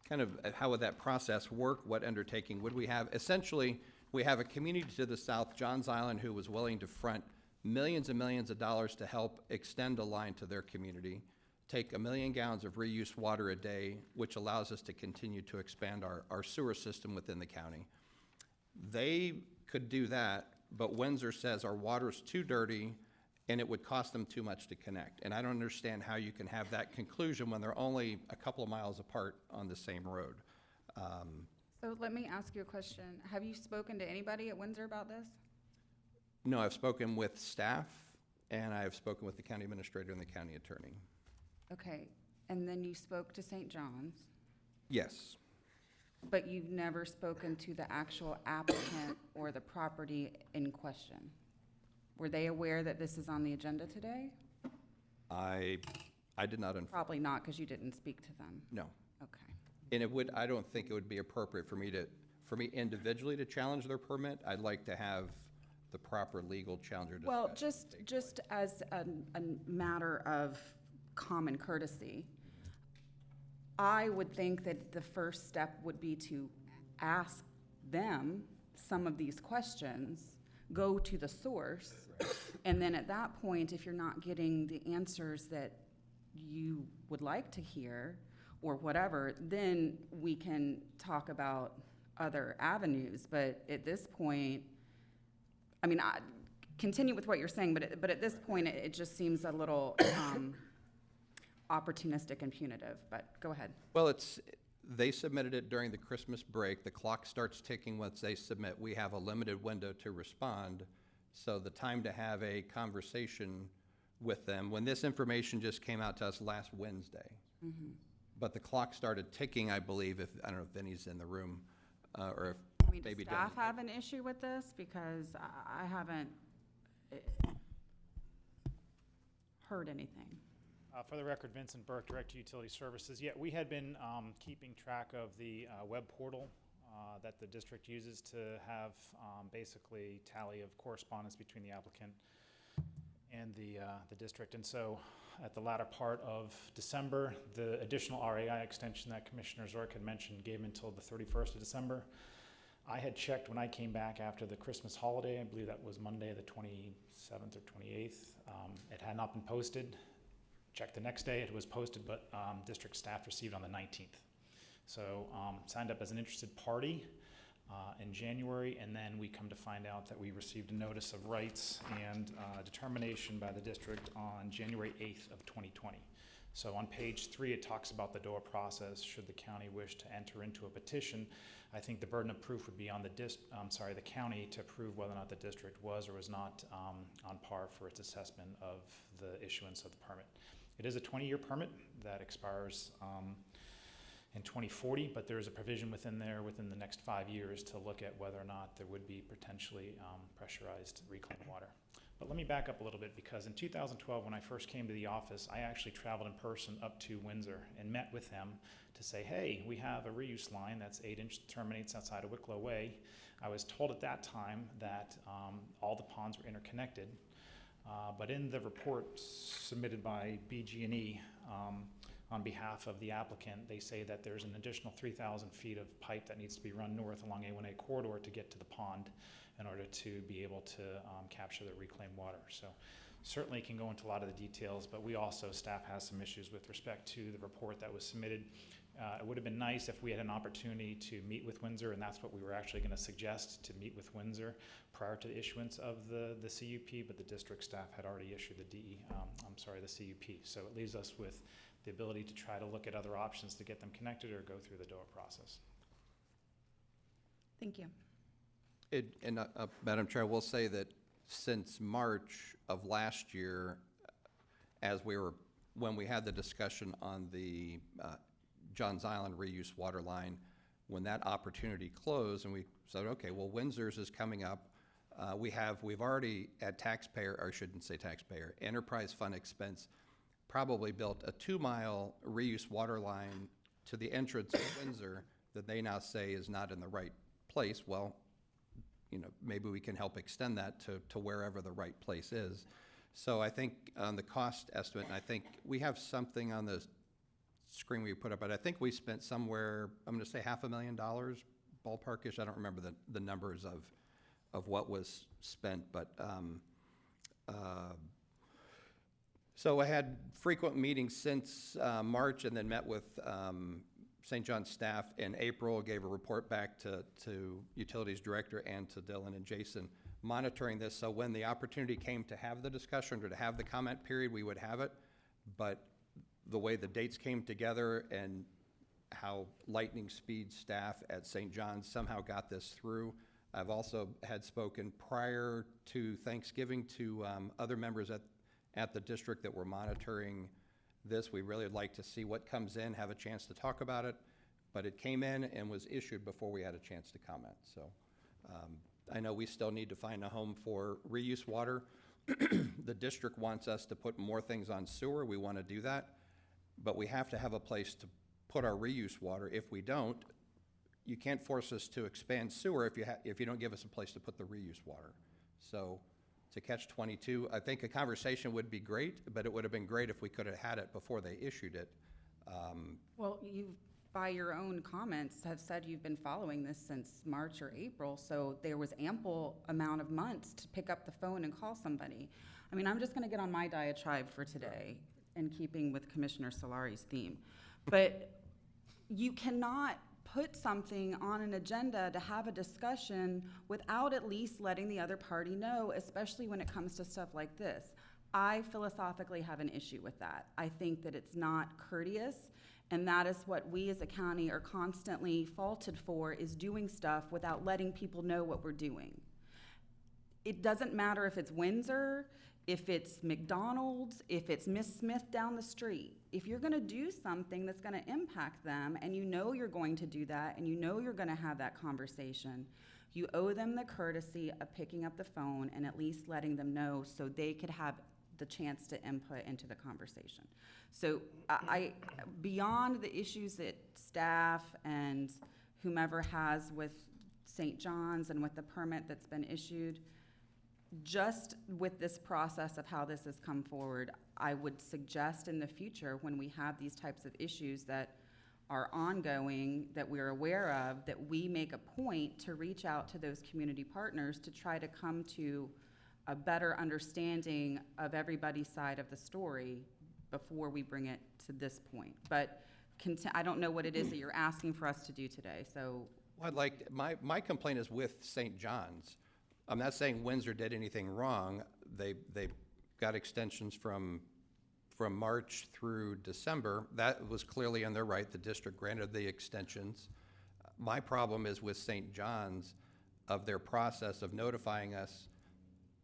kind of how would that process work, what undertaking would we have. Essentially, we have a community to the south, Johns Island, who was willing to front millions and millions of dollars to help extend a line to their community. take 1 million gallons of reuse water a day, which allows us to continue to expand our sewer system within the county. They could do that, but Windsor says our water's too dirty and it would cost them too much to connect. And I don't understand how you can have that conclusion when they're only a couple of miles apart on the same road. So let me ask you a question. Have you spoken to anybody at Windsor about this? No, I've spoken with staff, and I have spoken with the county administrator and the county attorney. Okay, and then you spoke to St. John's, Yes. but you've never spoken to the actual applicant or the property in question. Were they aware that this is on the agenda today? I did not, Probably not, because you didn't speak to them. no. Okay. And I don't think it would be appropriate for me individually to challenge their permit. I'd like to have the proper legal challenger discussion. Well, just as a matter of common courtesy, I would think that the first step would be to ask them some of these questions, go to the source, and then at that point, if you're not getting the answers that you would like to hear or whatever, then we can talk about other avenues. But at this point, I mean, continue with what you're saying, but at this point, it just seems a little opportunistic and punitive, but go ahead. Well, they submitted it during the Christmas break. The clock starts ticking once they submit. We have a limited window to respond. So the time to have a conversation with them, when this information just came out to us last Wednesday. Mm-hmm. But the clock started ticking, I believe, I don't know if Vinny's in the room, or if I mean, maybe does staff Denny. have an issue with this? Because I haven't heard anything. For the record, Vincent Burke, Director Utility Services. Yeah, we had been keeping track of the web portal that the district uses to have basically tally of correspondence between the applicant and the district. And so at the latter part of December, the additional RAI extension that Commissioner Zork had mentioned gave until the 31st of December. I had checked when I came back after the Christmas holiday, I believe that was Monday the 27th or 28th. It had not been posted. Checked the next day, it was posted, but district staff received on the 19th. So signed up as an interested party in January, and then we come to find out that we received a notice of rights and determination by the district on January 8th of 2020. So on page 3, it talks about the DOA process. Should the county wish to enter into a petition, I think the burden of proof would be on the county to prove whether or not the district was or was not on par for its assessment of the issuance of the permit. It is a 20-year permit that expires in 2040, but there is a provision within the next 5 years to look at whether or not there would be potentially pressurized reclaimed water. But let me back up a little bit, because in 2012, when I first came to the office, I actually traveled in person up to Windsor and met with them to say, hey, we have a reuse line that's 8-inch, terminates outside of Wicklow Way. I was told at that time that all the ponds were interconnected, but in the report submitted by BG&E on behalf of the applicant, they say that there's an additional 3,000 feet of pipe that needs to be run north along A1A corridor to get to the pond in order to be able to capture the reclaimed water. So certainly can go into a lot of the details, but we also, staff has some issues with respect to the report that was submitted. It would have been nice if we had an opportunity to meet with Windsor, and that's what we were actually going to suggest, to meet with Windsor prior to the issuance of the CUP, but the district staff had already issued the CUP. So it leaves us with the ability to try to look at other options to get them connected or go through the DOA process. Thank you. Madam Chair, I will say that since March of last year, when we had the discussion on the Johns Island reuse water line, when that opportunity closed and we said, okay, well, Windsor's is coming up. We've already at enterprise fund expense, probably built a 2-mile reuse water line to the entrance of Windsor that they now say is not in the right place. Well, maybe we can help extend that to wherever the right place is. So I think on the cost estimate, and I think we have something on the screen we put up, but I think we spent somewhere, I'm going to say $500,000 ballparkish. I don't remember the numbers of what was spent, but So I had frequent meetings since March, and then met with St. John's staff in April, gave a report back to Utilities Director and to Dylan and Jason, monitoring this. So when the opportunity came to have the discussion or to have the comment period, we would have it. But the way the dates came together and how lightning speed staff at St. John's somehow got this through. I've also had spoken prior to Thanksgiving to other members at the district that were monitoring this. We really would like to see what comes in, have a chance to talk about it, but it came in and was issued before we had a chance to comment. So I know we still need to find a home for reuse water. The district wants us to put more things on sewer. We want to do that, but we have to have a place to put our reuse water. If we don't, you can't force us to expand sewer if you don't give us a place to put the reuse water. So to catch-22, I think a conversation would be great, but it would have been great if we could have had it before they issued it. Well, you, by your own comments, have said you've been following this since March or April, so there was ample amount of months to pick up the phone and call somebody. I mean, I'm just gonna get on my diatribe for today, in keeping with Commissioner Solari's theme. But you cannot put something on an agenda to have a discussion without at least letting the other party know, especially when it comes to stuff like this. I philosophically have an issue with that. I think that it's not courteous, and that is what we as a county are constantly faulted for, is doing stuff without letting people know what we're doing. It doesn't matter if it's Windsor, if it's McDonald's, if it's Miss Smith down the street. If you're gonna do something that's gonna impact them, and you know you're going to do that, and you know you're gonna have that conversation, you owe them the courtesy of picking up the phone and at least letting them know so they could have the chance to input into the conversation. So beyond the issues that staff and whomever has with St. John's and with the permit that's been issued, just with this process of how this has come forward, I would suggest in the future, when we have these types of issues that are ongoing, that we're aware of, that we make a point to reach out to those community partners to try to come to a better understanding of everybody's side of the story before we bring it to this point. But I don't know what it is that you're asking for us to do today, so. Well, my complaint is with St. John's. I'm not saying Windsor did anything wrong. They got extensions from March through December. That was clearly in their right. The district granted the extensions. My problem is with St. John's, of their process of notifying us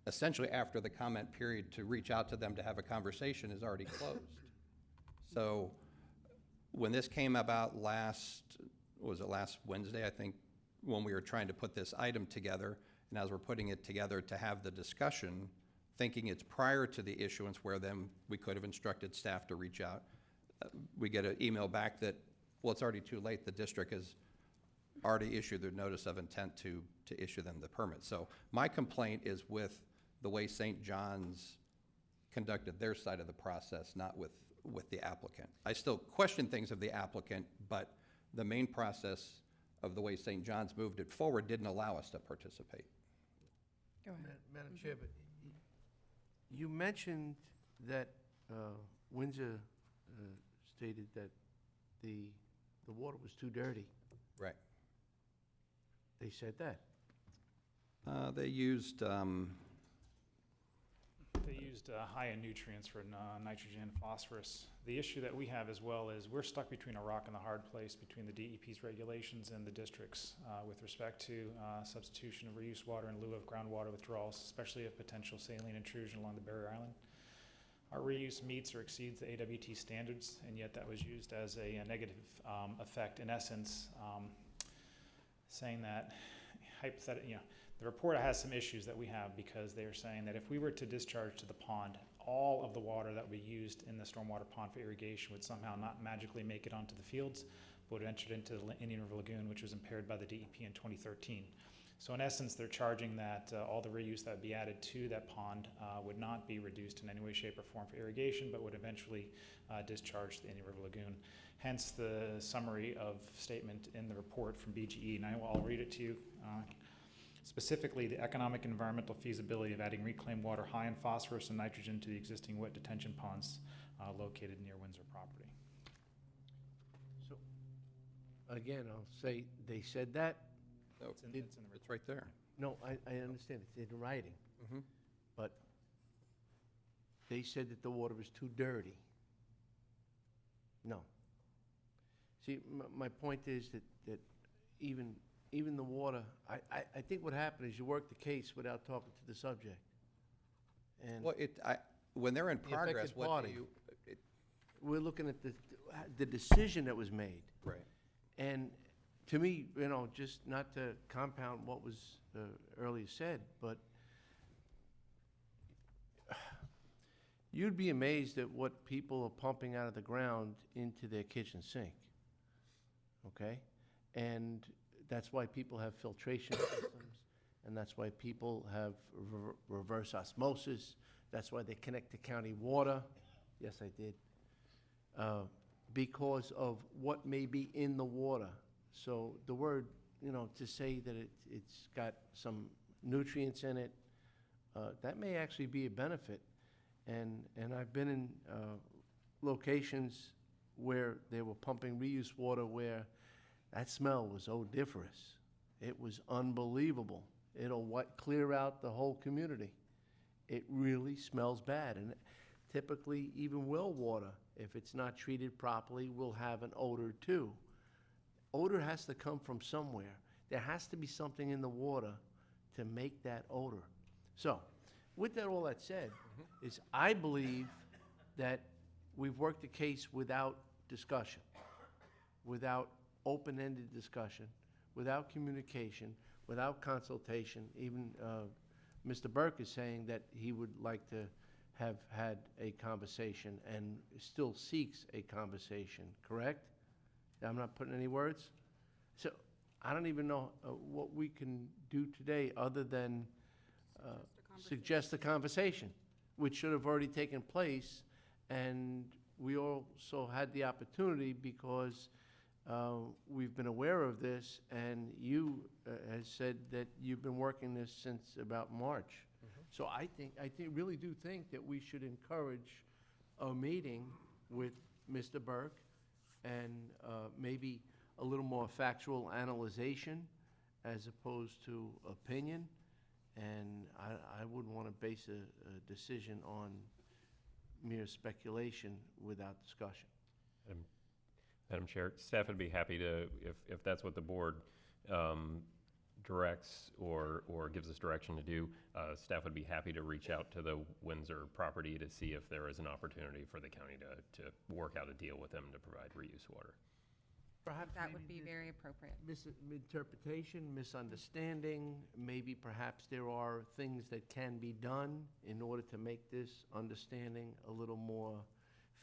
essentially after the comment period to reach out to them to have a conversation is already closed. So when this came about last Wednesday, I think, when we were trying to put this item together, and as we're putting it together to have the discussion, thinking it's prior to the issuance where then we could have instructed staff to reach out, we get an email back that, well, it's already too late. The district has already issued their notice of intent to issue them the permit. So my complaint is with the way St. John's conducted their side of the process, not with the applicant. I still question things of the applicant, but the main process of the way St. John's moved it forward didn't allow us to participate. Go ahead. Madam Chair, but you mentioned that Windsor stated that the water was too dirty. Right. They said that. They used high in nutrients for nitrogen and phosphorus. The issue that we have as well is we're stuck between a rock and a hard place between the DEP's regulations and the districts with respect to substitution of reuse water in lieu of groundwater withdrawals, especially if potential saline intrusion along the barrier island. Our reuse meets or exceeds the AWT standards, and yet that was used as a negative effect. In essence, saying that hypothetically, the report has some issues that we have because they are saying that if we were to discharge to the pond, all of the water that we used in the stormwater pond for irrigation would somehow not magically make it onto the fields, but would have entered into the Indian River Lagoon, which was impaired by the DEP in 2013. So in essence, they're charging that all the reuse that would be added to that pond would not be reduced in any way, shape, or form for irrigation, but would eventually discharge the Indian River Lagoon. Hence the summary of statement in the report from BGE, and I'll read it to you. specifically the economic and environmental feasibility of adding reclaimed water high in phosphorus and nitrogen to the existing wet detention ponds located near Windsor property. So, again, I'll say, they said that? No, It's in the it's right there. No, I understand, it's in writing. Mhm. But they said that the water was too dirty. No. See, my point is that even the water, I think what happened is you worked the case without talking to the subject. And Well, when they're in the progress, affected what party, do you, we're looking at the decision that was made. right. And to me, you know, just not to compound what was earlier said, but you'd be amazed at what people are pumping out of the ground into their kitchen sink, okay? And that's why people have filtration systems, and that's why people have reverse osmosis. That's why they connect to county water. Yes, I did. Because of what may be in the water. So the word, you know, to say that it's got some nutrients in it, that may actually be a benefit. And I've been in locations where they were pumping reuse water where that smell was odoriferous. It was unbelievable. It'll clear out the whole community. It really smells bad. And typically, even well water, if it's not treated properly, will have an odor too. Odor has to come from somewhere. There has to be something in the water to make that odor. So, with all that said, is I believe that we've worked the case without discussion, without open-ended discussion, without communication, without consultation. Even Mr. Burke is saying that he would like to have had a conversation and still seeks a conversation, correct? I'm not putting any words? So I don't even know what we can do today other than suggest a conversation, which should have already taken place. And we also had the opportunity because we've been aware of this, and you has said that you've been working this since about March. So I really do think that we should encourage a meeting with Mr. Burke and maybe a little more factual analyzation as opposed to opinion. And I wouldn't want to base a decision on mere speculation without discussion. Madam Chair, staff would be happy to, if that's what the board directs or gives us direction to do, staff would be happy to reach out to the Windsor property to see if there is an opportunity for the county to work out a deal with them to provide reuse water. Perhaps That would be very appropriate. Misinterpretation, misunderstanding, maybe perhaps there are things that can be done in order to make this understanding a little more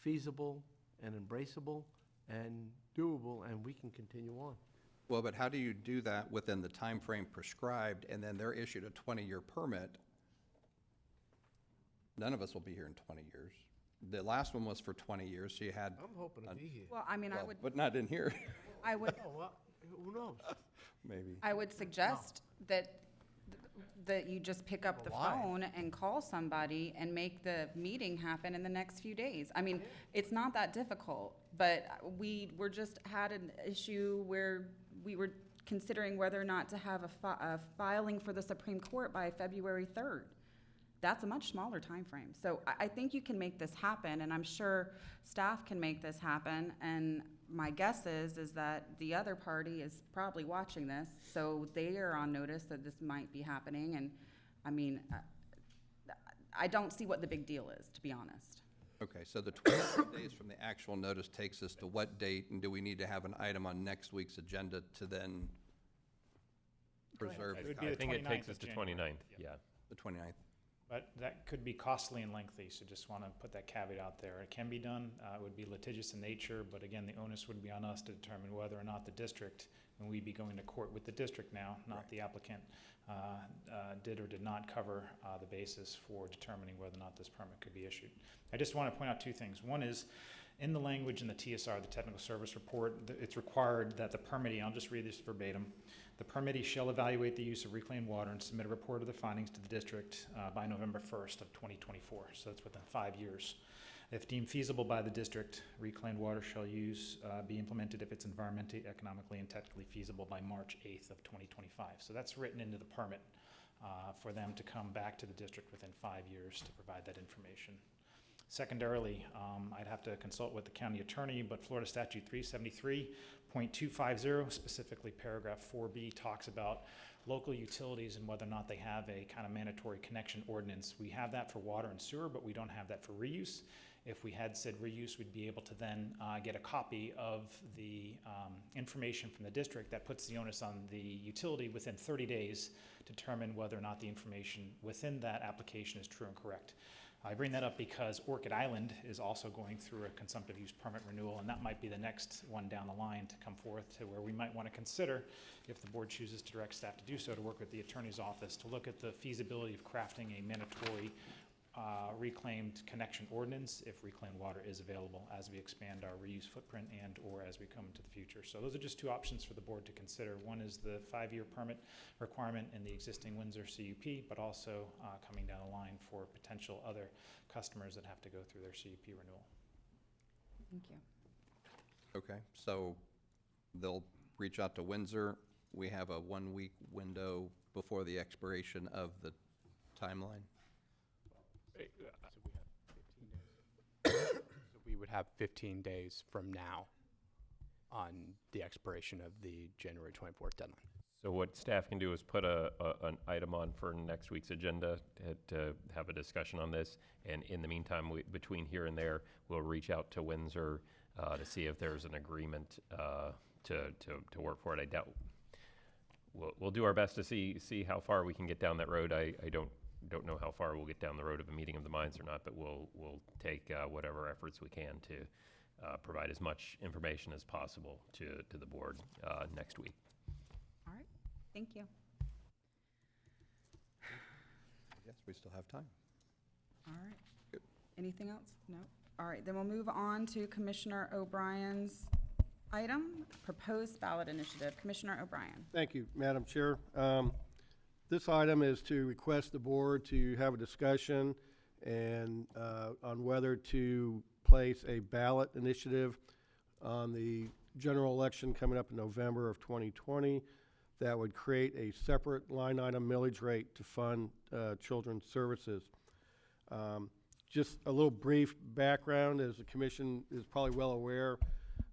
feasible and embraceable and doable, and we can continue on. Well, but how do you do that within the time frame prescribed, and then they're issued a 20-year permit? None of us will be here in 20 years. The last one was for 20 years, so you had... I'm hoping to be here. Well, I mean, I would, But not in here. I would, Oh, well, who knows? Maybe. I would suggest that you just pick up the Alive. phone and call somebody and make the meeting happen in the next few days. I mean, it's not that difficult, but we just had an issue where we were considering whether or not to have a filing for the Supreme Court by February 3rd. That's a much smaller time frame. So I think you can make this happen, and I'm sure staff can make this happen. And my guess is that the other party is probably watching this, so they are on notice that this might be happening. And I mean, I don't see what the big deal is, to be honest. Okay, so the 21 days from the actual notice takes us to what date, and do we need to have an item on next week's agenda to then preserve It the would be the I think it 29th takes of us to January. 29th, yeah. The 29th? But that could be costly and lengthy, so just want to put that caveat out there. It can be done, it would be litigious in nature, but again, the onus would be on us to determine whether or not the district, and we'd be going to court with the district now, not the applicant, did or did not cover the basis for determining whether or not this permit could be issued. I just want to point out two things. One is, in the language in the TSR, the Technical Service Report, it's required that the permittee, I'll just read this verbatim, The permittee shall evaluate the use of reclaimed water and submit a report of the findings to the district by November 1st of 2024. So that's within 5 years. If deemed feasible by the district, reclaimed water shall be implemented if it's environmentally, economically, and technically feasible by March 8th of 2025. So that's written into the permit for them to come back to the district within 5 years to provide that information. Secondarily, I'd have to consult with the county attorney, but Florida Statute 373.250, specifically paragraph 4B, talks about local utilities and whether or not they have a kind of mandatory connection ordinance. We have that for water and sewer, but we don't have that for reuse. If we had said reuse, we'd be able to then get a copy of the information from the district that puts the onus on the utility within 30 days to determine whether or not the information within that application is true and correct. I bring that up because Orchid Island is also going through a consumptive use permit renewal, and that might be the next one down the line to come forth to where we might want to consider, if the board chooses to direct staff to do so, to work with the attorney's office to look at the feasibility of crafting a mandatory reclaimed connection ordinance if reclaimed water is available as we expand our reuse footprint and or as we come into the future. So those are just two options for the board to consider. One is the 5-year permit requirement in the existing Windsor CUP, but also coming down the line for potential other customers that have to go through their CUP renewal. Thank you. Okay, so they'll reach out to Windsor. We have a 1-week window before the expiration of the timeline. So we would have 15 days from now on the expiration of the January 24th deadline. So what staff can do is put an item on for next week's agenda to have a discussion on this. And in the meantime, between here and there, we'll reach out to Windsor to see if there's an agreement to work for it. I doubt we'll do our best to see how far we can get down that road. I don't know how far we'll get down the road of a meeting of the minds or not, but we'll take whatever efforts we can to provide as much information as possible to the board next week. All right, thank you. Yes, we still have time. All right. Good. Anything else? No? All right, then we'll move on to Commissioner O'Brien's item, proposed ballot initiative. Commissioner O'Brien. Thank you, Madam Chair. This item is to request the board to have a discussion and on whether to place a ballot initiative on the general election coming up in November of 2020 that would create a separate line item millage rate to fund children's services. Just a little brief background, as the commission is probably well aware,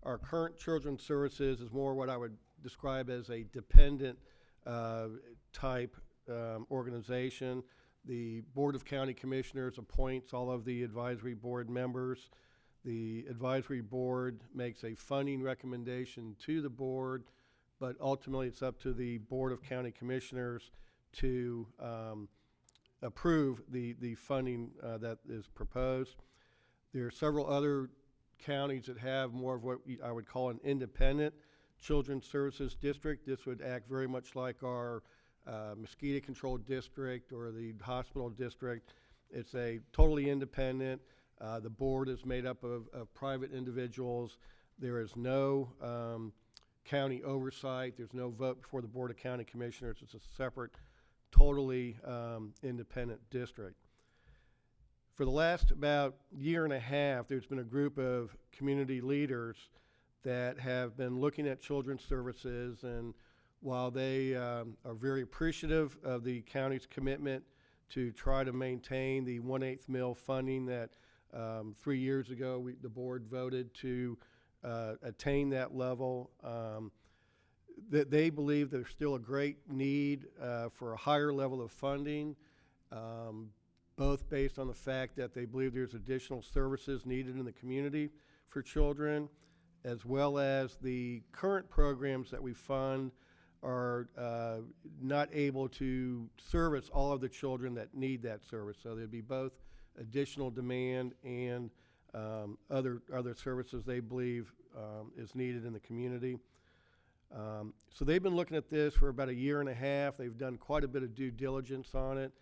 our current children's services is more what I would describe as a dependent type organization. The Board of County Commissioners appoints all of the advisory board members. The advisory board makes a funding recommendation to the board, but ultimately it's up to the Board of County Commissioners to approve the funding that is proposed. There are several other counties that have more of what I would call an independent children's services district. This would act very much like our mosquito control district or the hospital district. It's a totally independent. The board is made up of private individuals. There is no county oversight. There's no vote before the Board of County Commissioners. It's a separate, totally independent district. For the last about year and a half, there's been a group of community leaders that have been looking at children's services, and while they are very appreciative of the county's commitment to try to maintain the 1/8 mil funding that 3 years ago the board voted to attain that level, that they believe there's still a great need for a higher level of funding, both based on the fact that they believe there's additional services needed in the community for children, as well as the current programs that we fund are not able to service all of the children that need that service. So there'd be both additional demand and other services they believe is needed in the community. So they've been looking at this for about a year and a half. They've done quite a bit of due diligence on it.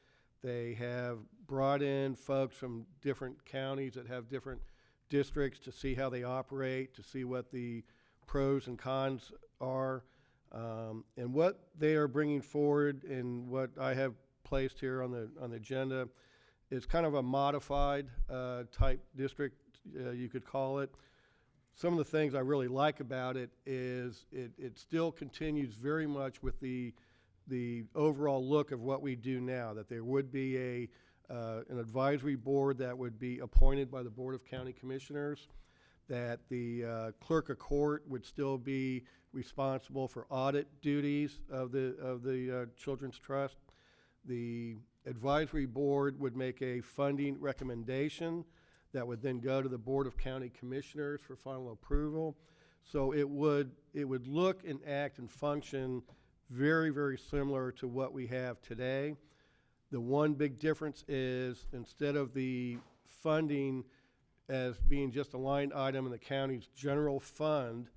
They have brought in folks from different counties that have different districts to see how they operate, to see what the pros and cons are. And what they are bringing forward and what I have placed here on the agenda is kind of a modified type district, you could call it. Some of the things I really like about it is it still continues very much with the overall look of what we do now, that there would be an advisory board that would be appointed by the Board of County Commissioners, that the clerk of court would still be responsible for audit duties of the Children's Trust. The advisory board would make a funding recommendation that would then go to the Board of County Commissioners for final approval. So it would look and act and function very, very similar to what we have today. The one big difference is instead of the funding as being just a line item in the county's general fund,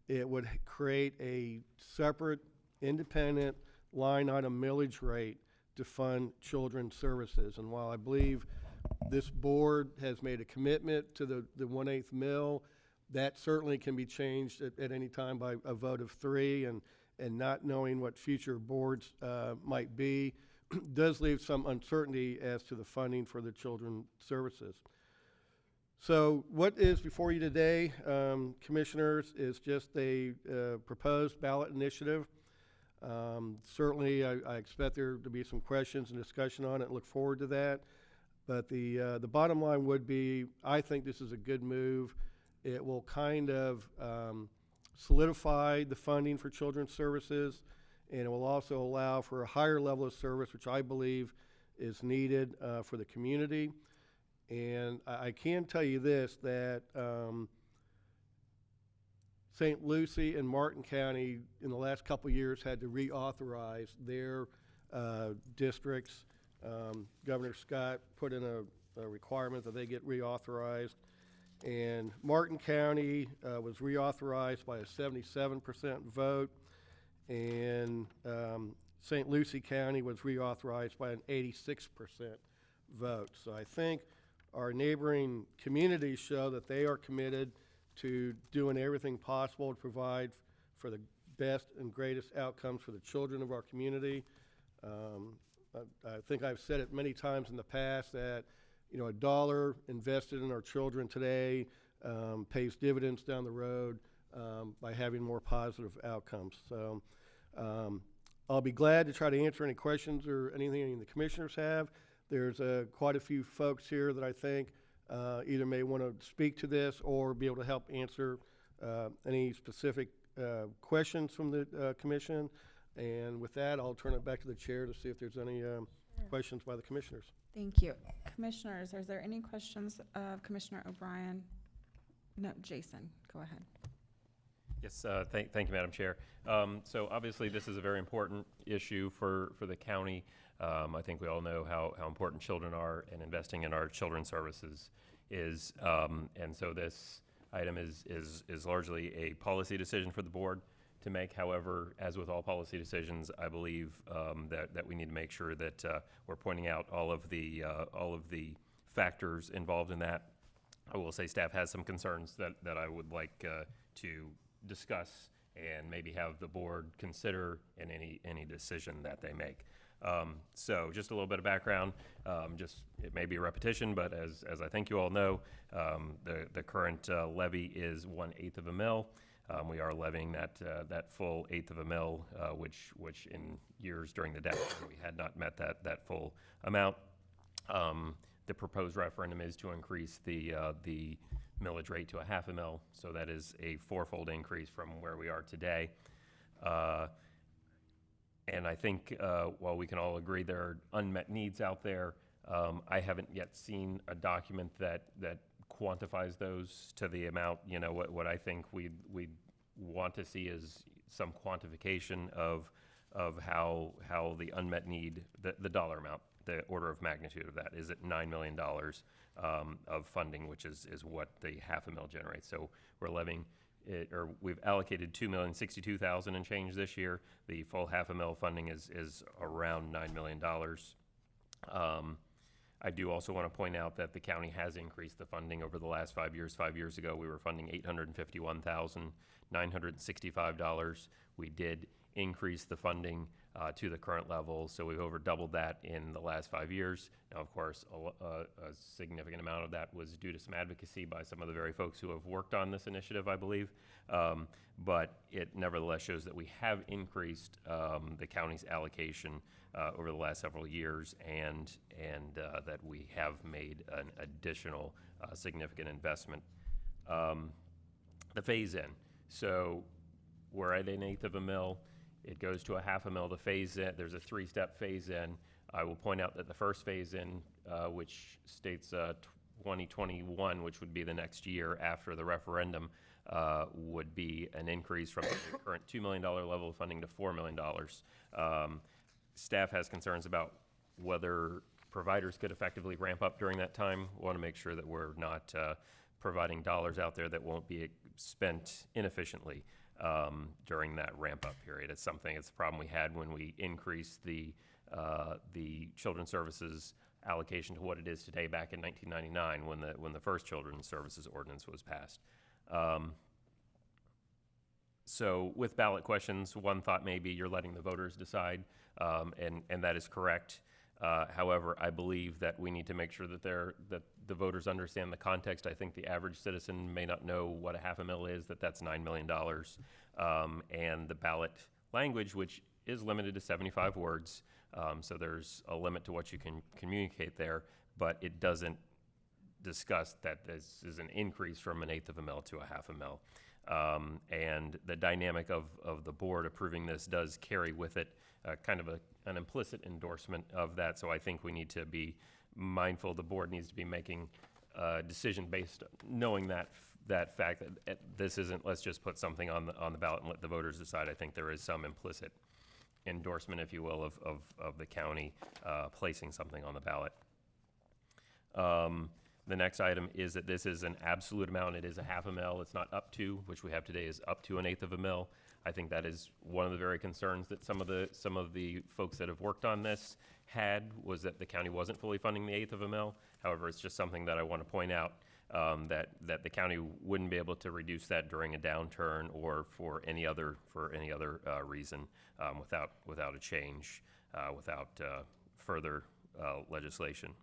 it would create a separate, independent line item millage rate to fund children's services. And while I believe this board has made a commitment to the 1/8 mil, that certainly can be changed at any time by a vote of 3, and not knowing what future boards might be does leave some uncertainty as to the funding for the children's services. So what is before you today, commissioners, is just a proposed ballot initiative. Certainly, I expect there to be some questions and discussion on it, and look forward to that. But the bottom line would be, I think this is a good move. It will kind of solidify the funding for children's services, and it will also allow for a higher level of service, which I believe is needed for the community. And I can tell you this, that St. Lucie and Martin County in the last couple of years had to reauthorize their districts. Governor Scott put in a requirement that they get reauthorized. And Martin County was reauthorized by a 77% vote, and St. Lucie County was reauthorized by an 86% vote. So I think our neighboring communities show that they are committed to doing everything possible to provide for the best and greatest outcomes for the children of our community. I think I've said it many times in the past that, you know, a dollar invested in our children today pays dividends down the road by having more positive outcomes. So I'll be glad to try to answer any questions or anything any of the commissioners have. There's quite a few folks here that I think either may want to speak to this or be able to help answer any specific questions from the commission. And with that, I'll turn it back to the chair to see if there's any questions by the commissioners. Thank you. Commissioners, is there any questions of Commissioner O'Brien? No, Jason, go ahead. Yes, thank you, Madam Chair. So obviously, this is a very important issue for the county. I think we all know how important children are, and investing in our children's services is. And so this item is largely a policy decision for the board to make. However, as with all policy decisions, I believe that we need to make sure that we're pointing out all of the factors involved in that. I will say staff has some concerns that I would like to discuss and maybe have the board consider in any decision that they make. So just a little bit of background, it may be a repetition, but as I think you all know, the current levy is 1/8 of a mil. We are levying that full 1/8 of a mil, which in years during the decade we had not met that full amount. The proposed referendum is to increase the millage rate to 1/2 a mil, so that is a 4-fold increase from where we are today. And I think while we can all agree there are unmet needs out there, I haven't yet seen a document that quantifies those to the amount. You know, what I think we'd want to see is some quantification of how the unmet need, the dollar amount, the order of magnitude of that. Is it $9 million of funding, which is what the 1/2 a mil generates? So we're levying it, or we've allocated $2,062,000 and change this year. The full 1/2 a mil funding is around $9 million. I do also want to point out that the county has increased the funding over the last 5 years. 5 years ago, we were funding $851,965. We did increased the funding to the current level, so we've over doubled that in the last 5 years. Now, of course, a significant amount of that was due to some advocacy by some of the very folks who have worked on this initiative, I believe. But it nevertheless shows that we have increased the county's allocation over the last several years, and that we have made an additional significant investment. The phase-in. So we're at 1/8 of a mil. It goes to 1/2 a mil. The phase-in, there's a 3-step phase-in. I will point out that the first phase-in, which states 2021, which would be the next year after the referendum, would be an increase from the current $2 million level of funding to $4 million. Staff has concerns about whether providers could effectively ramp up during that time. We want to make sure that we're not providing dollars out there that won't be spent inefficiently during that ramp-up period. It's a problem we had when we increased the Children's Services allocation to what it is today back in 1999 when the first Children's Services Ordinance was passed. So with ballot questions, one thought may be you're letting the voters decide, and that is correct. However, I believe that we need to make sure that the voters understand the context. I think the average citizen may not know what 1/2 a mil is, that's $9 million. And the ballot language, which is limited to 75 words, so there's a limit to what you can communicate there, but it doesn't discuss that this is an increase from 1/8 of a mil to 1/2 a mil. And the dynamic of the board approving this does carry with it kind of an implicit endorsement of that. So I think we need to be mindful. The board needs to be making a decision based knowing that fact that this isn't, let's just put something on the ballot and let the voters decide. I think there is some implicit endorsement, if you will, of the county placing something on the ballot. The next item is that this is an absolute amount. It is 1/2 a mil. It's not up to, which we have today is up to 1/8 of a mil. I think that is one of the very concerns that some of the folks that have worked on this had, was that the county wasn't fully funding the 1/8 of a mil. However, it's just something that I want to point out, that the county wouldn't be able to reduce that during a downturn or for any other reason without a change, without further legislation.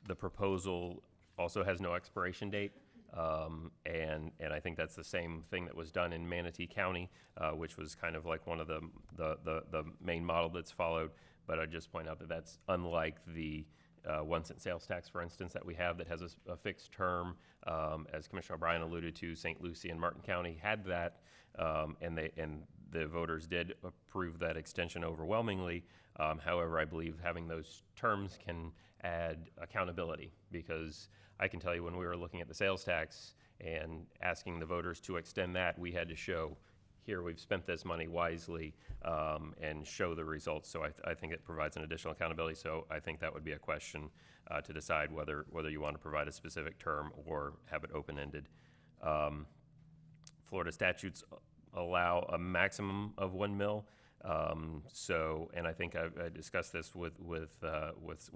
The proposal also has no expiration date, and I think that's the same thing that was done in Manatee County, which was kind of like one of the main model that's followed. But I'd just point out that that's unlike the 1-cent sales tax, for instance, that we have that has a fixed term. As Commissioner O'Brien alluded to, St. Lucie and Martin County had that, and the voters did approve that extension overwhelmingly. However, I believe having those terms can add accountability, because I can tell you when we were looking at the sales tax and asking the voters to extend that, we had to show, here we've spent this money wisely, and show the results. So I think it provides an additional accountability. So I think that would be a question to decide whether you want to provide a specific term or have it open-ended. Florida statutes allow a maximum of 1 mil. And I think I discussed this with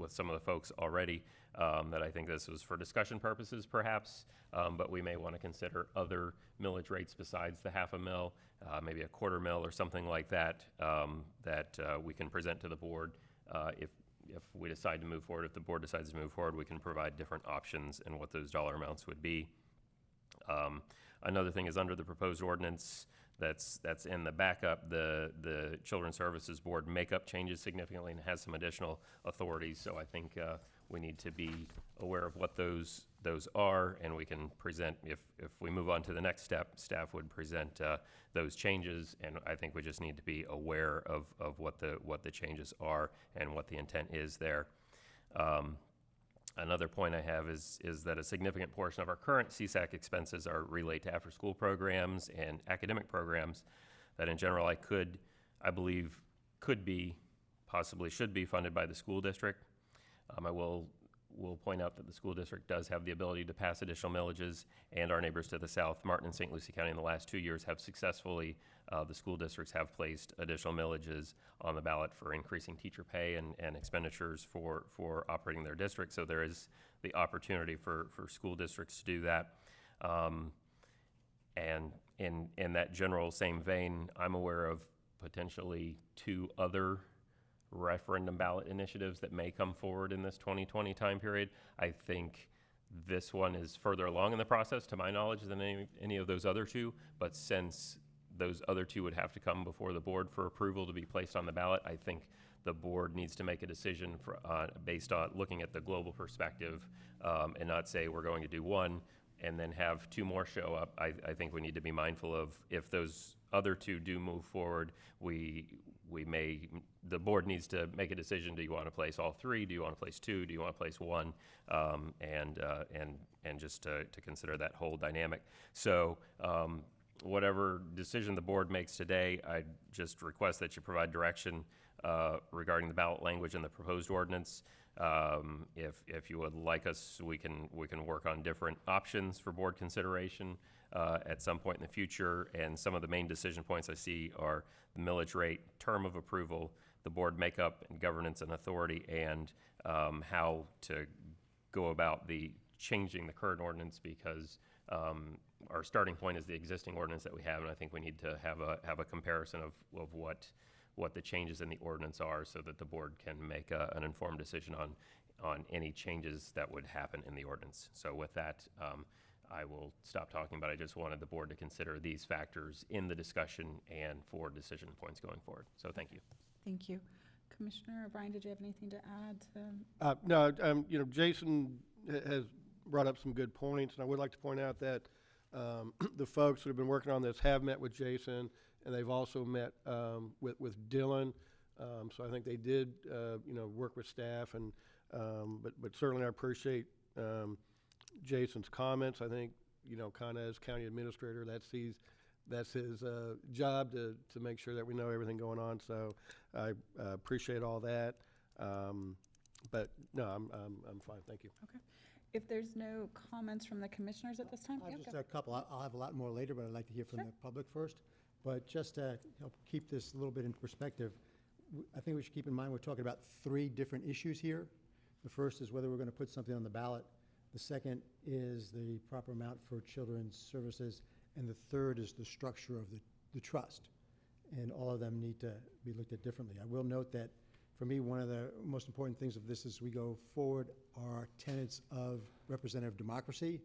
some of the folks already, that I think this was for discussion purposes perhaps, but we may want to consider other millage rates besides the 1/2 a mil, maybe a 1/4 mil or something like that, that we can present to the board. If we decide to move forward, if the board decides to move forward, we can provide different options and what those dollar amounts would be. Another thing is under the proposed ordinance that's in the backup, the Children's Services Board makeup changes significantly and has some additional authorities. So I think we need to be aware of what those are, and we can present, if we move on to the next step, staff would present those changes, and I think we just need to be aware of what the changes are and what the intent is there. Another point I have is that a significant portion of our current CSAC expenses are related to after-school programs and academic programs that in general I believe could be, possibly should be funded by the school district. I will point out that the school district does have the ability to pass additional millages, and our neighbors to the south, Martin and St. Lucie County, in the last 2 years have successfully, the school districts have placed additional millages on the ballot for increasing teacher pay and expenditures for operating their district. So there is the opportunity for school districts to do that. And in that general same vein, I'm aware of potentially 2 other referendum ballot initiatives that may come forward in this 2020 time period. I think this one is further along in the process, to my knowledge, than any of those other 2. But since those other 2 would have to come before the board for approval to be placed on the ballot, I think the board needs to make a decision based on looking at the global perspective, and not say we're going to do one and then have 2 more show up. I think we need to be mindful of, if those other 2 do move forward, the board needs to make a decision. Do you want to place all 3? Do you want to place 2? Do you want to place 1? And just to consider that whole dynamic. So whatever decision the board makes today, I just request that you provide direction regarding the ballot language in the proposed ordinance. If you would like us, we can work on different options for board consideration at some point in the future. And some of the main decision points I see are the millage rate, term of approval, the board makeup and governance and authority, and how to go about changing the current ordinance, because our starting point is the existing ordinance that we have, and I think we need to have a comparison of what the changes in the ordinance are, so that the board can make an informed decision on any changes that would happen in the ordinance. So with that, I will stop talking, but I just wanted the board to consider these factors in the discussion and for decision points going forward. So thank you. Thank you. Commissioner O'Brien, did you have anything to add to? No, Jason has brought up some good points, and I would like to point out that the folks that have been working on this have met with Jason, and they've also met with Dylan. So I think they did, work with staff, and but certainly I appreciate Jason's comments. I think, kind of as county administrator, that's his job to make sure that we know everything going on. So I appreciate all that. But no, I'm fine. Thank you. Okay. If there's no comments from the commissioners at this time? I have Yeah, just go. a couple. I'll have a lot more later, but I'd like to hear from Sure. the public first. But just to help keep this a little bit in perspective, I think we should keep in mind we're talking about 3 different issues here. The first is whether we're going to put something on the ballot. The second is the proper amount for children's services. And the third is the structure of the trust. And all of them need to be looked at differently. I will note that, for me, one of the most important things of this as we go forward are tenets of representative democracy.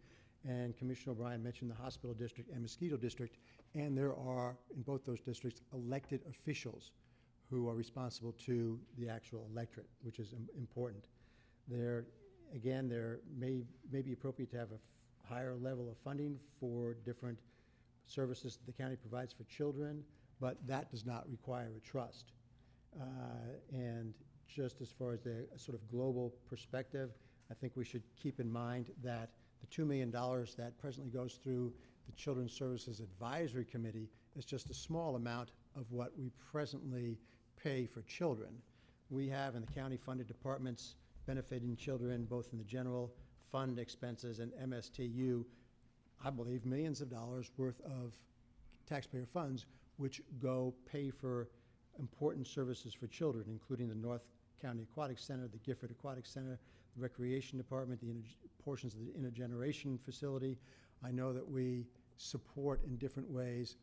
And Commissioner O'Brien mentioned the hospital district and mosquito district. And there are, in both those districts, elected officials who are responsible to the actual electorate, which is important. There may be appropriate to have a higher level of funding for different services that the county provides for children, but that does not require a trust. And just as far as the sort of global perspective, I think we should keep in mind that the $2 million that presently goes through the Children's Services Advisory Committee is just a small amount of what we presently pay for children. We have in the county funded departments benefiting children both in the general fund expenses and MSTU, I believe millions of dollars worth of taxpayer funds which go pay for important services for children, including the North County Aquatic Center, the Gifford Aquatic Center, the Recreation Department, the portions of the intergeneration facility. I know that we support in different ways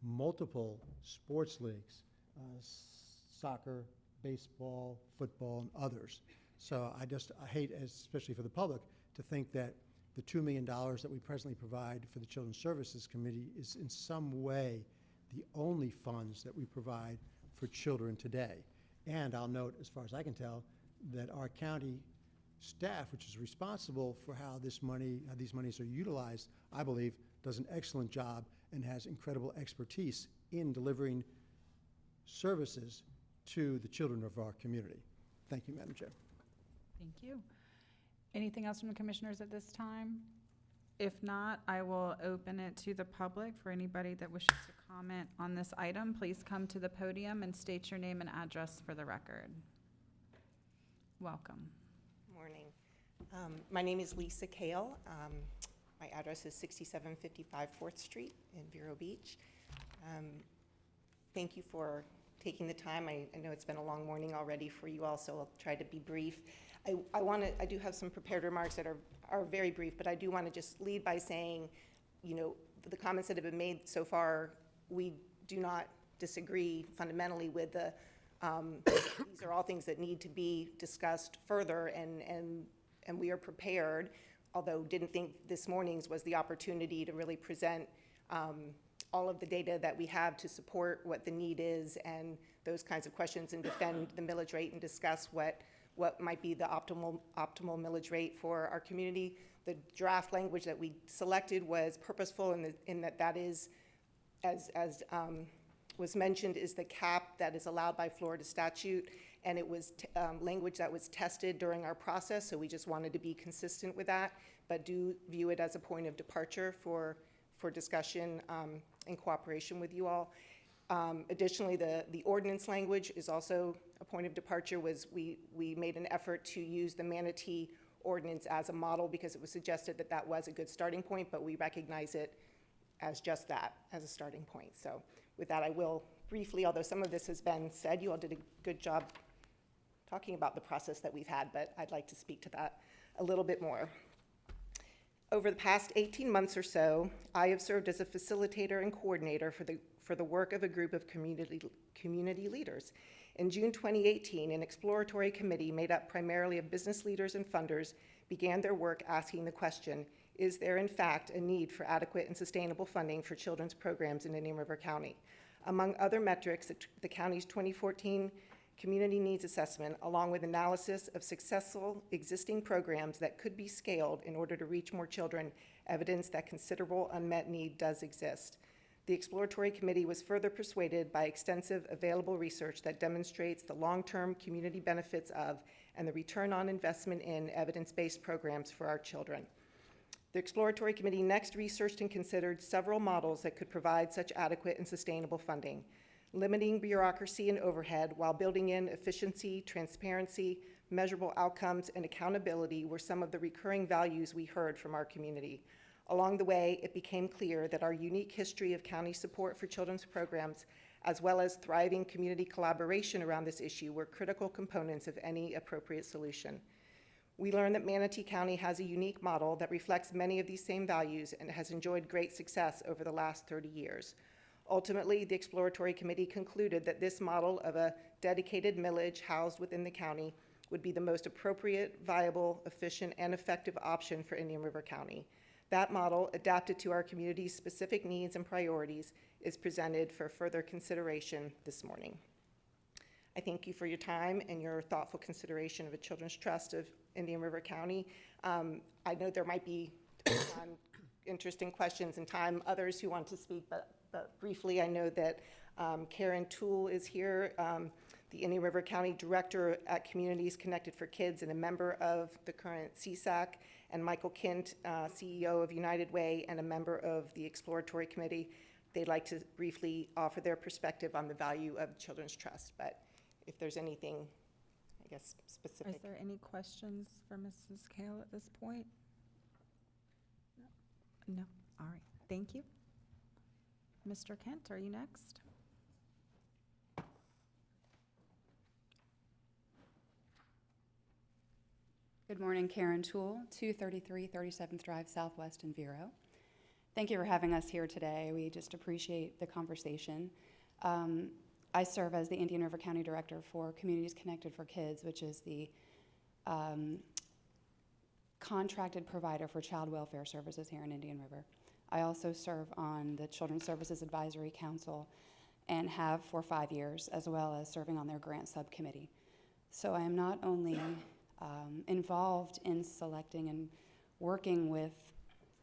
multiple sports leagues, soccer, baseball, football, and others. So I hate, especially for the public, to think that the $2 million that we presently provide for the Children's Services Committee is in some way the only funds that we provide for children today. And I'll note, as far as I can tell, that our county staff, which is responsible for how these monies are utilized, I believe, does an excellent job and has incredible expertise in delivering services to the children of our community. Thank you, Madam Chair. Thank you. Anything else from the commissioners at this time? If not, I will open it to the public. For anybody that wishes to comment on this item, please come to the podium and state your name and address for the record. Welcome. Morning. My name is Lisa Kale. My address is 6755 4th Street in Vero Beach. Thank you for taking the time. I know it's been a long morning already for you all, so I'll try to be brief. I do have some prepared remarks that are very brief, but I do want to just lead by saying, the comments that have been made so far, we do not disagree fundamentally with the, these are all things that need to be discussed further, and we are prepared, although didn't think this morning's was the opportunity to really present all of the data that we have to support what the need is and those kinds of questions, and defend the millage rate and discuss what might be the optimal millage rate for our community. The draft language that we selected was purposeful in that is, as was mentioned, is the cap that is allowed by Florida statute, and it was language that was tested during our process, so we just wanted to be consistent with that, but do view it as a point of departure for discussion in cooperation with you all. Additionally, the ordinance language is also a point of departure. We made an effort to use the Manatee ordinance as a model because it was suggested that that was a good starting point, but we recognize it as just that, as a starting point. So with that, I will briefly, although some of this has been said, you all did a good job talking about the process that we've had, but I'd like to speak to that a little bit more. Over the past 18 months or so, I have served as a facilitator and coordinator for the work of a group of community leaders. In June 2018, an exploratory committee made up primarily of business leaders and funders began their work asking the question, is there in fact a need for adequate and sustainable funding for children's programs in Indian River County? Among other metrics, the county's 2014 Community Needs Assessment, along with analysis of successful existing programs that could be scaled in order to reach more children, evidence that considerable unmet need does exist. The exploratory committee was further persuaded by extensive available research that demonstrates the long-term community benefits of and the return on investment in evidence-based programs for our children. The exploratory committee next researched and considered several models that could provide such adequate and sustainable funding. Limiting bureaucracy and overhead while building in efficiency, transparency, measurable outcomes, and accountability were some of the recurring values we heard from our community. Along the way, it became clear that our unique history of county support for children's programs, as well as thriving community collaboration around this issue, were critical components of any appropriate solution. We learned that Manatee County has a unique model that reflects many of these same values and has enjoyed great success over the last 30 years. Ultimately, the exploratory committee concluded that this model of a dedicated millage housed within the county would be the most appropriate, viable, efficient, and effective option for Indian River County. That model, adapted to our community's specific needs and priorities, is presented for further consideration this morning. I thank you for your time and your thoughtful consideration of a Children's Trust of Indian River County. I know there might be interesting questions in time, others who want to speak, but briefly, I know that Karen Toole is here, the Indian River County Director at Communities Connected for Kids and a member of the current CSAC, and Michael Kint, CEO of United Way and a member of the Exploratory Committee. They'd like to briefly offer their perspective on the value of Children's Trust, but if there's anything, I guess, specific. Is there any questions for Mrs. Kale at this point? No? All right, thank you. Mr. Kent, are you next? Good morning, Karen Toole, 233 37th Drive Southwest in Vero. Thank you for having us here today. We just appreciate the conversation. I serve as the Indian River County Director for Communities Connected for Kids, which is the contracted provider for child welfare services here in Indian River. I also serve on the Children's Services Advisory Council and have for 5 years, as well as serving on their grant subcommittee. So I am not only involved in selecting and working with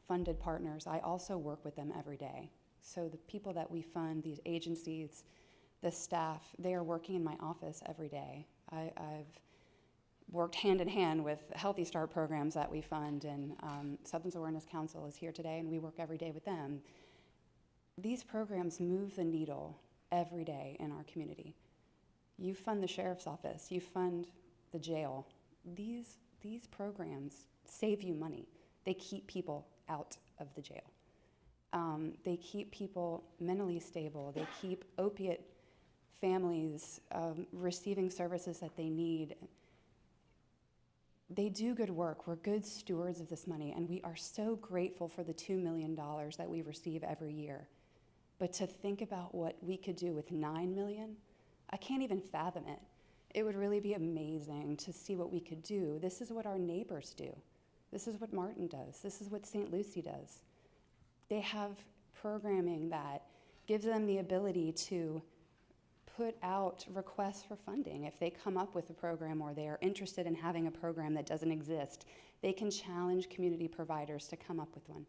funded partners, I also work with them every day. So the people that we fund, these agencies, the staff, they are working in my office every day. I've worked hand in hand with Healthy Start programs that we fund, and Substance Awareness Council is here today, and we work every day with them. These programs move the needle every day in our community. You fund the sheriff's office, you fund the jail. These programs save you money. They keep people out of the jail. They keep people mentally stable. They keep opiate families receiving services that they need. they do good work. We're good stewards of this money, and we are so grateful for the $2 million that we receive every year. But to think about what we could do with $9 million, I can't even fathom it. It would really be amazing to see what we could do. This is what our neighbors do. This is what Martin does. This is what St. Lucie does. They have programming that gives them the ability to put out requests for funding. If they come up with a program or they are interested in having a program that doesn't exist, they can challenge community providers to come up with one.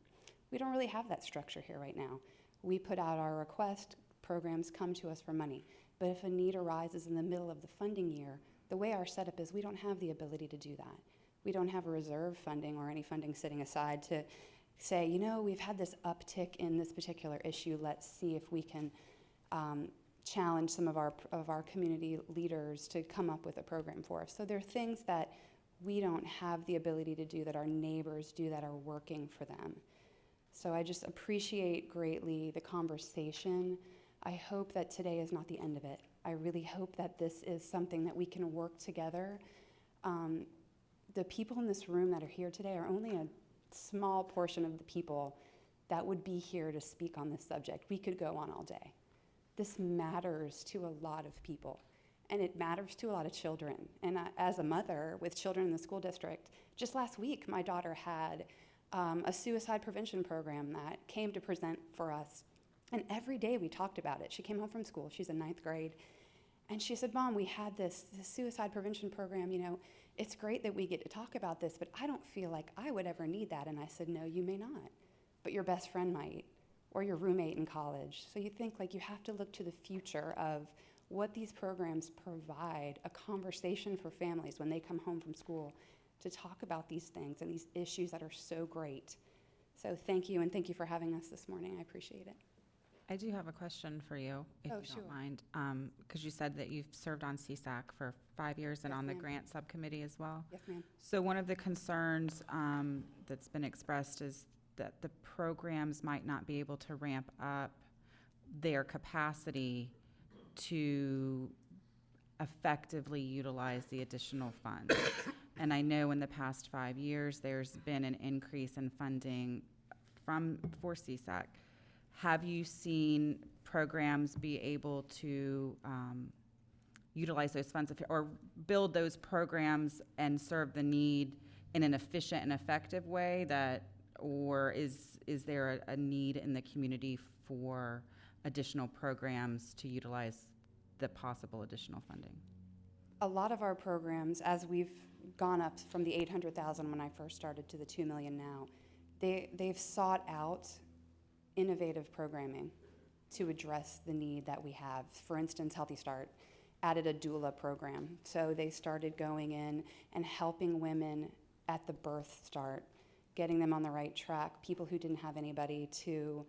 We don't really have that structure here right now. We put out our request, programs come to us for money. But if a need arises in the middle of the funding year, the way our setup is, we don't have the ability to do that. We don't have a reserve funding or any funding sitting aside to say, you know, we've had this uptick in this particular issue. Let's see if we can challenge some of our community leaders to come up with a program for us. So there are things that we don't have the ability to do that our neighbors do that are working for them. So I just appreciate greatly the conversation. I hope that today is not the end of it. I really hope that this is something that we can work together. The people in this room that are here today are only a small portion of the people that would be here to speak on this subject. We could go on all day. This matters to a lot of people, and it matters to a lot of children. And as a mother with children in the school district, just last week my daughter had a suicide prevention program that came to present for us. And every day we talked about it. She came home from school, she's in 9th grade, and she said, Mom, we had this suicide prevention program, you know, it's great that we get to talk about this, but I don't feel like I would ever need that. And I said, no, you may not, but your best friend might, or your roommate in college. So you think like you have to look to the future of what these programs provide, a conversation for families when they come home from school to talk about these things and these issues that are so great. So thank you, and thank you for having us this morning. I appreciate it. I do have a question for you, if you don't mind, because you said that you've served on CSAC for 5 years and Yes, on the ma'am. grant subcommittee as well. Yes, ma'am. So one of the concerns that's been expressed is that the programs might not be able to ramp up their capacity to effectively utilize the additional funds. And I know in the past 5 years, there's been an increase in funding for CSAC. Have you seen programs be able to utilize those funds or build those programs and serve the need in an efficient and effective way or is there a need in the community for additional programs to utilize the possible additional funding? A lot of our programs, as we've gone up from the 800,000 when I first started to the 2 million now, they've sought out innovative programming to address the need that we have. For instance, Healthy Start added a doula program. So they started going in and helping women at the birth start, getting them on the right track, people who didn't have anybody to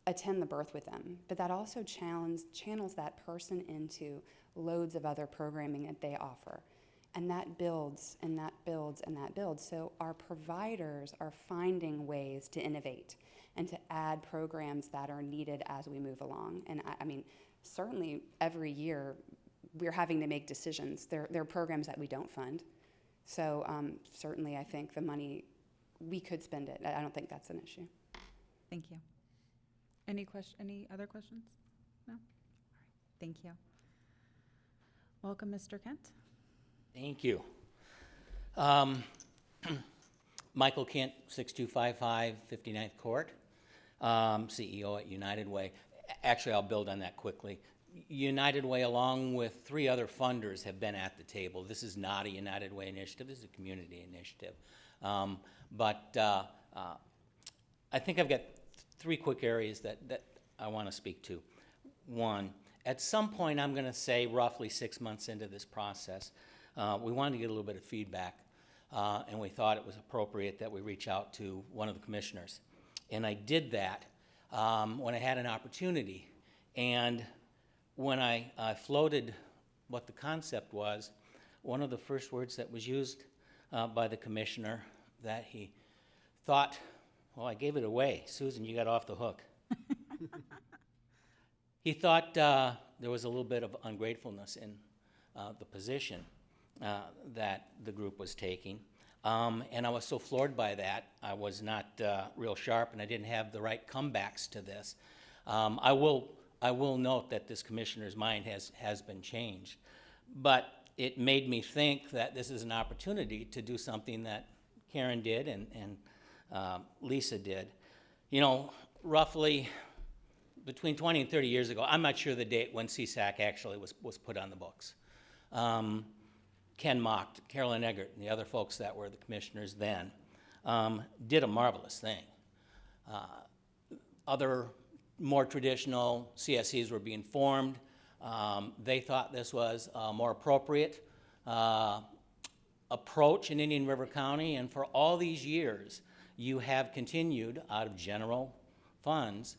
attend the birth with them. But that also channels that person into loads of other programming that they offer. And that builds and that builds and that builds. So our providers are finding ways to innovate and to add programs that are needed as we move along. And I mean, certainly every year we're having to make decisions. There are programs that we don't fund. So certainly I think the money, we could spend it. I don't think that's an issue. Thank you. Any other questions? No? All right. Thank you. Welcome, Mr. Kent. Thank you. Michael Kent, 6255 59th Court, CEO at United Way. Actually, I'll build on that quickly. United Way, along with 3 other funders, have been at the table. This is not a United Way initiative. This is a community initiative. But I think I've got 3 quick areas that I want to speak to. One, at some point, I'm going to say roughly 6 months into this process, we wanted to get a little bit of feedback, and we thought it was appropriate that we reach out to one of the commissioners. And I did that when I had an opportunity. And when I floated what the concept was, one of the first words that was used by the commissioner that he thought, well, I gave it away. Susan, you got off the hook. He thought there was a little bit of ungratefulness in the position. that the group was taking. And I was so floored by that. I was not real sharp, and I didn't have the right comebacks to this. I will note that this commissioner's mind has been changed. But it made me think that this is an opportunity to do something that Karen did and Lisa did. You know, roughly between 20 and 30 years ago, I'm not sure the date when CSAC actually was put on the books. Ken Mock, Carolyn Eggert, and the other folks that were the commissioners then did a marvelous thing. Other more traditional CSCs were being formed. They thought this was a more appropriate approach in Indian River County, and for all these years, you have continued out of general funds,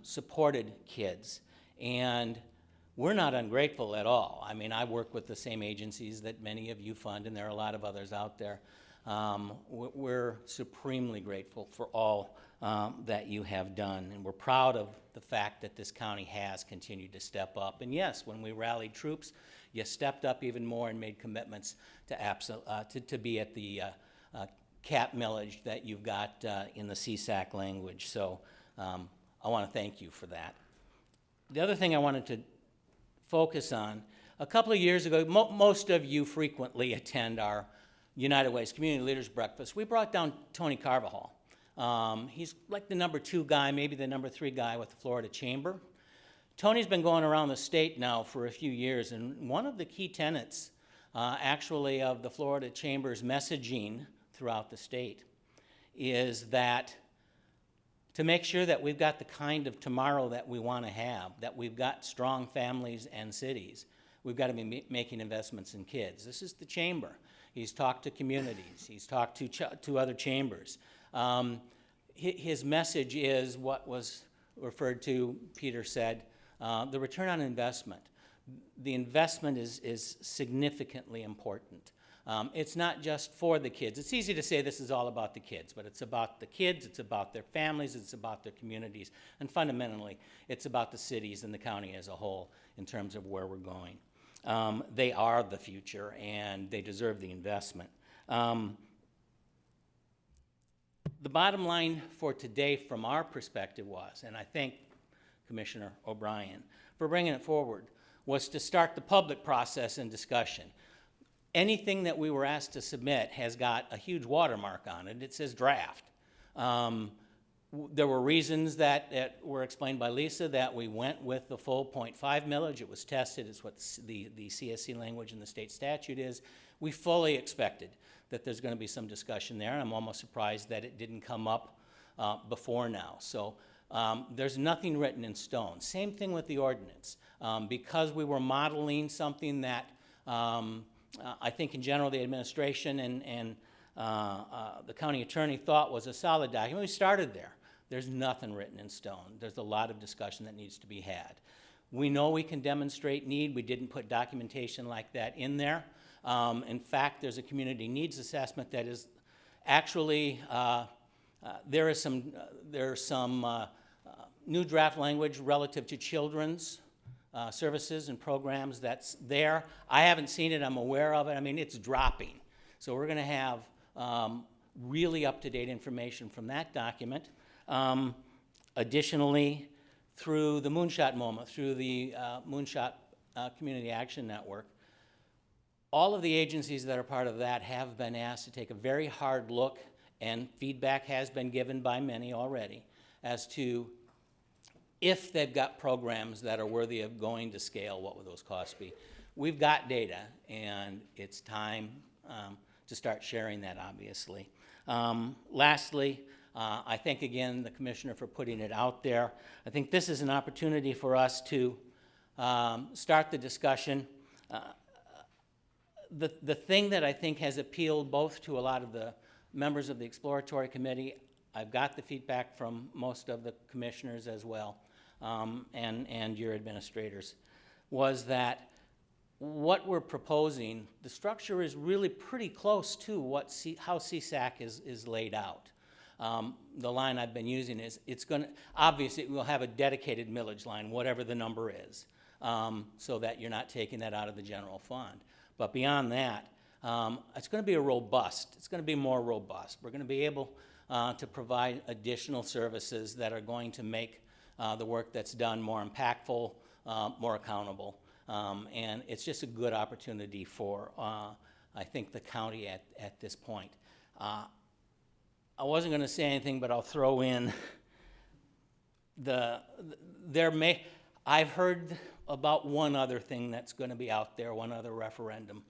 supported kids. And we're not ungrateful at all. I mean, I work with the same agencies that many of you fund, and there are a lot of others out there. We're supremely grateful for all that you have done, and we're proud of the fact that this county has continued to step up. And yes, when we rallied troops, you stepped up even more and made commitments to be at the cap millage that you've got in the CSAC language. So I want to thank you for that. The other thing I wanted to focus on, a couple of years ago, most of you frequently attend our United Way's Community Leaders Breakfast. We brought down Tony Carvajal. He's like the number 2 guy, maybe the number 3 guy with the Florida Chamber. Tony's been going around the state now for a few years, and one of the key tenets actually of the Florida Chamber's messaging throughout the state is that to make sure that we've got the kind of tomorrow that we want to have, that we've got strong families and cities, we've got to be making investments in kids. This is the chamber. He's talked to communities. He's talked to other chambers. His message is what was referred to, Peter said, the return on investment. The investment is significantly important. It's not just for the kids. It's easy to say this is all about the kids, but it's about the kids, it's about their families, it's about their communities, and fundamentally, it's about the cities and the county as a whole in terms of where we're going. They are the future, and they deserve the investment. The bottom line for today from our perspective was, and I thank Commissioner O'Brien for bringing it forward, was to start the public process and discussion. Anything that we were asked to submit has got a huge watermark on it. It says draft. There were reasons that were explained by Lisa that we went with the full 0.5 millage. It was tested. It's what the CSC language in the state statute is. We fully expected that there's going to be some discussion there, and I'm almost surprised that it didn't come up before now. So there's nothing written in stone. Same thing with the ordinance. Because we were modeling something that I think in general the administration and the county attorney thought was a solid document. We started there. There's nothing written in stone. There's a lot of discussion that needs to be had. We know we can demonstrate need. We didn't put documentation like that in there. In fact, there's a community needs assessment that is actually, there's some new draft language relative to children's services and programs that's there. I haven't seen it, I'm aware of it. I mean, it's dropping. So we're going to have really up-to-date information from that document. Additionally, through the Moonshot Moment, through the Moonshot Community Action Network, all of the agencies that are part of that have been asked to take a very hard look, and feedback has been given by many already, as to if they've got programs that are worthy of going to scale, what would those costs be? We've got data, and it's time to start sharing that, obviously. Lastly, I thank again the Commissioner for putting it out there. I think this is an opportunity for us to start the discussion. The thing that I think has appealed both to a lot of the members of the Exploratory Committee, I've got the feedback from most of the commissioners as well, and your administrators, was that what we're proposing, the structure is really pretty close to how CSAC is laid out. The line I've been using is, it's going to, obviously, we'll have a dedicated millage line, whatever the number is, so that you're not taking that out of the general fund. But beyond that, it's going to be it's going to be more robust. We're going to be able to provide additional services that are going to make the work that's done more impactful, more accountable. And it's just a good opportunity for, I think, the county at this point. I wasn't going to say anything, but I'll throw in I've heard about one other thing that's going to be out there, one other referendum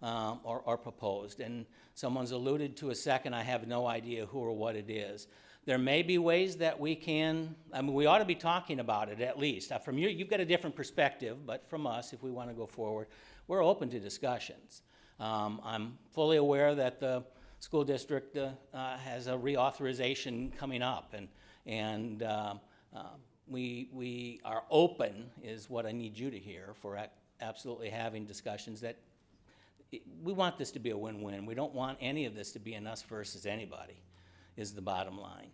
or proposed, and someone's alluded to a second. I have no idea who or what it is. There may be ways that we can, we ought to be talking about it at least. From you, you've got a different perspective, but from us, if we want to go forward, we're open to discussions. I'm fully aware that the school district has a reauthorization coming up, and we are open, is what I need you to hear, for absolutely having discussions that we want this to be a win-win. We don't want any of this to be an us versus anybody, is the bottom line.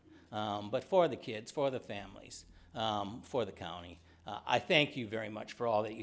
But for the kids, for the families, for the county, I thank you very much for all that you